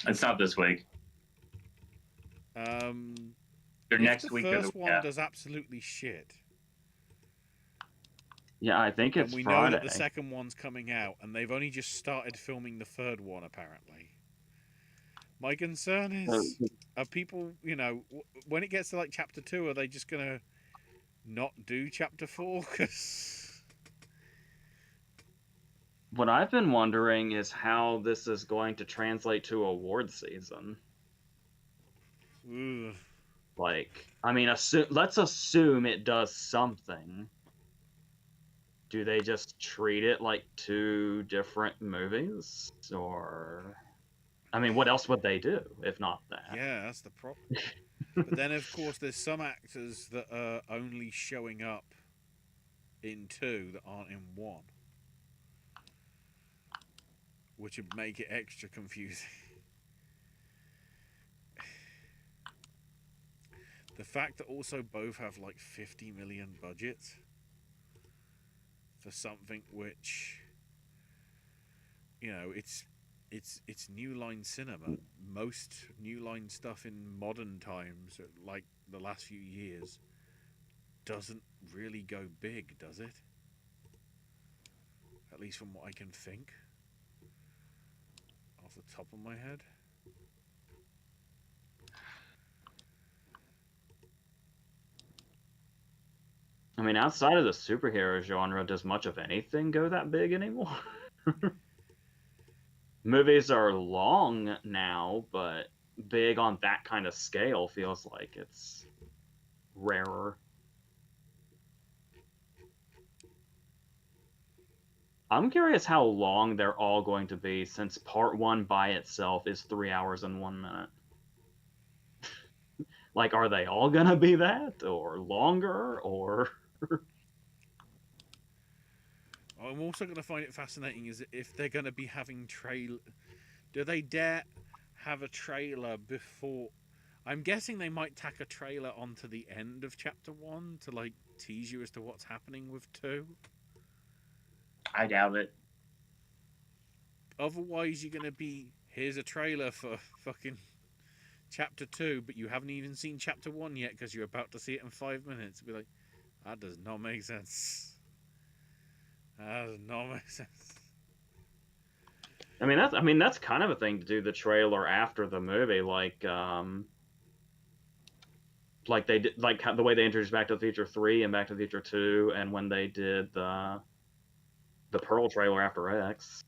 It's not this week. Their next week. The first one does absolutely shit. Yeah, I think it's and we Friday. know that the second one's coming out, and they've only just started filming the third one, apparently. My concern is, are people, you know, when it gets to like chapter 2, are they just gonna not do chapter 4? Because what I've been wondering is how this is going to translate to award season. Ugh. Like, I mean, let's assume it does something. Do they just treat it like two different movies? Or, I mean, what else would they do if not that? Yeah, that's the problem. But then, of course, there's some actors that are only showing up in 2 that aren't in 1. Which would make it extra confusing. The fact that also both have like 50 million budgets for something which, you know, it's New Line cinema. Most New Line stuff in modern times, like the last few years, doesn't really go big, does it? At least from what I can think off the top of my head. I mean, outside of the superhero genre, does much of anything go that big anymore? Movies are long now, but big on that kind of scale feels like it's rarer. I'm curious how long they're all going to be, since part 1 by itself is 3 hours and 1 minute. Like, are they all gonna be that, or longer, or... I'm also going to find it fascinating is if they're going to be having do they dare have a trailer before? I'm guessing they might tack a trailer onto the end of chapter 1 to like tease you as to what's happening with 2. I doubt it. Otherwise, you're going to be, here's a trailer for fucking chapter 2, but you haven't even seen chapter 1 yet because you're about to see it in 5 minutes. Be like, that does not make sense. That does not make sense. I mean that's kind of a thing to do the trailer after the movie, like they did, like the way they introduced Back to the Future 3 and Back to the Future 2, and when they did the the Pearl trailer after X.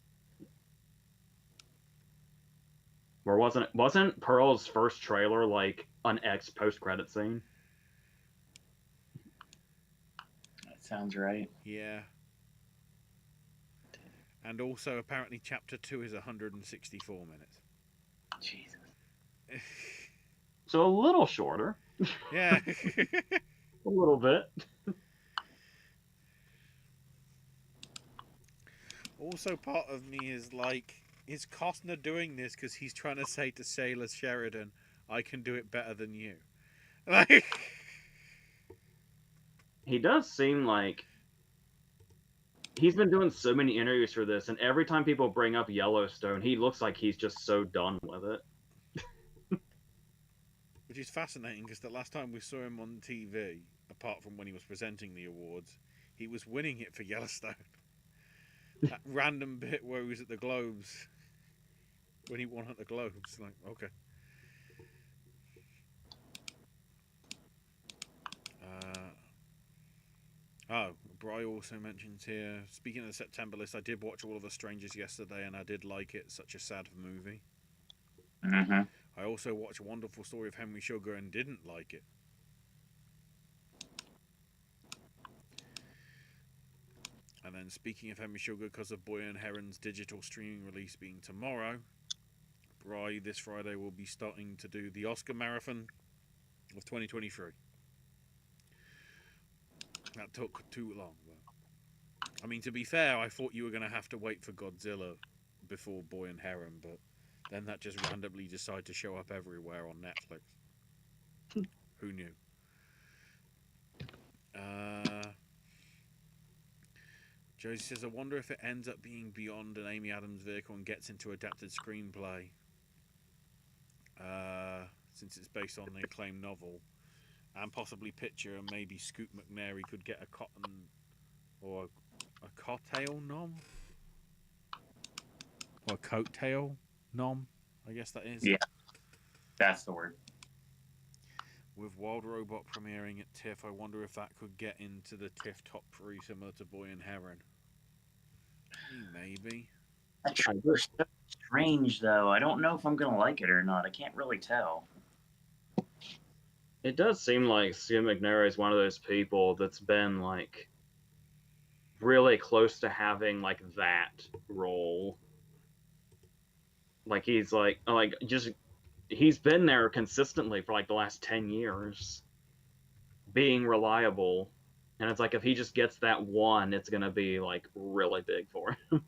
Or wasn't Pearl's first trailer like an X post-credit scene? That sounds right. Yeah. And also, apparently, Chapter 2 is 164 minutes. Jesus. So a little shorter. Yeah. A little bit. Also, part of me is like, is Costner doing this because he's trying to say to Sailor Sheridan, I can do it better than you? Like, He does seem like he's been doing so many interviews for this, and every time people bring up Yellowstone, he looks like he's just so done with it. which is fascinating because the last time we saw him on TV, apart from when he was presenting the awards, he was winning it for Yellowstone. That random bit where he was at the Globes, when he won at the Globes, like, okay. Bry also mentions here, speaking of the September list, I did watch all of The Strangers yesterday and I did like it. Such a sad movie. Mm-hmm. I also watched A Wonderful Story of Henry Sugar and didn't like it. And then speaking of Henry Sugar, because of Boy and Heron's digital streaming release being tomorrow, Bry this Friday will be starting to do the Oscar Marathon of 2023. That took too long, though. I mean, to be fair, I thought you were going to have to wait for Godzilla before Boy and Heron, but then that just randomly decided to show up everywhere on Netflix. Who knew? Josie says, I wonder if it ends up being beyond an Amy Adams vehicle and gets into adapted screenplay. Since it's based on the acclaimed novel. And possibly picture, and maybe Scoot McNairy could get a cotton or a cocktail nom? Or a coattail nom, I guess that is. Yeah, that's the word. With Wild Robot premiering at TIFF, I wonder if that could get into the TIFF top 3 similar to Boy and Heron. Maybe. That trailer's so strange, though. I don't know if I'm going to like it or not. I can't really tell. It does seem like Scoot McNairy is one of those people that's been like really close to having like that role. Like he's like just he's been there consistently for like the last 10 years, being reliable. And it's like if he just gets that one, it's gonna be like really big for him.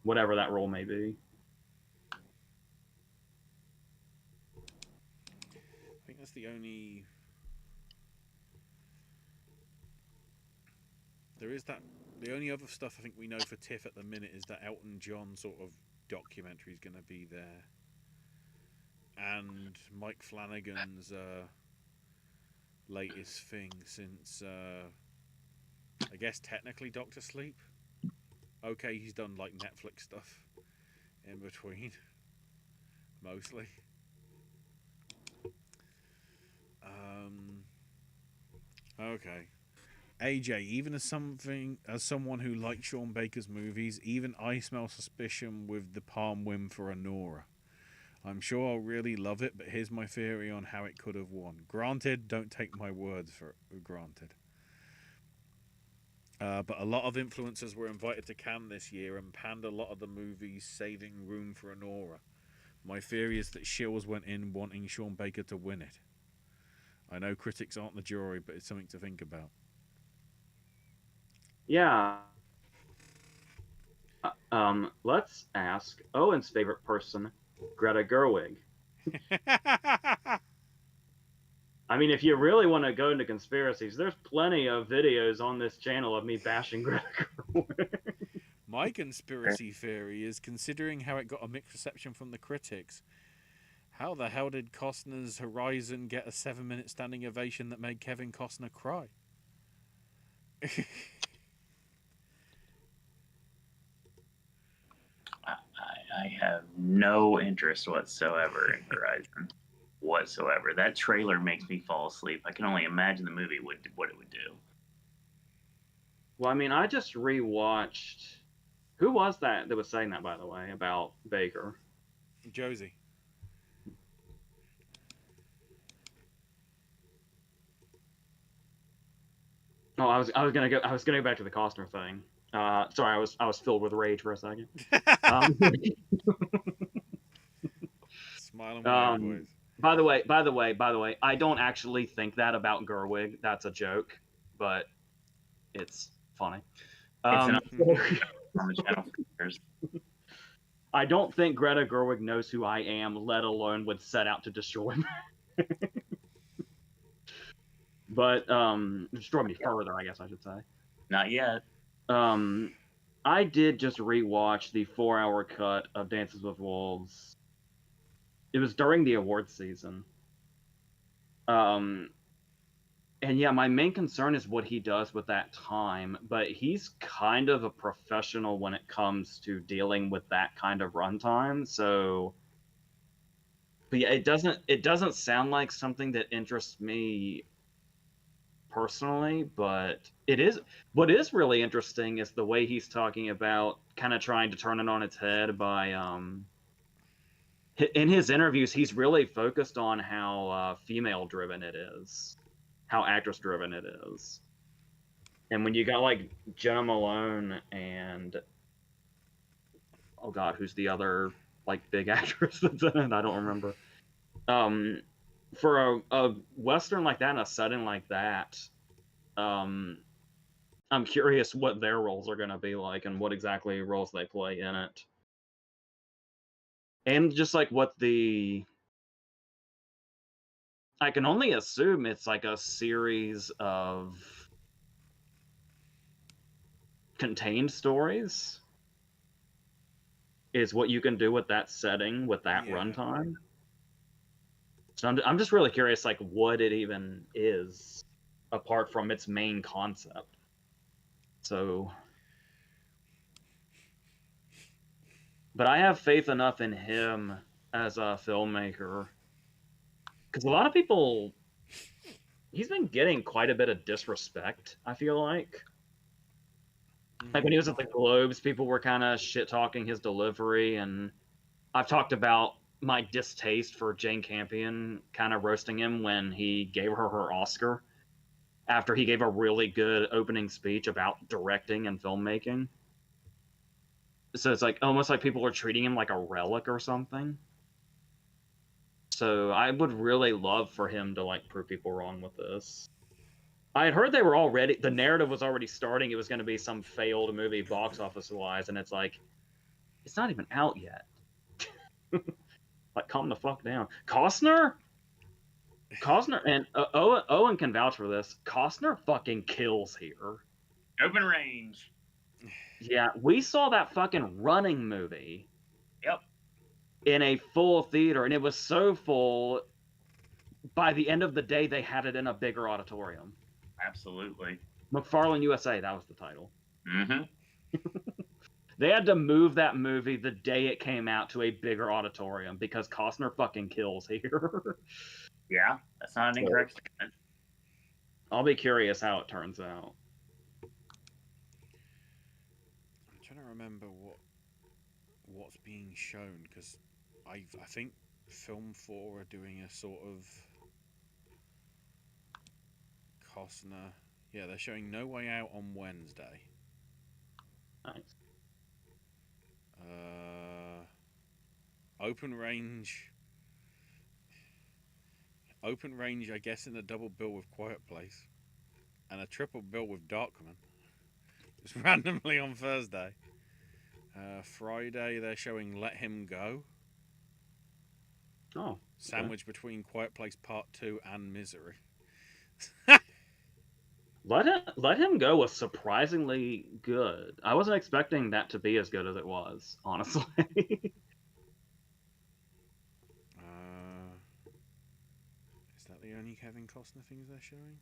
Whatever that role may be. I think that's the only. There is that. The only other stuff I think we know for TIFF at the minute is that Elton John sort of documentary is going to be there. And Mike Flanagan's latest thing since, I guess technically Dr. Sleep. Okay, he's done like Netflix stuff in between, mostly. Okay. AJ, even as someone who likes Sean Baker's movies, even I smell suspicion with the palm win for Anora. I'm sure I'll really love it, but here's my theory on how it could have won. Granted, don't take my words for it, granted. But a lot of influencers were invited to Cannes this year and panned a lot of the movies, saving room for Anora. My theory is that Shills went in wanting Sean Baker to win it. I know critics aren't the jury, but it's something to think about. Yeah. Let's ask Owen's favorite person, Greta Gerwig. I mean, if you really want to go into conspiracies, there's plenty of videos on this channel of me bashing Greta Gerwig. My conspiracy theory is, considering how it got a mixed reception from the critics, how the hell did Costner's Horizon get a 7-minute standing ovation that made Kevin Costner cry? I have no interest whatsoever in Horizon. Whatsoever. That trailer makes me fall asleep. I can only imagine the movie what it would do. Well, I mean, I just rewatched. Who was that was saying that, by the way, about Baker? Josie. Oh, I was gonna go back to the Costner thing. Sorry, I was filled with rage for a second. Smile and wave, boys. By the way, I don't actually think that about Gerwig. That's a joke, but it's funny. It's an So- on the channel for years. I don't think Greta Gerwig knows who I am, let alone would set out to destroy me. But destroy me further, I guess I should say. Not yet. I did just rewatch the 4-hour cut of Dances with Wolves. It was during the awards season. And yeah, my main concern is what he does with that time, but he's kind of a professional when it comes to dealing with that kind of runtime. So, but yeah, it doesn't sound like something that interests me personally, but it is. What is really interesting is the way he's talking about kind of trying to turn it on its head by in his interviews, he's really focused on how female driven it is, how actress driven it is. And when you got like Jenna Malone and oh god, who's the other like big actress that's in it? I don't remember. For a western like that and a setting like that, I'm curious what their roles are going to be like and what exactly roles they play in it. And just like what I can only assume it's like a series of contained stories is what you can do with that setting, with that runtime. So I'm just really curious, like, what it even is, apart from its main concept. So... But I have faith enough in him as a filmmaker. Because a lot of people... He's been getting quite a bit of disrespect, I feel like. Like, when he was at the Globes, people were kind of shit-talking his delivery, and I've talked about my distaste for Jane Campion kind of roasting him when he gave her Oscar after he gave a really good opening speech about directing and filmmaking. So it's like almost like people are treating him like a relic or something. So I would really love for him to like prove people wrong with this. I had heard they were already, the narrative was already starting. It was going to be some failed movie box office wise, and it's like, it's not even out yet. Like, calm the fuck down. Costner, and Owen can vouch for this. Costner fucking kills here. Open range. Yeah, we saw that fucking Running movie. Yep. In a full theater, and it was so full. By the end of the day, they had it in a bigger auditorium. Absolutely. McFarlane USA, that was the title. Mm-hmm. They had to move that movie the day it came out to a bigger auditorium because Costner fucking kills here. Yeah, that's not an incorrect statement. I'll be curious how it turns out. I'm trying to remember what's being shown, because I think Film 4 are doing a sort of Costner. Yeah, they're showing No Way Out on Wednesday. Nice. Open range, I guess, in a double bill with Quiet Place, and a triple bill with Darkman. Just randomly on Thursday. Friday they're showing Let Him Go. Oh. Sandwich between Quiet Place Part 2 and Misery. Let Him Go was surprisingly good. I wasn't expecting that to be as good as it was, honestly. Is that the only Kevin Costner things they're showing?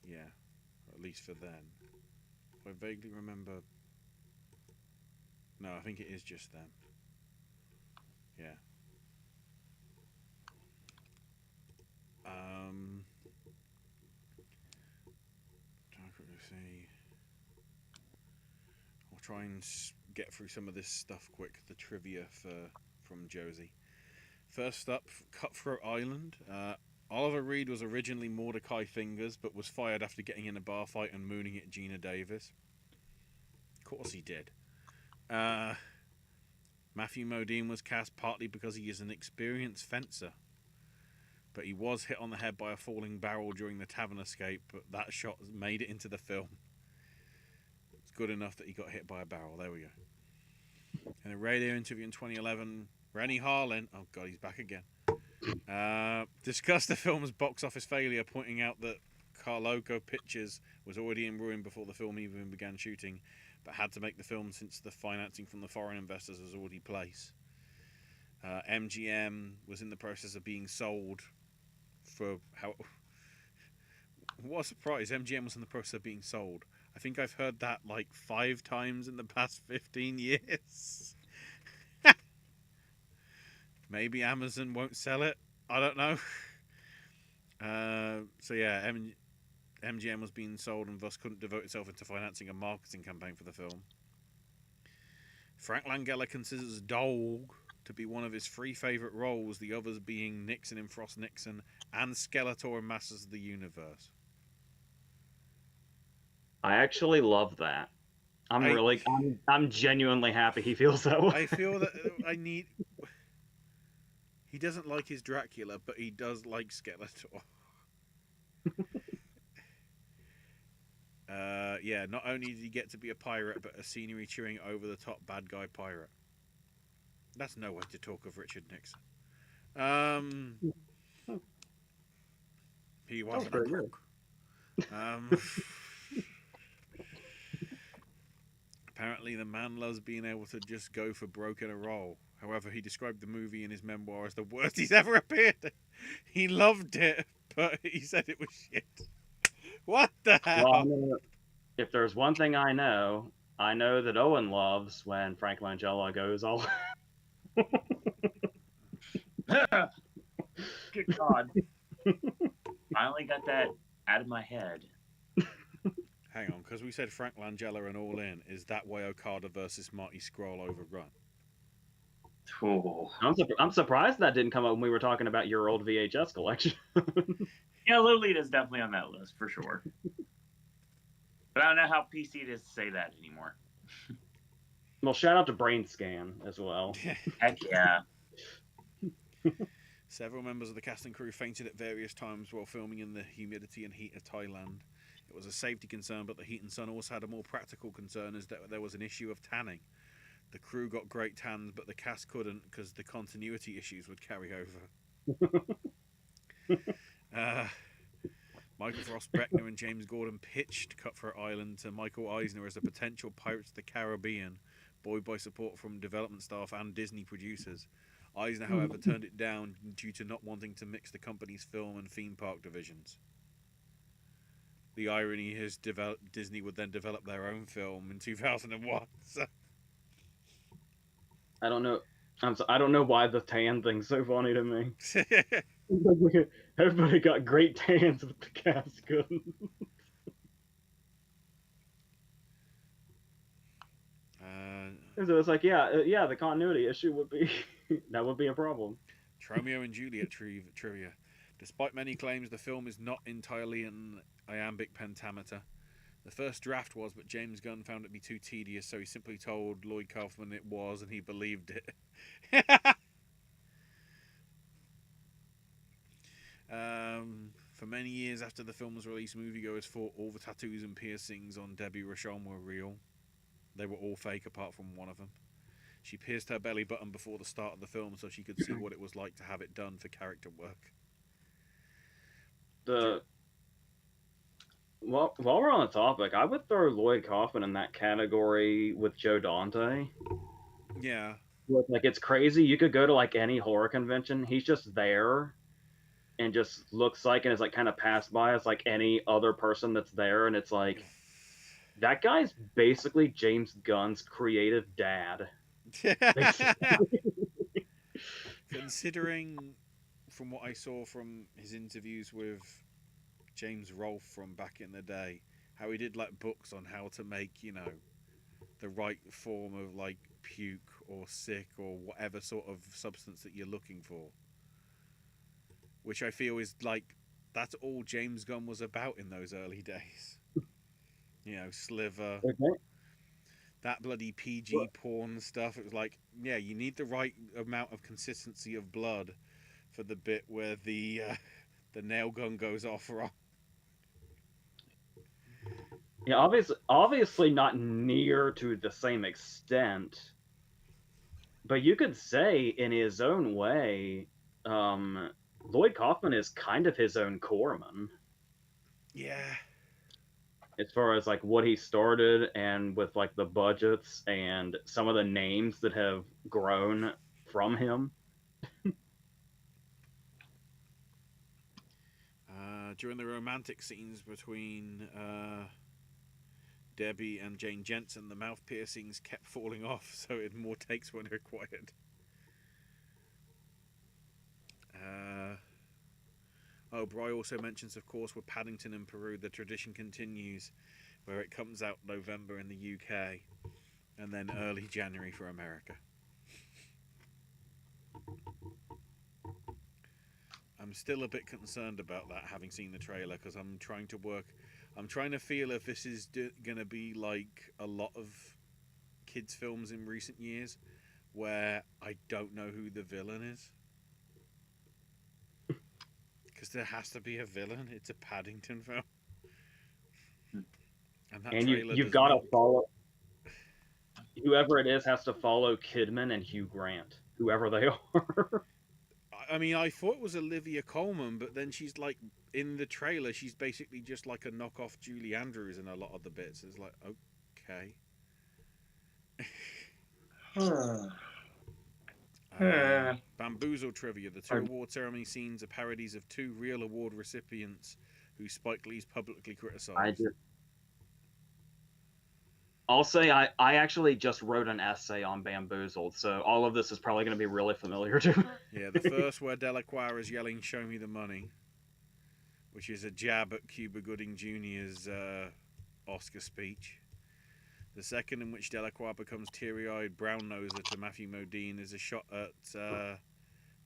Yeah, or at least for then. I vaguely remember. No, I think it is just them. Yeah. see. I'll try and get through some of this stuff quick. The trivia from Josie. First up, Cutthroat Island. Oliver Reed was originally Mordecai Fingers, but was fired after getting in a bar fight and mooning at Gina Davis. Of course he did. Matthew Modine was cast partly because he is an experienced fencer, but he was hit on the head by a falling barrel during the tavern escape, but that shot made it into the film. It's good enough that he got hit by a barrel. There we go. In a radio interview in 2011, Rennie Harlin, oh god, he's back again, discussed the film's box office failure, pointing out that Carloco Pictures was already in ruin before the film even began shooting, but had to make the film since the financing from the foreign investors was already placed. MGM was in the process of being sold for how... What a surprise, MGM was in the process of being sold. I think I've heard that like 5 times in the past 15 years. Maybe Amazon won't sell it. I don't know. So yeah, MGM was being sold and thus couldn't devote itself into financing a marketing campaign for the film. Frank Langella considers Dog to be one of his 3 favourite roles, the others being Nixon in Frost Nixon and Skeletor in Masters of the Universe. I actually love that. I'm genuinely happy he feels that way. I feel that he doesn't like his Dracula, but he does like Skeletor. Yeah, not only did he get to be a pirate, but a scenery chewing over the top bad guy pirate. That's no way to talk of Richard Nixon. He wasn't a crook. Apparently, the man loves being able to just go for broke in a role. However, he described the movie in his memoir as the worst he's ever appeared in. He loved it, but he said it was shit. What the hell? Well, if there's one thing I know that Owen loves when Frank Langella goes all... Good God. Finally got that out of my head. Hang on, because we said Frank Langella and All In. Is that why Okada versus Marty Scurll overrun? Oh. I'm surprised that didn't come up when we were talking about your old VHS collection. Yeah, Lolita's definitely on that list for sure. But I don't know how PC it is to say that anymore. Well, shout out to Brain Scan as well. Heck yeah. Several members of the cast and crew fainted at various times while filming in the humidity and heat of Thailand. It was a safety concern, but the heat and sun also had a more practical concern, as that there was an issue of tanning. The crew got great tans, but the cast couldn't because the continuity issues would carry over. Michael Frost Breckner and James Gordon pitched Cutthroat Island to Michael Eisner as a potential Pirates of the Caribbean, buoyed by support from development staff and Disney producers. Eisner, however, turned it down due to not wanting to mix the company's film and theme park divisions. The irony is Disney would then develop their own film in 2001. So. I don't know. I don't know why the tan thing's so funny to me. Everybody got great tans, but the cast couldn't. So it's like, yeah, the continuity issue would be that would be a problem. Romeo and Juliet trivia. Despite many claims, the film is not entirely an iambic pentameter. The first draft was, but James Gunn found it to be too tedious, so he simply told Lloyd Kaufman it was, and he believed it. For many years after the film was released, moviegoers thought all the tattoos and piercings on Debbie Rochon were real. They were all fake apart from one of them. She pierced her belly button before the start of the film so she could see what it was like to have it done for character work. Well, while we're on the topic, I would throw Lloyd Kaufman in that category with Joe Dante. Yeah. Like, it's crazy. You could go to like any horror convention. He's just there and just looks like and is like kind of passed by as like any other person that's there. And it's like, that guy's basically James Gunn's creative dad. Considering from what I saw from his interviews with James Rolfe from back in the day, how he did like books on how to make, the right form of like puke or sick or whatever sort of substance that you're looking for. Which I feel is like that's all James Gunn was about in those early days. Sliver, Okay. that bloody PG porn stuff. It was like, yeah, you need the right amount of consistency of blood for the bit where the nail gun goes off wrong. Yeah, obviously not near to the same extent, but you could say in his own way, Lloyd Kaufman is kind of his own Corman Yeah. as far as like what he started and with like the budgets and some of the names that have grown from him. During the romantic scenes between Debbie and Jane Jensen, the mouth piercings kept falling off, so it had more takes when required. Bry also mentions, of course, with Paddington in Peru, the tradition continues, where it comes out November in the UK, and then early January for America. I'm still a bit concerned about that, having seen the trailer, because I'm trying to feel if this is going to be like a lot of kids' films in recent years, where I don't know who the villain is. Because there has to be a villain. It's a Paddington film. And that And trailer you've does got to not... follow whoever it is has to follow Kidman and Hugh Grant, whoever they are. I mean, I thought it was Olivia Colman, but then she's like, in the trailer, she's basically just like a knockoff Julie Andrews in a lot of the bits. It's like, okay. Bamboozle trivia. The two award ceremony scenes are parodies of two real award recipients who Spike Lee's publicly criticised. I'll say I actually just wrote an essay on Bamboozled, so all of this is probably going to be really familiar to me. Yeah, the first where Delacroix is yelling, "Show me the money," which is a jab at Cuba Gooding Jr.'s Oscar speech. The second, in which Delacroix becomes teary-eyed brown-noser to Matthew Modine, is a shot at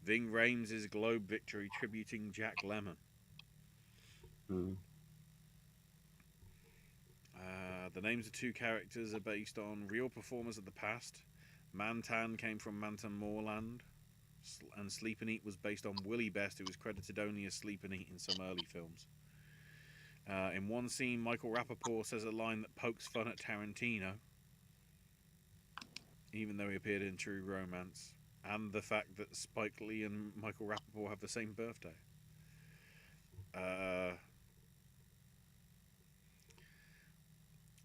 Ving Rhames' Globe victory, tributing Jack Lemmon. The names of two characters are based on real performers of the past. Mantan came from Mantan Moorland, and Sleep and Eat was based on Willie Best, who was credited only as Sleep and Eat in some early films. In one scene, Michael Rappaport says a line that pokes fun at Tarantino, even though he appeared in True Romance, and the fact that Spike Lee and Michael Rappaport have the same birthday.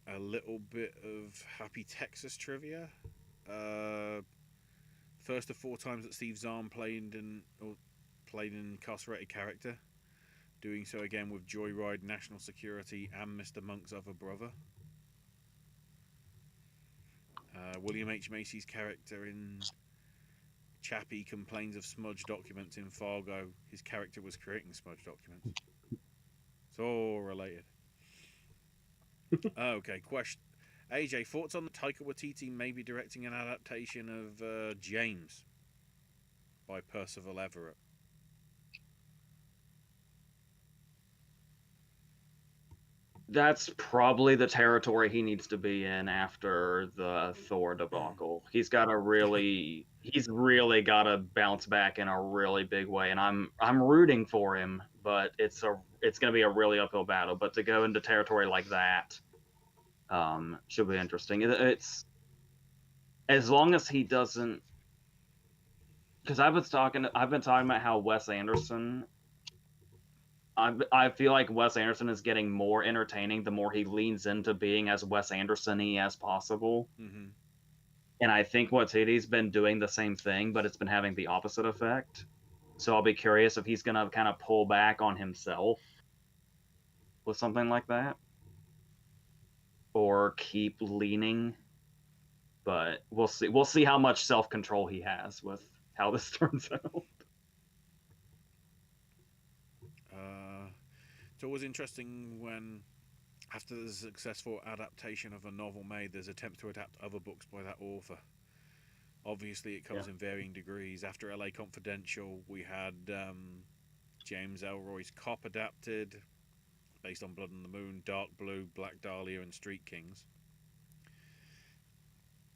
A little bit of Happy Texas trivia. First of 4 times that Steve Zahn played an incarcerated character, doing so again with Joyride, National Security, and Mr. Monk's other brother. William H. Macy's character in Chappie complains of smudge documents in Fargo. His character was creating smudge documents. It's all related. Okay, question. AJ, thoughts on Taika Waititi maybe directing an adaptation of James by Percival Everett? That's probably the territory he needs to be in after the Thor debacle. He's really got to bounce back in a really big way, and I'm rooting for him, but it's going to be a really uphill battle. But to go into territory like that should be interesting. It's as long as he doesn't, because I've been talking about how Wes Anderson. I feel like Wes Anderson is getting more entertaining the more he leans into being as Wes Anderson-y as possible. Mm-hmm. And I think Waititi's been doing the same thing, but it's been having the opposite effect. So I'll be curious if he's going to kind of pull back on himself with something like that. Or keep leaning. But we'll see. We'll see how much self-control he has with how this turns out. It's always interesting After the successful adaptation of a novel made, there's attempts to adapt other books by that author. Obviously, it comes in varying degrees. After LA Confidential, we had James Ellroy's Cop adapted, based on Blood on the Moon, Dark Blue, Black Dahlia, and Street Kings.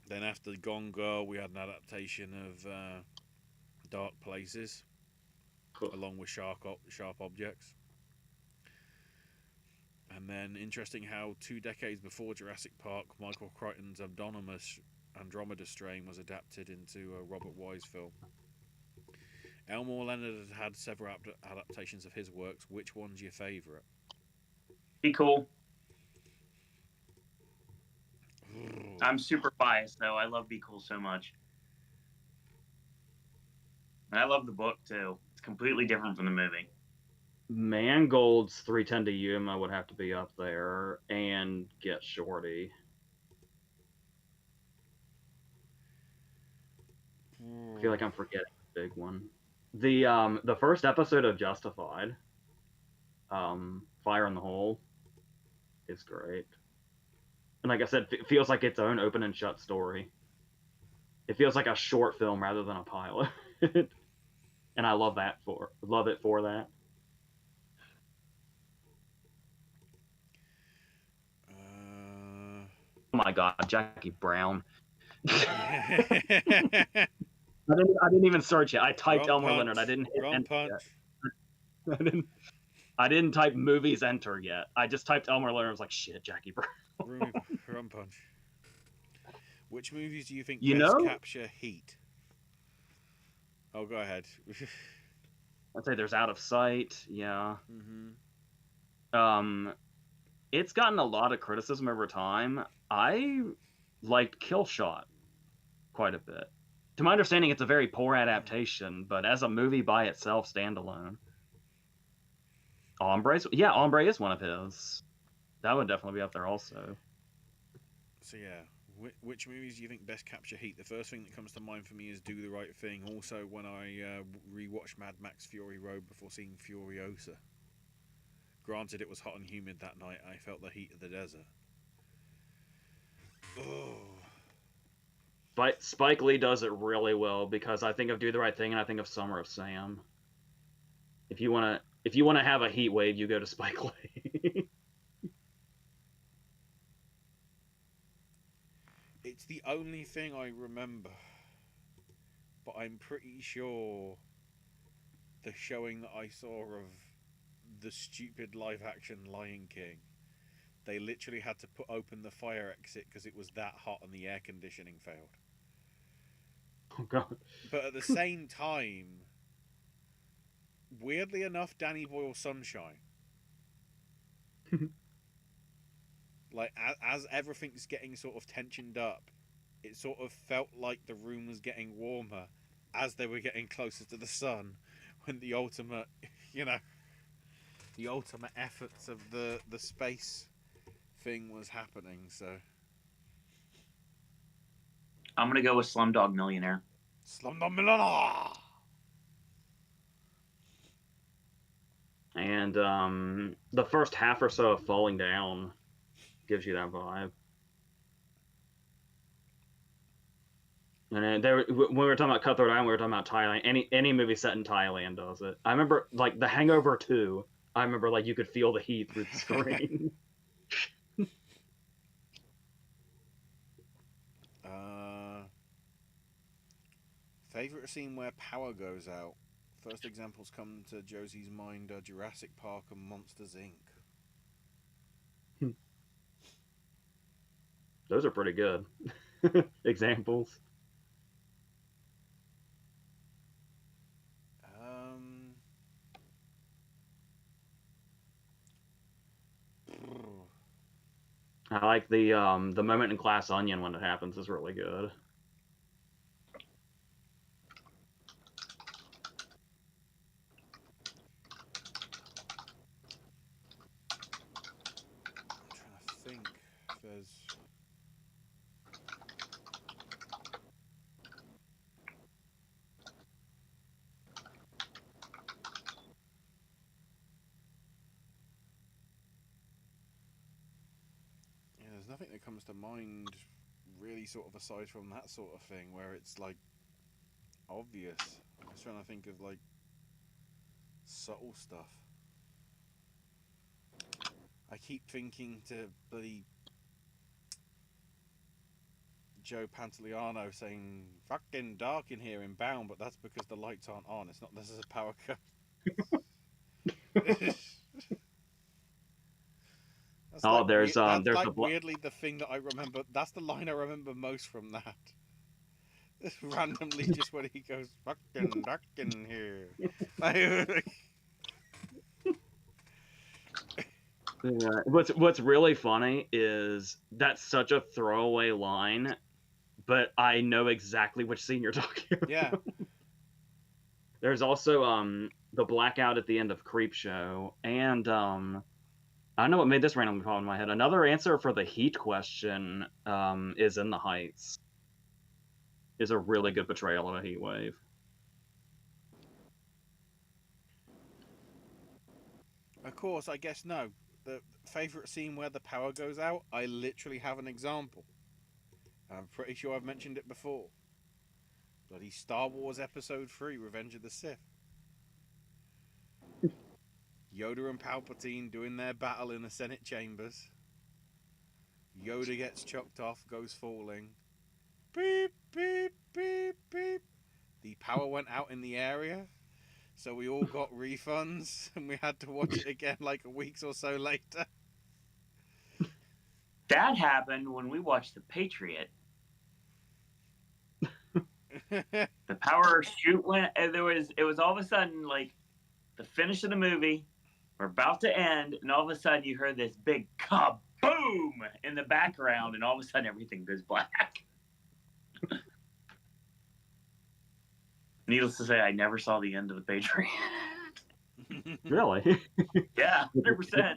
Then after Gone Girl, we had an adaptation of Dark Places, along with Sharp Objects. And then, interesting how 2 decades before Jurassic Park, Michael Crichton's Andromeda Strain was adapted into a Robert Wise film. Elmore Leonard had several adaptations of his works. Which one's your favourite? Be Cool. I'm super biased, though. I love Be Cool so much. And I love the book, too. It's completely different from the movie. Mangold's 310 to Yuma would have to be up there, and Get Shorty. I feel like I'm forgetting a big one. The first episode of Justified, Fire in the Hole, is great. And like I said, it feels like its own open and shut story. It feels like a short film rather than a pilot. And I love it for that. Oh my God, Jackie Brown. I didn't even search it. I typed Elmer Leonard. I didn't hit enter yet. I didn't type movies enter yet. I just typed Elmer Leonard. I was like, shit, Jackie Brown. Rum Punch. Which movies do you think best capture heat? Oh, go ahead. I'd say there's Out of Sight. Yeah. Mm-hmm. It's gotten a lot of criticism over time. I liked Kill Shot quite a bit. To my understanding, it's a very poor adaptation, but as a movie by itself, standalone. Ombre is one of his. That would definitely be up there also. So yeah, which movies do you think best capture heat? The first thing that comes to mind for me is Do the Right Thing. Also, when I rewatched Mad Max Fury Road before seeing Furiosa. Granted, it was hot and humid that night. I felt the heat of the desert. But Spike Lee does it really well, because I think of Do the Right Thing and I think of Summer of Sam. If you want to have a heat wave, you go to Spike Lee. It's the only thing I remember, but I'm pretty sure the showing that I saw of the stupid live-action Lion King, they literally had to open the fire exit because it was that hot and the air conditioning failed. Oh God! But at the same time, weirdly enough, Danny Boyle's Sunshine, like as everything's getting sort of tensioned up, it sort of felt like the room was getting warmer as they were getting closer to the sun, when the ultimate, the ultimate efforts of the space thing was happening. So I'm gonna go with Slumdog Millionaire. Slumdog Millionaire. And the first half or so of Falling Down gives you that vibe. And when we were talking about Cutthroat Island, we were talking about Thailand. Any movie set in Thailand does it. I remember, like, The Hangover 2, I remember, like, you could feel the heat through the screen. Favorite scene where power goes out. First examples come to Josie's mind are Jurassic Park and Monsters, Inc. Those are pretty good examples. I like the moment in Glass Onion when it happens is really good. I'm trying to think if there's... nothing that comes to mind really sort of aside from that sort of thing where it's like obvious. I was trying to think of like subtle stuff. I keep thinking to bloody Joe Pantoliano saying fucking dark in here in Bound, but that's because the lights aren't on. It's not this is a power cut. That's Oh, like there's that's there's like the weirdly the thing that I remember. That's the line I remember most from that. Randomly, just when he goes fucking dark in here. What's really funny is that's such a throwaway line, but I know exactly which scene you're talking about. Yeah. There's also the blackout at the end of Creepshow, and I don't know what made this randomly pop in my head. Another answer for the heat question is In the Heights. Is a really good portrayal of a heat wave. Of course, I guess no. The favorite scene where the power goes out, I literally have an example. I'm pretty sure I've mentioned it before. Bloody Star Wars Episode 3, Revenge of the Sith. Yoda and Palpatine doing their battle in the Senate chambers. Yoda gets chucked off, goes falling. Beep, beep, beep, beep. The power went out in the area, so we all got refunds, and we had to watch it again like a week or so later. That happened when we watched The Patriot. The power shoot went, and it was all of a sudden like the finish of the movie. We're about to end, and all of a sudden you heard this big kaboom in the background, and all of a sudden everything goes black. Needless to say, I never saw the end of The Patriot. Really? Yeah, 100%.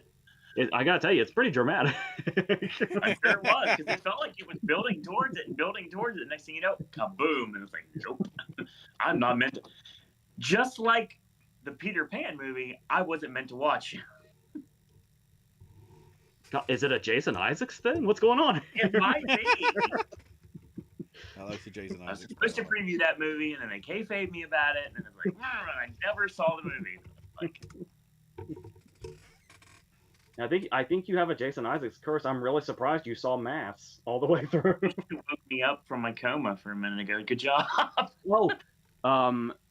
I gotta tell you, it's pretty dramatic. I'm sure it was, because it felt like it was building towards it and building towards it. Next thing you know, kaboom, and it was like, nope, I'm not meant to. Just like the Peter Pan movie, I wasn't meant to watch. Is it a Jason Isaacs thing? What's going on? It might be. I like the Jason Isaacs. I was supposed to preview that movie, and then they kayfabed me about it, and then it's like, I never saw the movie. Like, I think you have a Jason Isaacs curse. I'm really surprised you saw Maths all the way through. you woke me up from my coma for a minute ago. Good job. Well,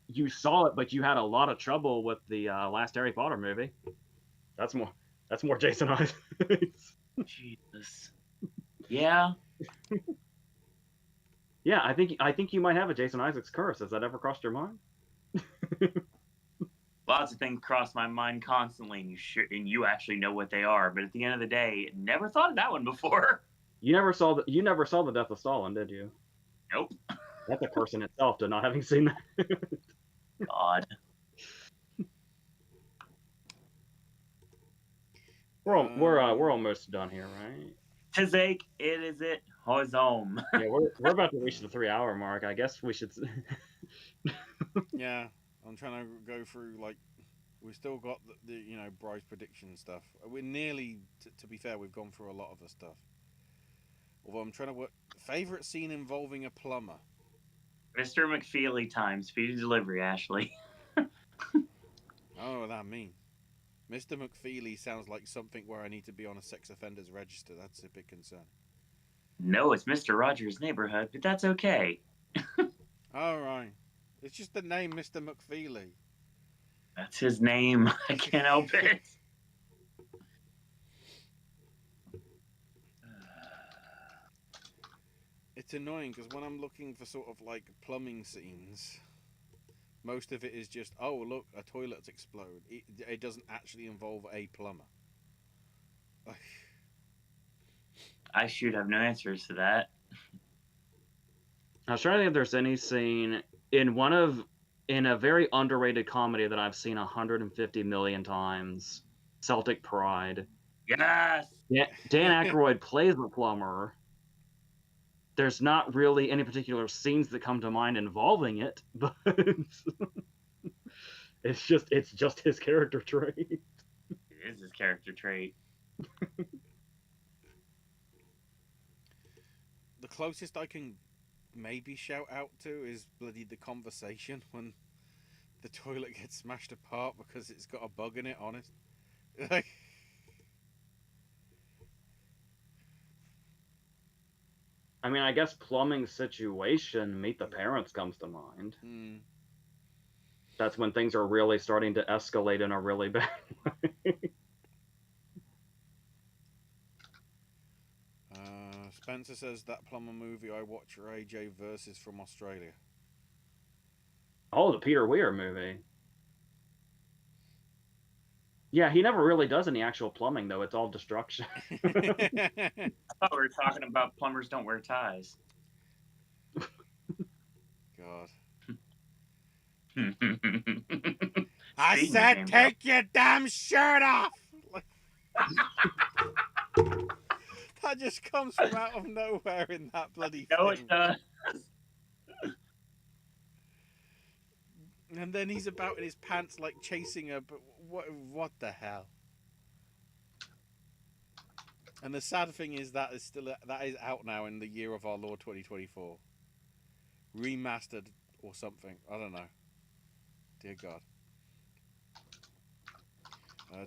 you saw it, but you had a lot of trouble with the last Harry Potter movie. That's more Jason Isaacs. Jesus. Yeah. Yeah, I think you might have a Jason Isaacs curse. Has that ever crossed your mind? Lots of things cross my mind constantly, and you actually know what they are. But at the end of the day, never thought of that one before. You never saw the death of Stalin, did you? Nope. That's a curse in itself to not having seen that. God. We're almost done here, right? Tizake, it is it. Home. Yeah, we're about to reach the 3-hour mark. I guess we should. Yeah, I'm trying to go through like we've still got the Bryce prediction stuff. We're nearly, to be fair, we've gone through a lot of the stuff. Although I'm trying to work favorite scene involving a plumber. Mr. McFeely time, speedy delivery, Ashley. I don't know what that means. Mr. McFeely sounds like something where I need to be on a sex offenders register. That's a big concern. No, it's Mr. Rogers' Neighborhood, but that's okay. All right. It's just the name, Mr. McFeely. That's his name. I can't help it. It's annoying because when I'm looking for sort of like plumbing scenes, most of it is just, oh, look, a toilet's exploded. It doesn't actually involve a plumber. I should have no answers to that. I was trying to think if there's any scene in a very underrated comedy that I've seen 150 million times, Celtic Pride. Yes! Dan Aykroyd plays the plumber. There's not really any particular scenes that come to mind involving it, but it's just his character trait. It is his character trait. closest I can maybe shout out to is bloody the conversation when the toilet gets smashed apart because it's got a bug in it. Honest, like, I mean, I guess plumbing situation, Meet the Parents comes to mind. That's when things are really starting to escalate in a really bad way. Spencer says that plumber movie I watch are AJ versus from Australia. Oh, the Peter Weir movie. Yeah, he never really does any actual plumbing, though. It's all destruction. I thought we were talking about plumbers don't wear ties. God. I Speaking said, of take your damn shirt off! That just comes from out of nowhere in that bloody no, thing. it does. And then he's about in his pants like chasing her, but what the hell? And the sad thing is that is out now in the year of our Lord 2024. Remastered or something. I don't know. Dear God.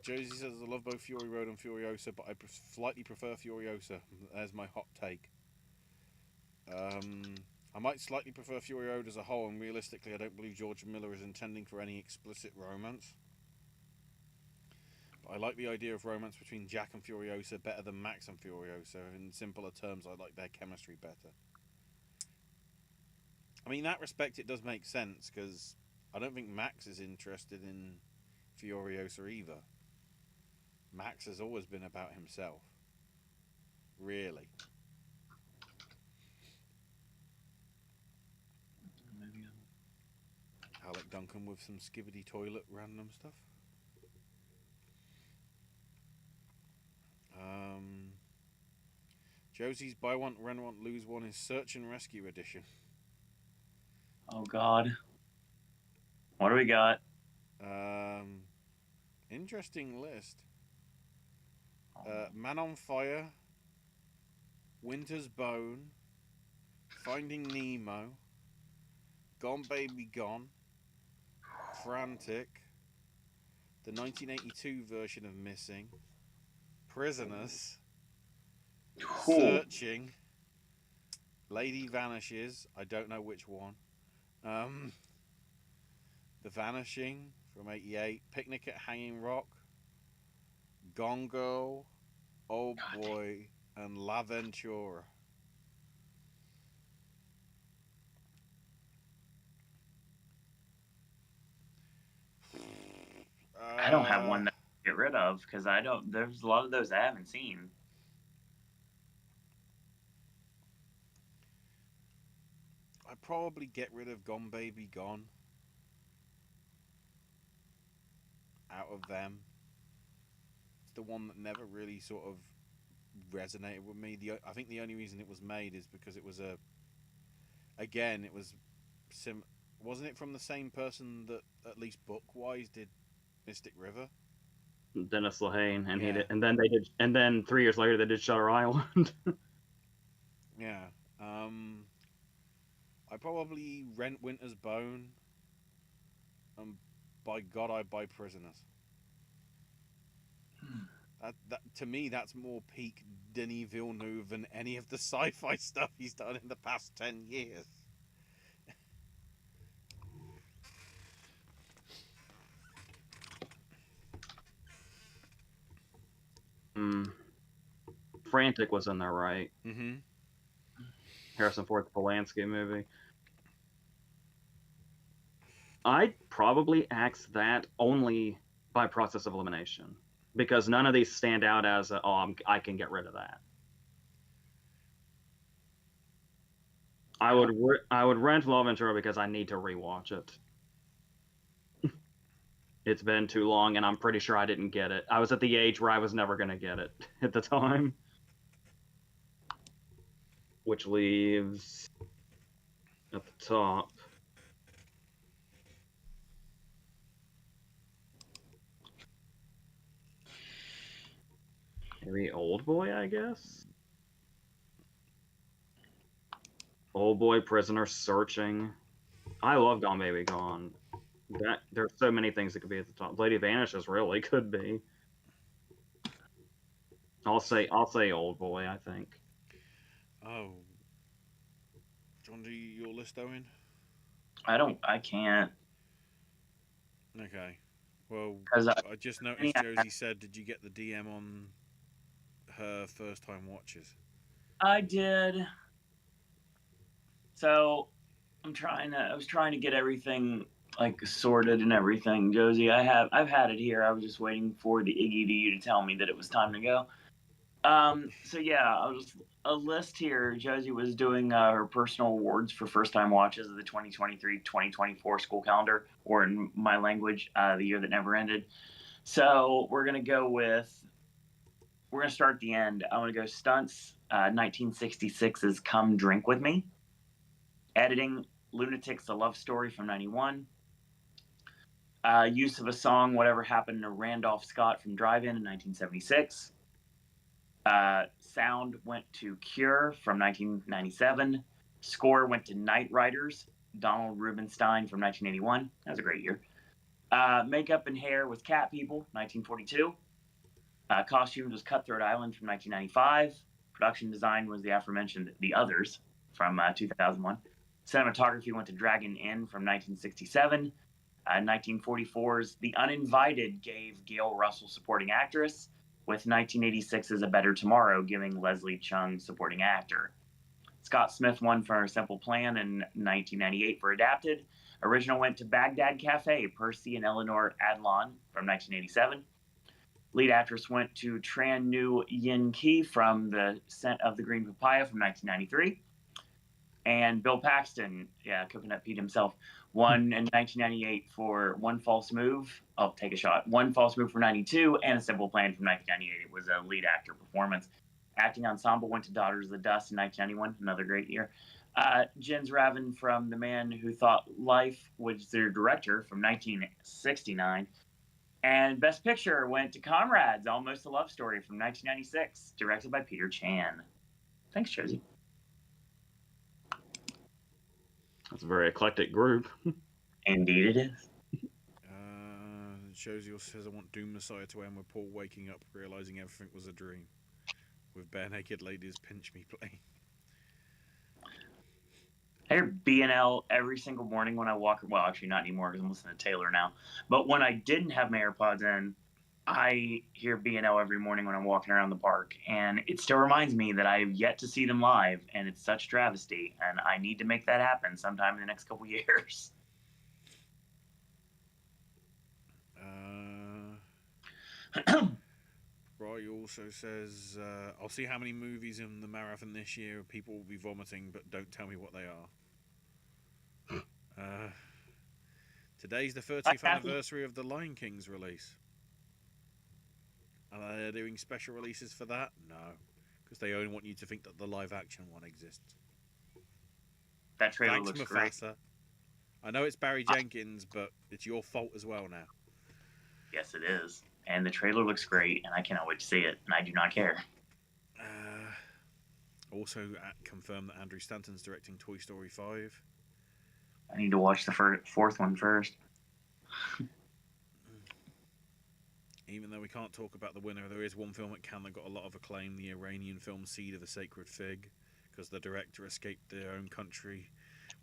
Josie says I love both Fury Road and Furiosa, but I slightly prefer Furiosa. There's my hot take. I might slightly prefer Fury Road as a whole, and realistically I don't believe George Miller is intending for any explicit romance. But I like the idea of romance between Jack and Furiosa better than Max and Furiosa. In simpler terms, I like their chemistry better. I mean, in that respect, it does make sense, because I don't think Max is interested in Furiosa either. Max has always been about himself. Really. Alec Duncan with some skibbity toilet random stuff. Josie's Buy One, Rent One, Lose One is Search and Rescue Edition. Oh, God. What do we got? Interesting list. Man on Fire, Winter's Bone, Finding Nemo, Gone Baby Gone, Frantic, the 1982 version of Missing, Prisoners, Searching, Lady Vanishes, I don't know which one, The Vanishing from 88, Picnic at Hanging Rock, Gone Girl, Old Boy, and La Ventura. I don't have one that I get rid of because I don't. There's a lot of those I haven't seen. I'd probably get rid of Gone Baby Gone out of them. It's the one that never really sort of resonated with me. I think the only reason it was made is because it was wasn't it from the same person that at least book-wise did Mystic River? Dennis Lehane, and Yeah. he did, and then 3 years later they did Shutter Island. Yeah. I probably rent Winter's Bone, and by God, I buy Prisoners. That to me, that's more peak Denis Villeneuve than any of the sci-fi stuff he's done in the past 10 years. Frantic was in there, right? Mm-hmm. Harrison Ford Polanski movie. I'd probably axe that only by process of elimination, because none of these stand out as I can get rid of that. I would rent La Ventura because I need to rewatch it. It's been too long, and I'm pretty sure I didn't get it. I was at the age where I was never going to get it at the time. Which leaves at the top maybe Old Boy, I guess. Old Boy, Prisoner, Searching. I love Gone Baby Gone. There's so many things that could be at the top. Lady Vanishes really could be. I'll say Old Boy. I think. Oh, do you want to do your list, Owen? I can't. Okay. Well, Because I just noticed Josie said, "Did you get the DM on her first time watches?" I did. So I was trying to get everything like sorted and everything, Josie. I've had it here. I was just waiting for the Iggy to you to tell me that it was time to go. So yeah, I was a list here. Josie was doing her personal awards for first time watches of the 2023-2024 school calendar, or in my language, the year that never ended. So we're gonna start at the end. I want to go stunts. 1966's "Come Drink with Me." Editing, Lunatics: A Love Story from '91. Use of a song, Whatever Happened to Randolph Scott from Drive-In in 1976. Sound went to Cure from 1997. Score went to Night Riders, Donald Rubinstein from 1981. That was a great year. Makeup and hair was Cat People, 1942. Costumes was Cutthroat Island from 1995. Production design was the aforementioned The Others from 2001. Cinematography went to Dragon Inn from 1967. 1944's The Uninvited gave Gail Russell supporting actress, with 1986's A Better Tomorrow giving Leslie Chung supporting actor. Scott Smith won for Simple Plan in 1998 for adapted. Original went to Baghdad Cafe, Percy and Eleanor Adlon from 1987. Lead actress went to Tran New Yin Ki from The Scent of the Green Papaya from 1993. And Bill Paxton, Coconut Pete himself, won in 1998 for One False Move. I'll take a shot. One False Move for 92 and A Simple Plan from 1998. It was a lead actor performance. Acting ensemble went to Daughters of the Dust in 1991, another great year. Jens Raven from The Man Who Thought Life was their director from 1969. And Best Picture went to Comrades, Almost a Love Story from 1996, directed by Peter Chan. Thanks, Josie. That's a very eclectic group. Indeed it is. Josie also says, "I want Doom Messiah to end with Paul waking up, realizing everything was a dream, with bare naked ladies pinch me playing." I hear BNL every single morning when I walk. Well, actually, not anymore because I'm listening to Taylor now. But when I didn't have my AirPods in, I hear BNL every morning when I'm walking around the park, and it still reminds me that I have yet to see them live, and it's such travesty, and I need to make that happen sometime in the next couple years. Roy also says, "I'll see how many movies in the marathon this year. People will be vomiting, but don't tell me what they are." Today's the 30th anniversary of the Lion King's release. Are they doing special releases for that? No, because they only want you to think that the live action one exists. That trailer Thanks, looks Mufasa. great. I know it's Barry Jenkins, but it's your fault as well now. Yes, it is. And the trailer looks great, and I cannot wait to see it, and I do not care. Also, confirmed that Andrew Stanton's directing Toy Story 5. I need to watch the fourth one first. Even though we can't talk about the winner, there is one film at Cannes that got a lot of acclaim, the Iranian film Seed of the Sacred Fig, because the director escaped their own country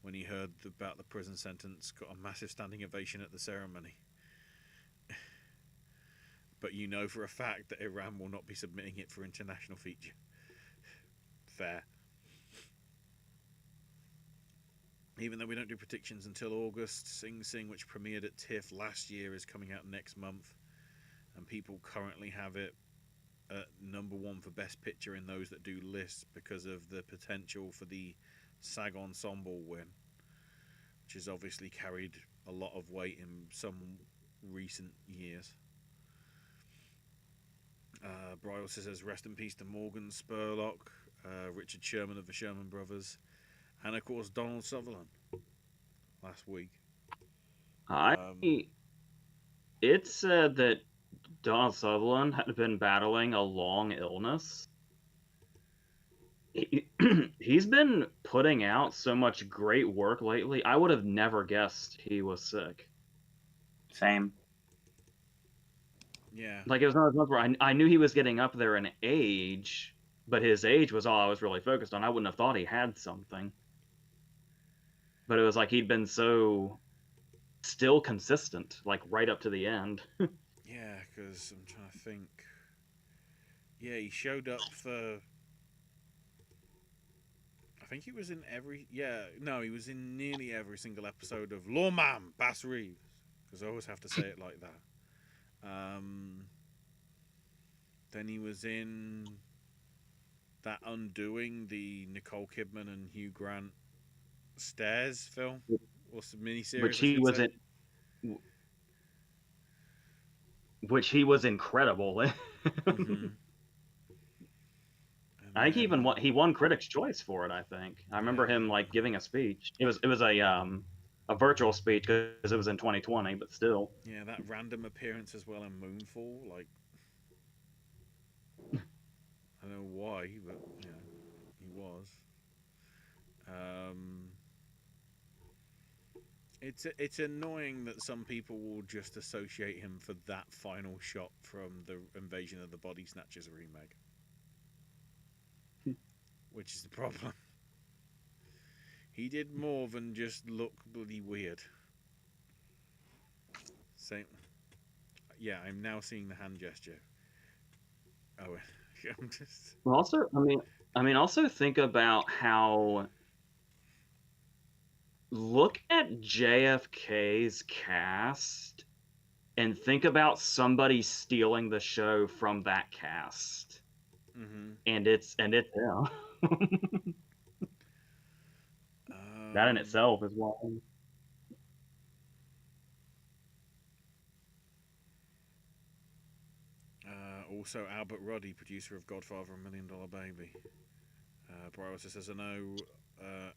when he heard about the prison sentence, got a massive standing ovation at the ceremony. But you know for a fact that Iran will not be submitting it for international feature. Fair. Even though we don't do predictions until August, Sing Sing, which premiered at TIFF last year, is coming out next month, and people currently have it at number one for Best Picture in those that do lists because of the potential for the SAG Ensemble win, which has obviously carried a lot of weight in some recent years. Bryce says, "Rest in peace to Morgan Spurlock, Richard Sherman of the Sherman Brothers, and of course Donald Sutherland last week." It said that Donald Sutherland had been battling a long illness. He's been putting out so much great work lately. I would have never guessed he was sick. Same. Yeah. Like, it was one of those ones where I knew he was getting up there in age, but his age was all I was really focused on. I wouldn't have thought he had something. But it was like he'd been so still consistent, like right up to the end. Yeah, because I'm trying to think. Yeah, he showed up for. I think he was in every. Yeah, no, he was in nearly every single episode of Lawman Bass Reeves. Because I always have to say it like that. Then he was in that Undoing, the Nicole Kidman and Hugh Grant Stairs film, or miniseries, which I he should was say. in, which he was incredible in. Mm-hmm. I think he won Critics' Choice for it. I think I remember him like giving a speech. It was a virtual speech because it was in 2020, but still. Yeah, that random appearance as well in Moonfall, like I don't know why, but you know, he was. It's annoying that some people will just associate him for that final shot from the Invasion of the Body Snatchers remake, which is the problem. He did more than just look bloody weird. Same. Yeah, I'm now seeing the hand gesture. Oh, I'm just. Well, also, also think about how. Look at JFK's cast and think about somebody stealing the show from that cast. Mm-hmm. And it's him. That in itself is wild. Also, Albert Roddy, producer of Godfather and $1 Million Baby. Bryce says, I know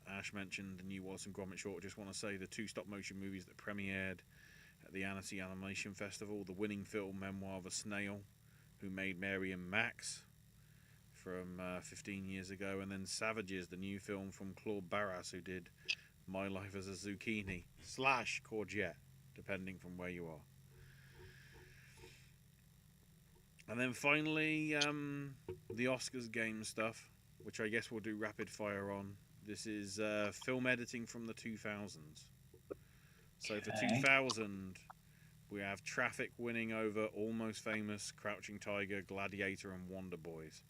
Ash mentioned the new Wallace and Gromit short. Just want to say the 2 stop motion movies that premiered at the Annecy Animation Festival, the winning film memoir of a snail who made Mary and Max from 15 years ago, and then Savages, the new film from Claude Barras, who did My Life as a Zucchini / Courgette, depending from where you are. And then finally, the Oscars game stuff, which I guess we'll do rapid fire on. This is film editing from the 2000s. So for 2000, we have Traffic winning over Almost Famous, Crouching Tiger, Gladiator, and Wonder Boys.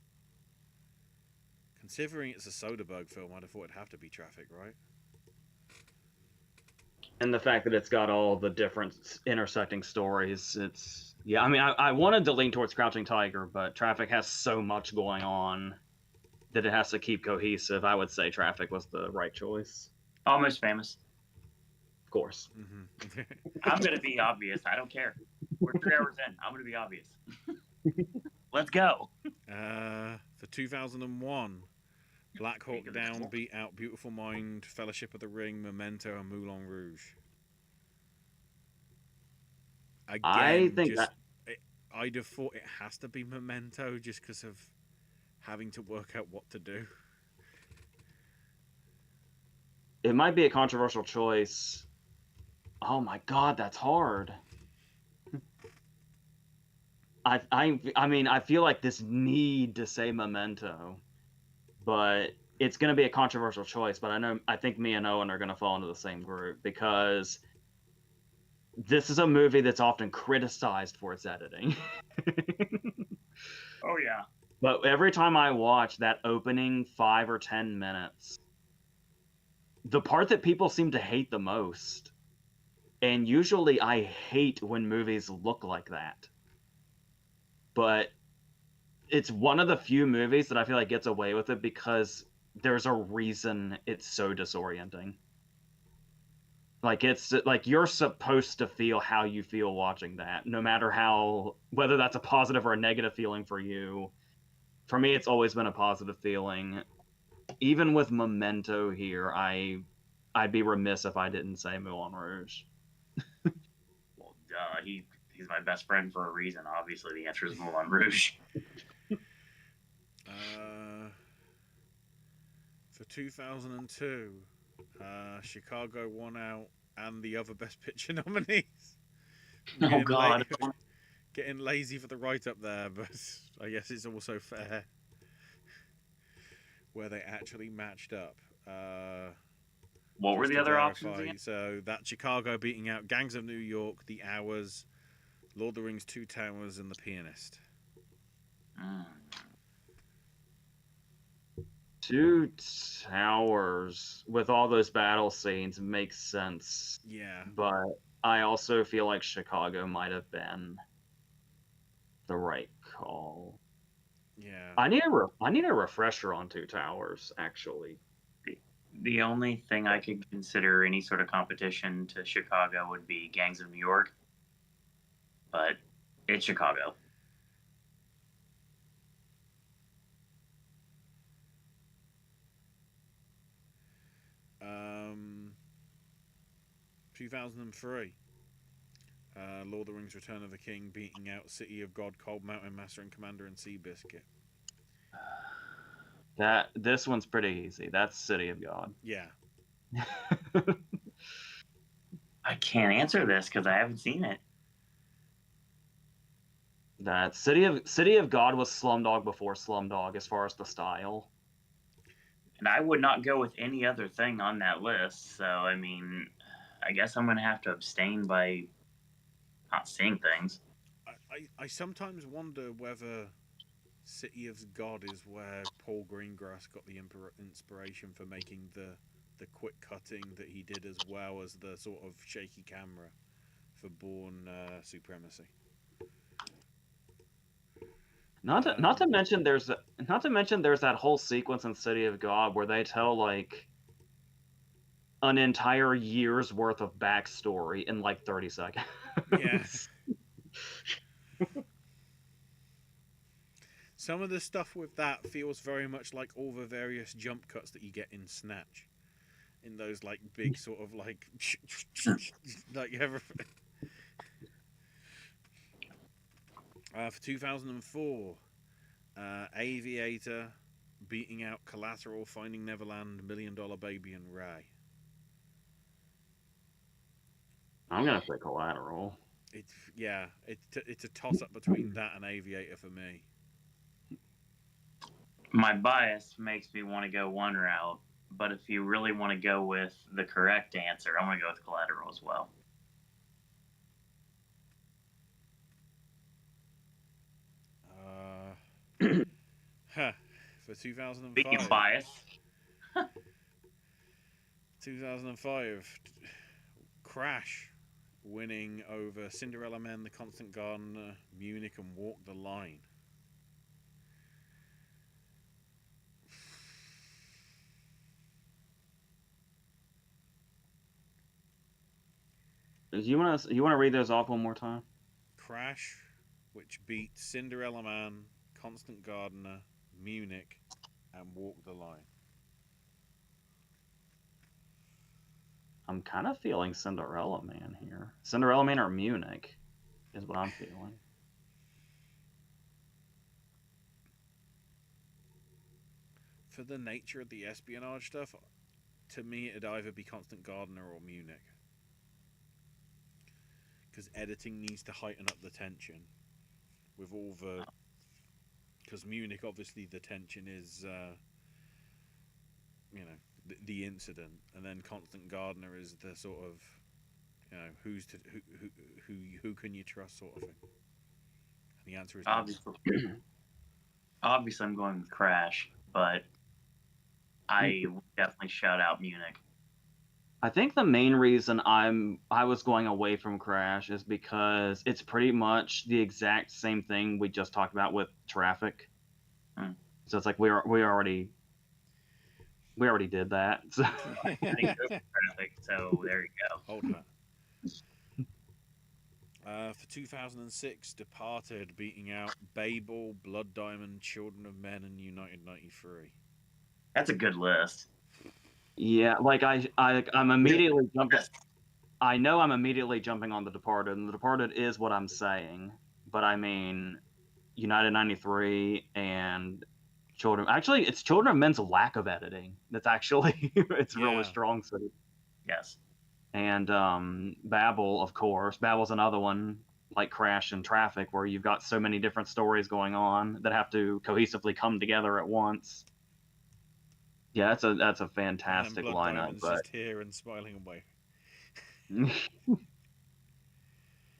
Considering it's a Soderbergh film, I'd have thought it'd have to be Traffic, right? And the fact that it's got all the different intersecting stories, it's... Yeah, I mean, I wanted to lean towards Crouching Tiger, but Traffic has so much going on that it has to keep cohesive. I would say Traffic was the right choice. Almost Famous. Of course. Mm-hmm. I'm going to be obvious. I don't care. We're 3 hours in. I'm going to be obvious. Let's go. For 2001, Black Hawk Down beat out Beautiful Mind, Fellowship of the Ring, Memento, and Moulin Rouge. Again, I think I'd have thought it has to be Memento just because of having to work out what to do. It might be a controversial choice. Oh my god, that's hard. I mean, I feel like this need to say Memento, but it's going to be a controversial choice. But I think me and Owen are going to fall into the same group because this is a movie that's often criticized for its editing. Oh yeah. But every time I watch that opening 5 or 10 minutes, the part that people seem to hate the most, and usually I hate when movies look like that, but it's one of the few movies that I feel like gets away with it because there's a reason it's so disorienting. Like, it's like you're supposed to feel how you feel watching that, no matter whether that's a positive or a negative feeling for you. For me, it's always been a positive feeling. Even with Memento here, I'd be remiss if I didn't say Moulin Rouge. Well, he's my best friend for a reason. Obviously, the answer is Moulin Rouge. For 2002, Chicago won out and the other Best Picture nominees. Oh God. Getting lazy for the write-up there, but I guess it's also fair where they actually matched up. What were the other options again? So that Chicago beating out Gangs of New York, The Hours, Lord of the Rings, Two Towers, and The Pianist. Two Towers with all those battle scenes makes sense. Yeah. But I also feel like Chicago might have been the right call. Yeah. I need a refresher on Two Towers, actually. The only thing I could consider any sort of competition to Chicago would be Gangs of New York. But it's Chicago. 2003. Lord of the Rings: Return of the King beating out City of God, Cold Mountain Massacre, and Commander and Seabiscuit. This one's pretty easy. That's City of God. Yeah. I can't answer this because I haven't seen it. That City of God was Slumdog before Slumdog as far as the style. And I would not go with any other thing on that list. So, I mean, I guess I'm going to have to abstain by not seeing things. I sometimes wonder whether City of God is where Paul Greengrass got the inspiration for making the quick cutting that he did, as well as the sort of shaky camera for Bourne Supremacy. Not to mention there's that whole sequence in City of God where they tell like an entire year's worth of backstory in like 30 seconds. Yes. Some of the stuff with that feels very much like all the various jump cuts that you get in Snatch, in those like big sort of like like everything. For 2004, Aviator beating out Collateral, Finding Neverland, $1 Million Baby, and Ray. I'm gonna say Collateral. It's a toss up between that and Aviator for me. My bias makes me want to go one route, but if you really want to go with the correct answer, I'm going to go with Collateral as well. For 2005. Speaking of bias. 2005, Crash winning over Cinderella Man, The Constant Gardener, Munich, and Walk the Line. You want to read those off one more time? Crash, which beat Cinderella Man, Constant Gardener, Munich, and Walk the Line. I'm kind of feeling Cinderella Man here. Cinderella Man or Munich is what I'm feeling. For the nature of the espionage stuff, to me it'd either be Constant Gardener or Munich. Because editing needs to heighten up the tension with all the... Because Munich, obviously, the tension is, the incident, and then Constant Gardener is the sort of, who can you trust sort of thing. And the answer is obviously I'm going with Crash, but I would definitely shout out Munich. I think the main reason I was going away from Crash is because it's pretty much the exact same thing we just talked about with Traffic. So it's like we already did that. So. Traffic, so there you go. Hold that. For 2006, Departed beating out Babel, Blood Diamond, Children of Men, and United 93. That's a good list. Yeah, like I'm immediately jumping. I know I'm immediately jumping on The Departed, and The Departed is what I'm saying. But I mean, United 93 and Children. Actually, it's Children of Men's lack of editing that's actually it's really Yeah. strong suit. Yes. And Babel, of course. Babel's another one like Crash and Traffic, where you've got so many different stories going on that have to cohesively come together at once. Yeah, that's a And then fantastic Blood lineup. Diamond's But just here and smiling away. but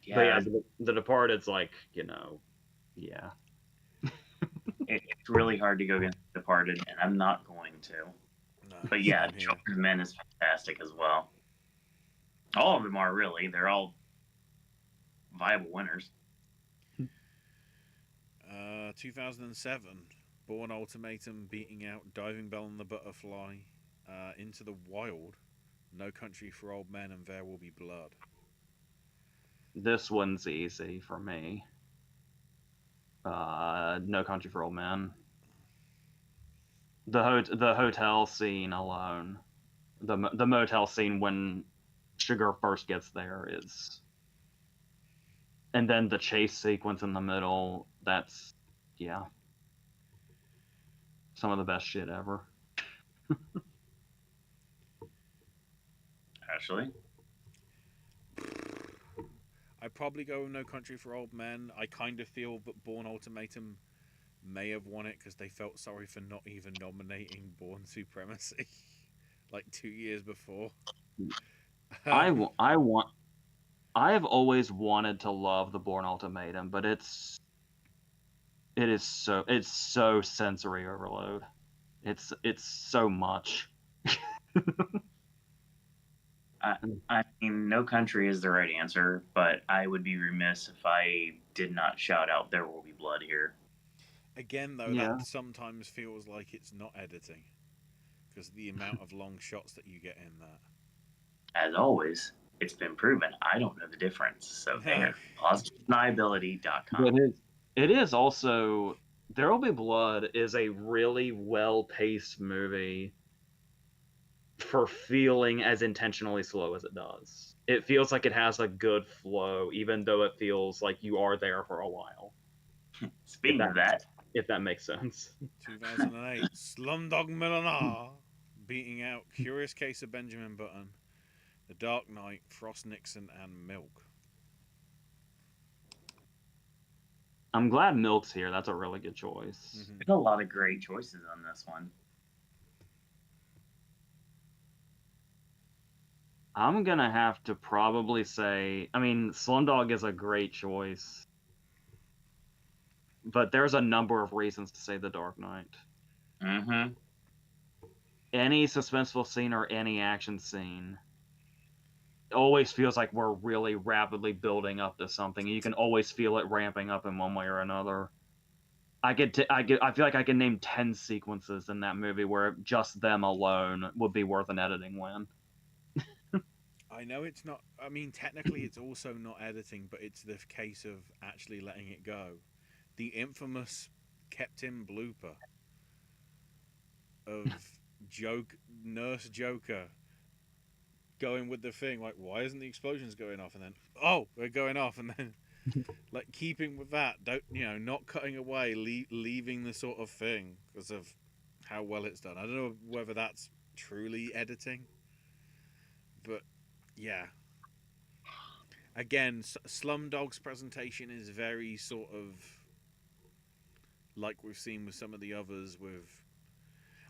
yeah, Yeah, the Departed's like, you know, yeah. it's really hard to go against Departed, and I'm not going to. No, But yeah, same here. Children of Men is fantastic as well. All of them are really. They're all viable winners. 2007, Born Ultimatum beating out Diving Bell and the Butterfly, Into the Wild, No Country for Old Men, and There Will Be Blood. This one's easy for me. No Country for Old Men. The hotel scene alone, the motel scene when Sugar first gets there is, and then the chase sequence in the middle. That's some of the best shit ever. Actually, I'd probably go with No Country for Old Men. I kind of feel that Born Ultimatum may have won it because they felt sorry for not even nominating Born Supremacy like 2 years before. I have always wanted to love the Born Ultimatum, but it's so sensory overload. It's so much. I mean, No Country is the right answer, but I would be remiss if I did not shout out There Will Be Blood here. Again, though, Yeah. that sometimes feels like it's not editing because the amount of long shots that you get in that. As always, it's been proven I don't know the difference. So there, positivedeniability.com. It is also There Will Be Blood is a really well-paced movie for feeling as intentionally slow as it does. It feels like it has a good flow, even though it feels like you are there for a while. Speaking of that, if that makes sense. 2008, Slumdog Millionaire beating out Curious Case of Benjamin Button, The Dark Knight, Frost Nixon, and Milk. I'm glad Milk's here. That's a really good choice. Mm-hmm. there's a lot of great choices on this one. I'm gonna have to probably say, I mean, Slumdog is a great choice, but there's a number of reasons to say The Dark Knight. Mm-hmm. Any suspenseful scene or any action scene always feels like we're really rapidly building up to something. You can always feel it ramping up in one way or another. I feel like I can name 10 sequences in that movie where just them alone would be worth an editing win. I know it's not. I mean, technically, it's also not editing, but it's the case of actually letting it go. The infamous kept in blooper of Nurse Joker going with the thing like, why isn't the explosions going off? And then, oh, they're going off, and then like keeping with that, not cutting away, leaving the sort of thing because of how well it's done. I don't know whether that's truly editing, but yeah. Again, Slumdog's presentation is very sort of like we've seen with some of the others.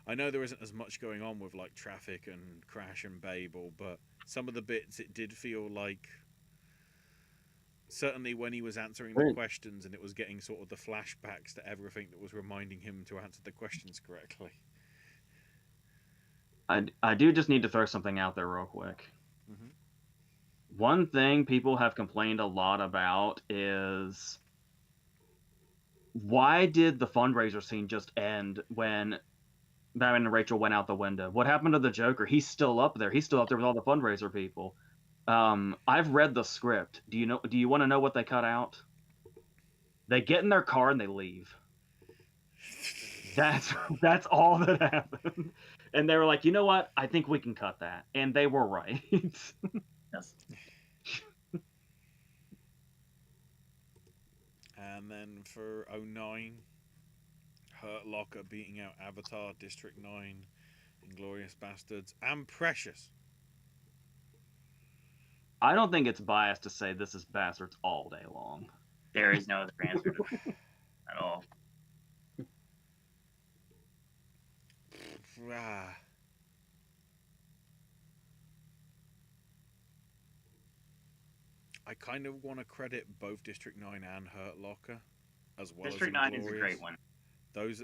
I know there isn't as much going on with like Traffic and Crash and Babel, but some of the bits it did feel like. Certainly when he was answering the questions and it was getting sort of the flashbacks to everything that was reminding him to answer the questions correctly. I do just need to throw something out there real quick. Mm-hmm. One thing people have complained a lot about is why did the fundraiser scene just end when Batman and Rachel went out the window? What happened to the Joker? He's still up there. He's still up there with all the fundraiser people. I've read the script. Do you want to know what they cut out? They get in their car and they leave. That's all that happened. And they were like, you know what? I think we can cut that. And they were right. Yes. And then for 2009, Hurt Locker beating out Avatar, District 9, Inglorious Bastards, and Precious. I don't think it's biased to say this is Bastards all day long. There is no other answer to that at all. I kind of want to credit both District 9 and Hurt Locker, as well District as 9 is a great one. Those,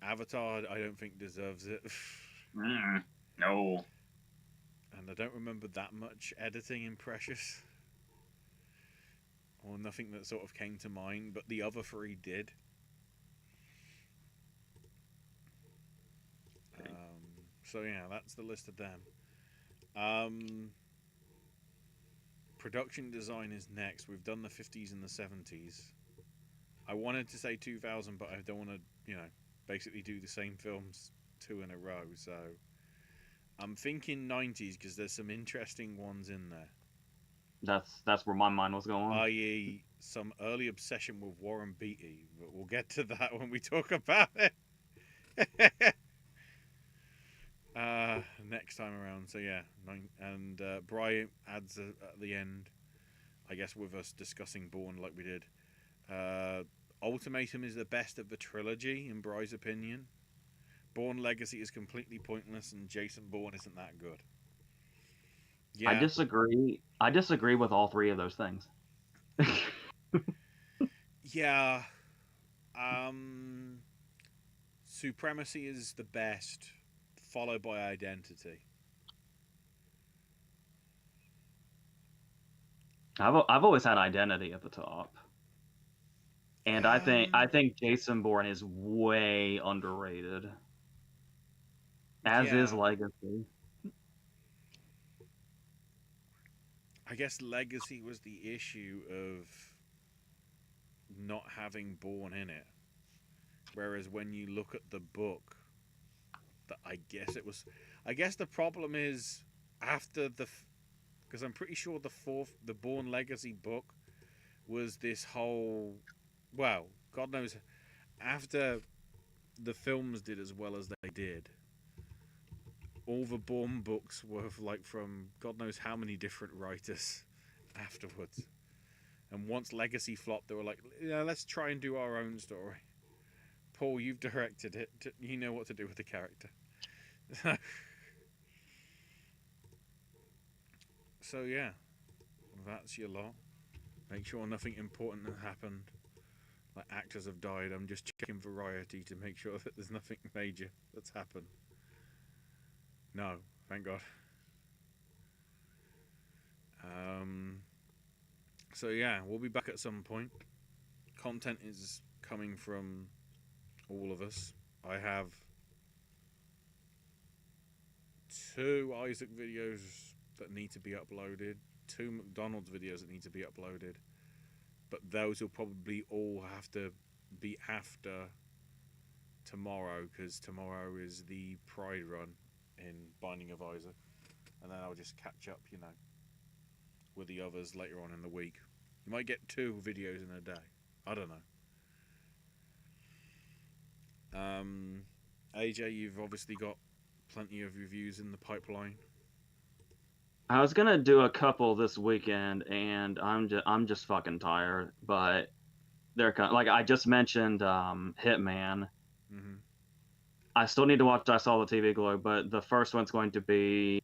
Avatar, I don't think deserves it. No. And I don't remember that much editing in Precious. Or nothing that sort of came to mind, but the other three did. So yeah, that's the list of them. Production design is next. We've done the 50s and the 70s. I wanted to say 2000, but I don't want to, basically do the same films 2 in a row. So I'm thinking 90s because there's some interesting ones in there. That's where my mind was going. I.e., some early obsession with Warren Beatty, but we'll get to that when we talk about it. Next time around. So yeah, and Brian adds at the end, I guess, with us discussing Bourne like we did. Ultimatum is the best of the trilogy in Bry's opinion. Bourne Legacy is completely pointless, and Jason Bourne isn't that good. Yeah. I disagree with all three of those things. Yeah. Supremacy is the best, followed by Identity. I've always had Identity at the top, and I think Jason Bourne is way underrated, as is Legacy. I guess Legacy was the issue of not having Bourne in it, whereas when you look at the book, I guess the problem is after because I'm pretty sure the Bourne Legacy book was this whole, well, God knows, after the films did as well as they did, all the Bourne books were like from God knows how many different writers afterwards. And once Legacy flopped, they were like, let's try and do our own story. Paul, you've directed it. You know what to do with the character. So yeah, that's your lot. Make sure nothing important has happened. Like actors have died. I'm just checking Variety to make sure that there's nothing major that's happened. No, thank God. So yeah, we'll be back at some point. Content is coming from all of us. I have 2 Isaac videos that need to be uploaded, 2 McDonald's videos that need to be uploaded, but those will probably all have to be after tomorrow, because tomorrow is the Pride run in Binding of Isaac, and then I'll just catch up, with the others later on in the week. You might get 2 videos in a day. I don't know. AJ, you've obviously got plenty of reviews in the pipeline. I was gonna do a couple this weekend, and I'm just fucking tired. But they're kind of, like I just mentioned, Hitman. Mm-hmm. I still need to watch I Saw the TV Glow, but the first one's going to be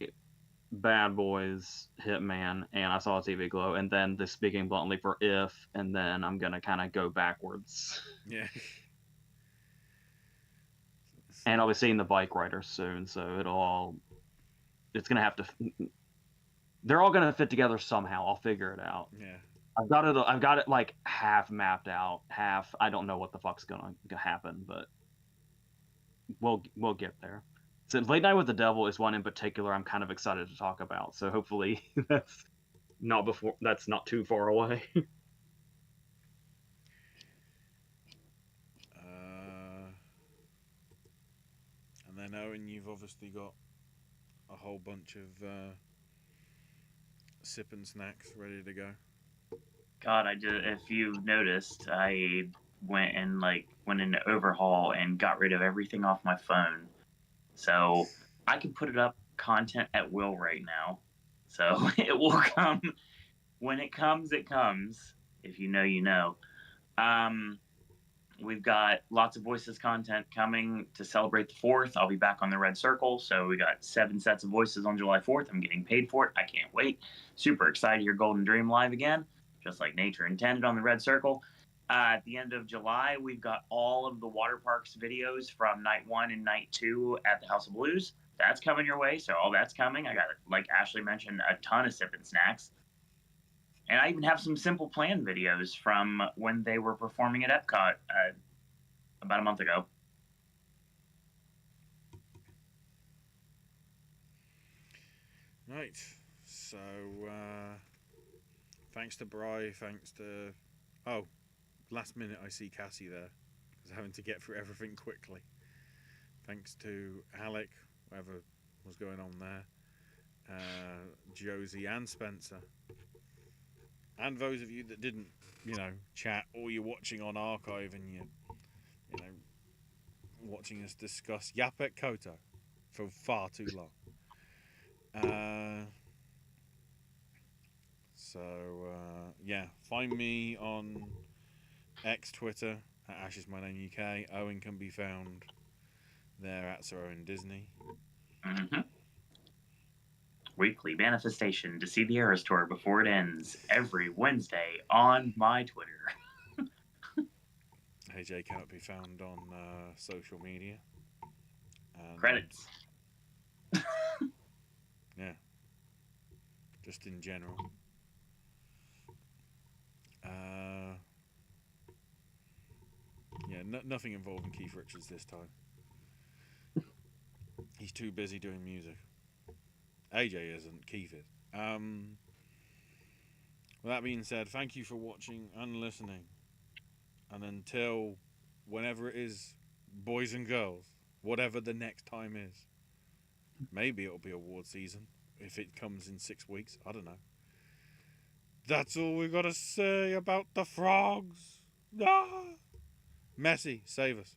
Bad Boys, Hitman, and I Saw the TV Glow, and then the Speaking Bluntly for If, and then I'm gonna kind of go backwards. Yeah. And I'll be seeing the Bike Riders soon, so it's gonna have to. They're all gonna fit together somehow. I'll figure it out. Yeah. I've got it like half mapped out. Half I don't know what the fuck's gonna happen, but we'll get there. So Late Night with the Devil is one in particular I'm kind of excited to talk about. So hopefully that's not too far away. And then Owen, you've obviously got a whole bunch of sipping snacks ready to go. God, if you noticed, I went in an overhaul and got rid of everything off my phone. So I can put it up content at will right now. So it will come when it comes. It comes. If you know, you know. Um, we've got lots of voices content coming to celebrate the 4th. I'll be back on the Red Circle. So we got 7 sets of voices on July 4th. I'm getting paid for it. I can't wait. Super excited to hear Golden Dream live again, just like nature intended on the Red Circle. At the end of July, we've got all of the water parks videos from night 1 and night 2 at the House of Blues. That's coming your way. So all that's coming. I got, like Ashley mentioned, a ton of sipping snacks. And I even have some Simple Plan videos from when they were performing at Epcot about a month ago. Right. So, thanks to Bri, thanks to... Oh, last minute I see Cassie there. I was having to get through everything quickly. Thanks to Alec, whatever was going on there. Josie and Spencer. And those of you that didn't, chat, or you're watching on archive and you're, watching us discuss Yapet Koto for far too long. Find me on X, Twitter, at Ash is my name UK. Owen can be found there at Sir Owen Disney. Mm-hmm. Weekly manifestation to see the Eras Tour before it ends every Wednesday on my Twitter. AJ cannot be found on social media. And, Credits. Yeah. Just in general. Nothing involving Keith Richards this time. He's too busy doing music. AJ isn't, Keith is. With that being said, thank you for watching and listening. And until whenever it is, boys and girls, whatever the next time is. Maybe it'll be award season if it comes in 6 weeks. I don't know. That's all we gotta say about the frogs. Ah! Messi, save us.